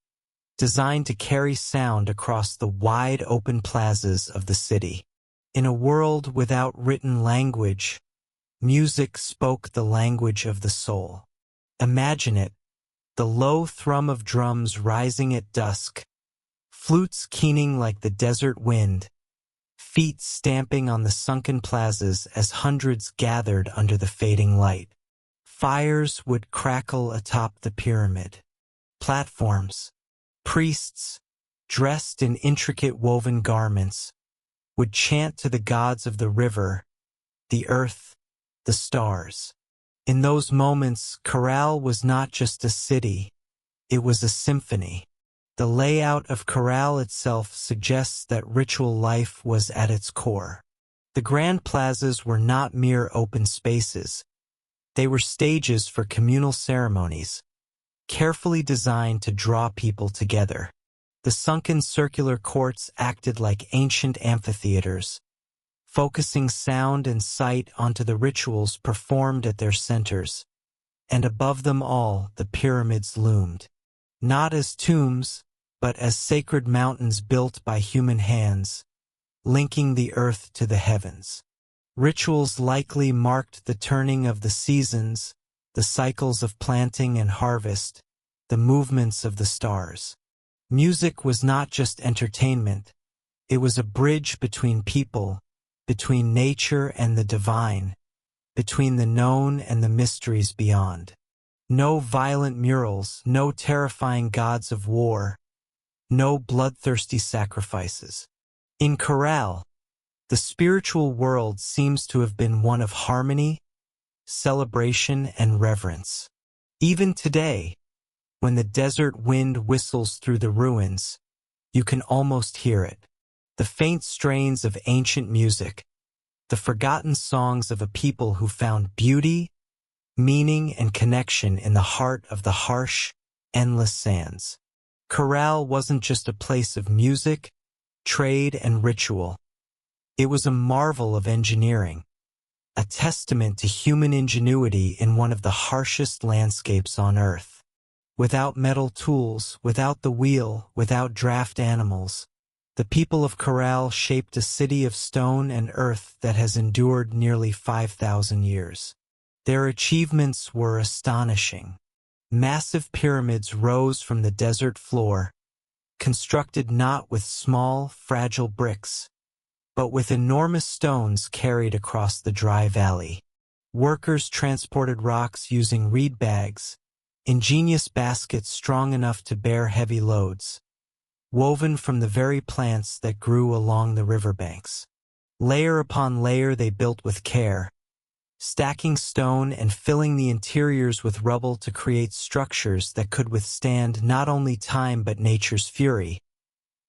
designed to carry sound across the wide open plazas of the city. In a world without written language, music spoke the language of the soul. Imagine it, the low thrum of drums rising at dusk, flutes keening like the desert wind, feet stamping on the sunken plazas as hundreds gathered under the fading light. Fires would crackle atop the pyramid. Platforms, priests, dressed in intricate woven garments, would chant to the gods of the river, the earth, the stars. In those moments, Corral was not just a city, it was a symphony. The layout of Corral itself suggests that ritual life was at its core. The grand plazas were not mere open spaces. They were stages for communal ceremonies, carefully designed to draw people together. The sunken circular courts acted like ancient amphitheaters, focusing sound and sight onto the rituals performed at their centers. And above them all, the pyramids loomed, not as tombs, but as sacred mountains built by human hands, linking the earth to the heavens. Rituals likely marked the turning of the seasons, the cycles of planting and harvest, the movements of the stars. Music was not just entertainment, it was a bridge between people, between nature and the divine, between the known and the mysteries beyond. No violent murals, no terrifying gods of war, no bloodthirsty sacrifices. In Corral, the spiritual world seems to have been one of harmony, celebration, and reverence. Even today, when the desert wind whistles through the ruins, you can almost hear it. The faint strains of ancient music, the forgotten songs of a people who found beauty, meaning, and connection in the heart of the harsh, endless sands. Corral wasn't just a place of music, trade, and ritual. It was a marvel of engineering, a testament to human ingenuity in one of the harshest landscapes on Earth. Without metal tools, without the wheel, without draft animals, the people of Corral shaped a city of stone and earth that has endured nearly 5,000 years. Their achievements were astonishing. Massive pyramids rose from the desert floor, constructed not with small, fragile bricks, but with enormous stones carried across the dry valley. Workers transported rocks using reed bags, ingenious baskets strong enough to bear heavy loads, woven from the very plants that grew along the riverbanks. Layer upon layer they built with care, stacking stone and filling the interiors with rubble to create structures that could withstand not only time but nature's fury.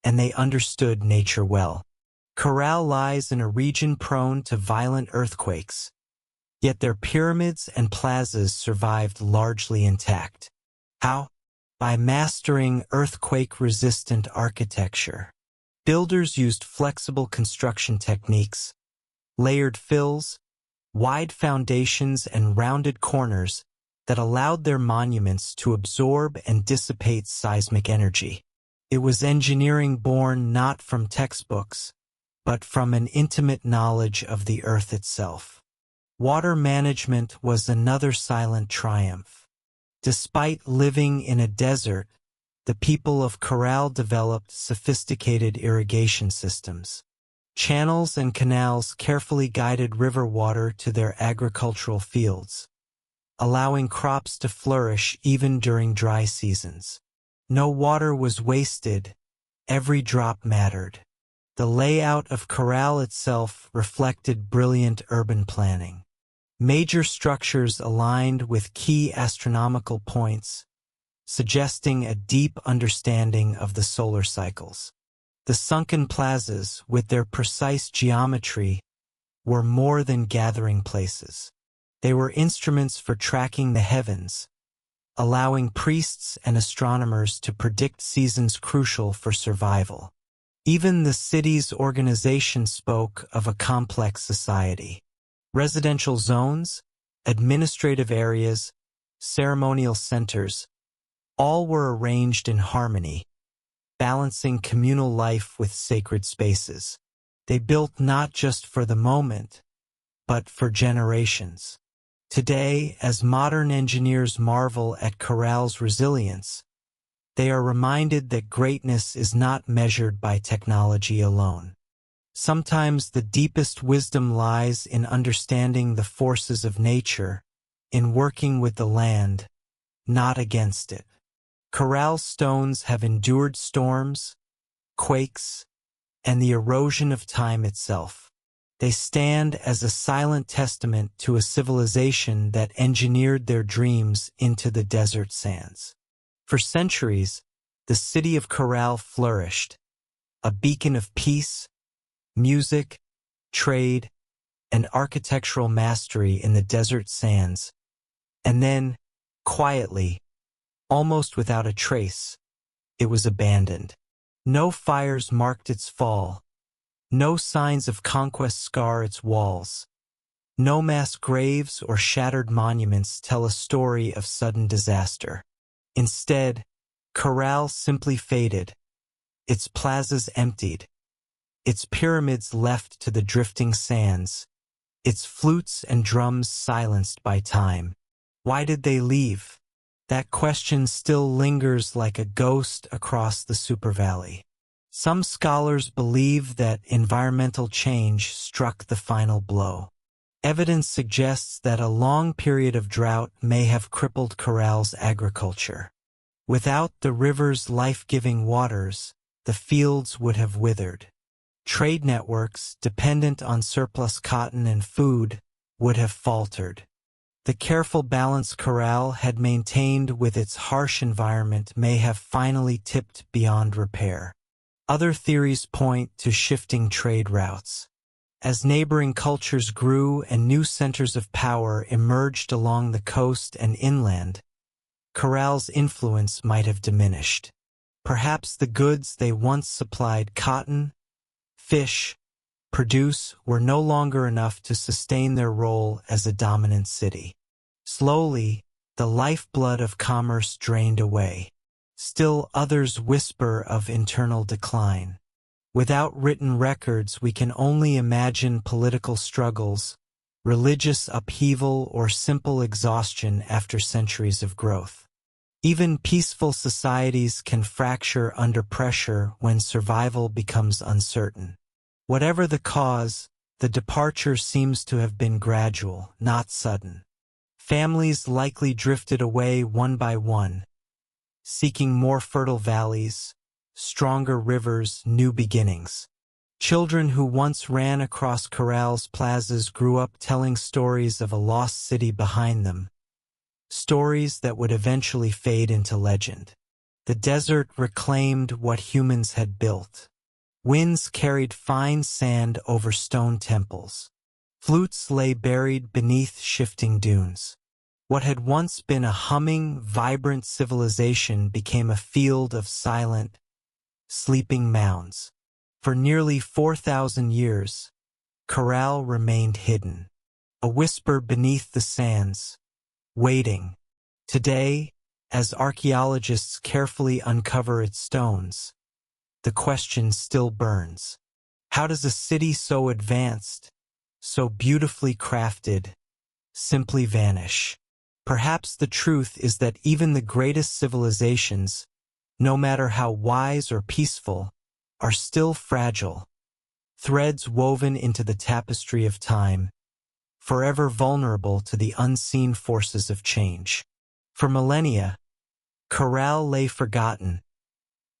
And they understood nature well. Corral lies in a region prone to violent earthquakes, yet their pyramids and plazas survived largely intact. How? By mastering earthquake-resistant architecture. Builders used flexible construction techniques, layered fills, wide foundations, and rounded corners that allowed their monuments to absorb and dissipate seismic energy. It was engineering born not from textbooks, but from an intimate knowledge of the earth itself. Water management was another silent triumph. Despite living in a desert, the people of Corral developed sophisticated irrigation systems. Channels and canals carefully guided river water to their agricultural fields, allowing crops to flourish even during dry seasons. No water was wasted, every drop mattered. The layout of Corral itself reflected brilliant urban planning. Major structures aligned with key astronomical points, suggesting a deep understanding of the solar cycles. The sunken plazas, with their precise geometry, were more than gathering places. They were instruments for tracking the heavens, allowing priests and astronomers to predict seasons crucial for survival. Even the city's organization spoke of a complex society. Residential zones, administrative areas, ceremonial centers, all were arranged in harmony, balancing communal life with sacred spaces. They built not just for the moment, but for generations. Today, as modern engineers marvel at Corral's resilience, they are reminded that greatness is not measured by technology alone. Sometimes the deepest wisdom lies in understanding the forces of nature, in working with the land, not against it. Corral stones have endured storms, quakes, and the erosion of time itself. They stand as a silent testament to a civilization that engineered their dreams into the desert sands. For centuries, the city of Corral flourished, a beacon of peace, music, trade, and architectural mastery in the desert sands. And then, quietly, almost without a trace, it was abandoned. No fires marked its fall. No signs of conquest scar its walls. No mass graves or shattered monuments tell a story of sudden disaster. Instead, Corral simply faded, its plazas emptied, its pyramids left to the drifting sands, its flutes and drums silenced by time. Why did they leave? That question still lingers like a ghost across the supervalley. Some scholars believe that environmental change struck the final blow. Evidence suggests that a long period of drought may have crippled Corral's agriculture. Without the river's life-giving waters, the fields would have withered. Trade networks, dependent on surplus cotton and food, would have faltered. The careful balance Corral had maintained with its harsh environment may have finally tipped beyond repair. Other theories point to shifting trade routes. As neighboring cultures grew and new centers of power emerged along the coast and inland, Corral's influence might have diminished. Perhaps the goods they once supplied, cotton, fish, produce, were no longer enough to sustain their role as a dominant city. Slowly, the lifeblood of commerce drained away. Still others whisper of internal decline. Without written records, we can only imagine political struggles, religious upheaval, or simple exhaustion after centuries of growth. Even peaceful societies can fracture under pressure when survival becomes uncertain. Whatever the cause, the departure seems to have been gradual, not sudden. Families likely drifted away one by one, seeking more fertile valleys, stronger rivers, new beginnings. Children who once ran across Corral's plazas grew up telling stories of a lost city behind them, stories that would eventually fade into legend. The desert reclaimed what humans had built. Winds carried fine sand over stone temples. Flutes lay buried beneath shifting dunes. What had once been a humming, vibrant civilization became a field of silent, sleeping mounds. For nearly 4,000 years, Corral remained hidden, a whisper beneath the sands, waiting. Today, as archaeologists carefully uncover its stones, the question still burns. How does a city so advanced, so beautifully crafted, simply vanish? Perhaps the truth is that even the greatest civilizations, no matter how wise or peaceful, are still fragile, threads woven into the tapestry of time, forever vulnerable to the unseen forces of change. For millennia, Corral lay forgotten,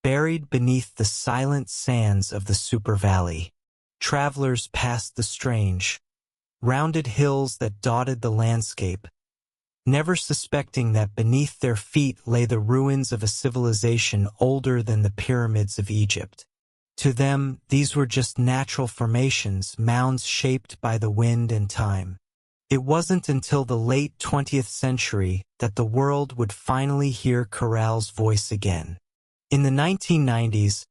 buried beneath the silent sands of the Super Valley. Travelers passed the strange, rounded hills that dotted the landscape, never suspecting that beneath their feet lay the ruins of a civilization older than the pyramids of Egypt. To them, these were just natural formations, mounds shaped by the wind and time. It wasn't until the late 20th century that the world would finally hear chorale's voice again. In the 1990s,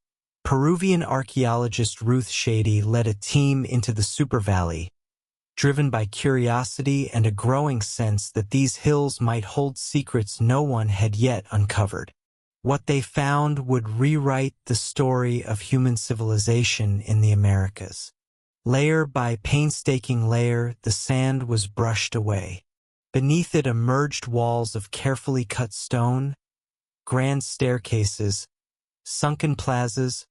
Peruvian archaeologist Ruth Shady led a team into the Super Valley, driven by curiosity and a growing sense that these hills might hold secrets no one had yet uncovered. What they found would rewrite the story of human civilization in the Americas. Layer by painstaking layer, the sand was brushed away. Beneath it emerged walls of carefully cut stone, grand staircases, sunken plazas,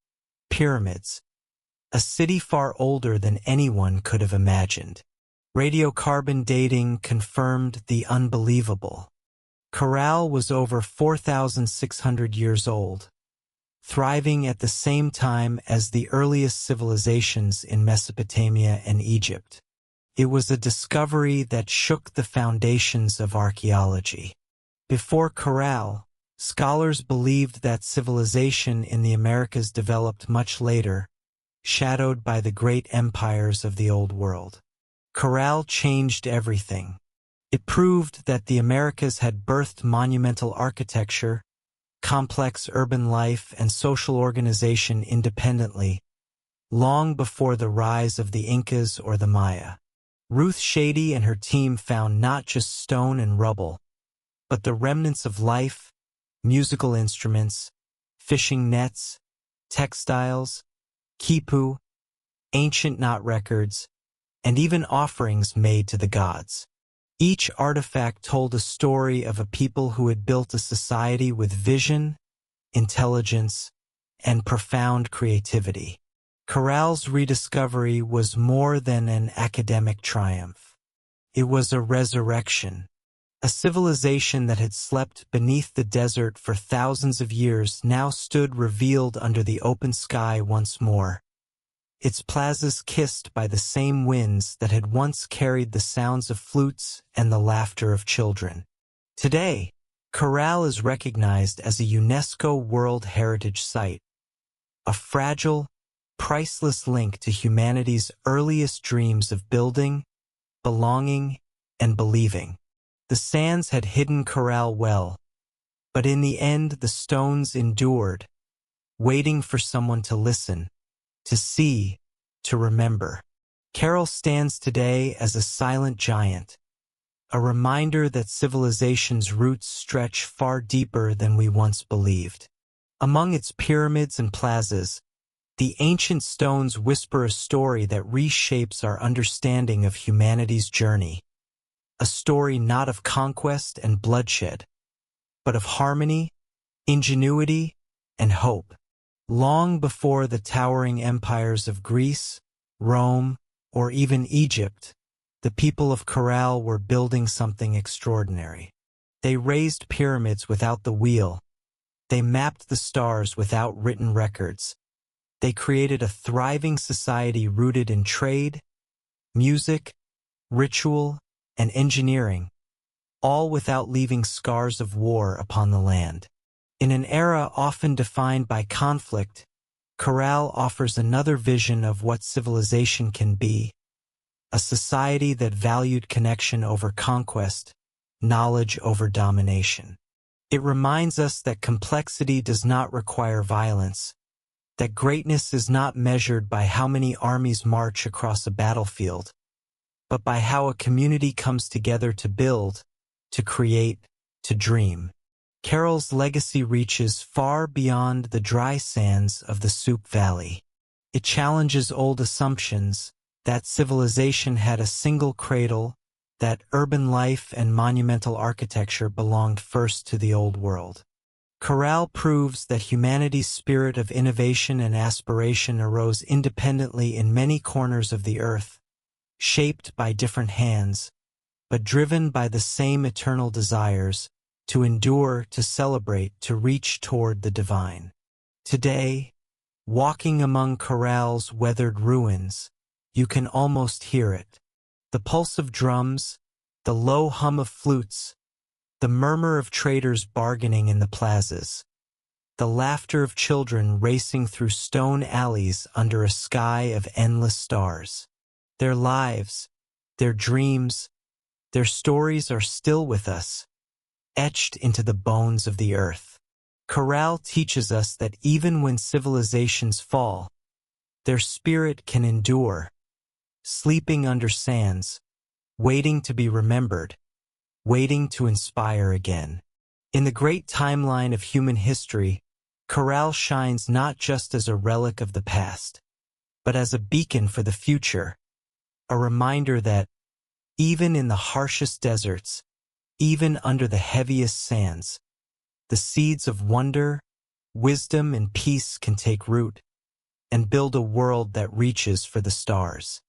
pyramids. A city far older than anyone could have imagined. Radiocarbon dating confirmed the unbelievable. Coral was over 4,600 years old, thriving at the same time as the earliest civilizations in Mesopotamia and Egypt. It was a discovery that shook the foundations of archaeology. Before Coral, scholars believed that civilization in the Americas developed much later, shadowed by the great empires of the Old World. Coral changed everything. It proved that the Americas had birthed monumental architecture, complex urban life, and social organization independently, long before the rise of the Incas or the Maya. Ruth Shady and her team found not just stone and rubble, but the remnants of life, musical instruments, fishing nets, textiles, quipu, ancient knot records, and even offerings made to the gods. Each artifact told a story of a people who had built a society with vision, intelligence, and profound creativity. Coral's rediscovery was more than an academic triumph. It was a resurrection. A civilization that had slept beneath the desert for thousands of years now stood revealed under the open sky once more. Its plazas kissed by the same winds that had once carried the sounds of flutes and the laughter of children. Today, Coral is recognized as a UNESCO World Heritage Site, a fragile, priceless link to humanity's earliest dreams of building, belonging, and believing. The sands had hidden Coral well, but in the end the stones endured, waiting for someone to listen, to see, to remember. Coral stands today as a silent giant, a reminder that civilization's roots stretch far deeper than we once believed. Among its pyramids and plazas, the ancient stones whisper a story that reshapes our understanding of humanity's journey. A story not of conquest and bloodshed, but of harmony, ingenuity, and hope. Long before the towering empires of Greece, Rome, or even Egypt, the people of Coral were building something extraordinary. They raised pyramids without the wheel. They mapped the stars without written records. They created a thriving society rooted in trade, music, ritual, and engineering, all without leaving scars of war upon the land. In an era often defined by conflict, Coral offers another vision of what civilization can be, a society that valued connection over conquest, knowledge over domination. It reminds us that complexity does not require violence, that greatness is not measured by how many armies march across a battlefield, but by how a community comes together to build, to create, to dream. Coral's legacy reaches far beyond the dry sands of the Soup Valley. It challenges old assumptions that civilization had a single cradle, that urban life and monumental architecture belonged first to the Old World. Coral proves that humanity's spirit of innovation and aspiration arose independently in many corners of the earth, shaped by different hands, but driven by the same eternal desires, to endure, to celebrate, to reach toward the divine. Today, walking among Coral's weathered ruins, you can almost hear it. The pulse of drums, the low hum of flutes, the murmur of traders bargaining in the plazas, the laughter of children racing through stone alleys under a sky of endless stars. Their lives, their dreams, Their stories are still with us, etched into the bones of the earth. Chorale teaches us that even when civilizations fall, their spirit can endure, sleeping under sands, waiting to be remembered, waiting to inspire again. In the great timeline of human history, chorale shines not just as a relic of the past, but as a beacon for the future, a reminder that, even in the harshest deserts, even under the heaviest sands, the seeds of wonder, wisdom, and peace can take root and build a world that reaches for the stars.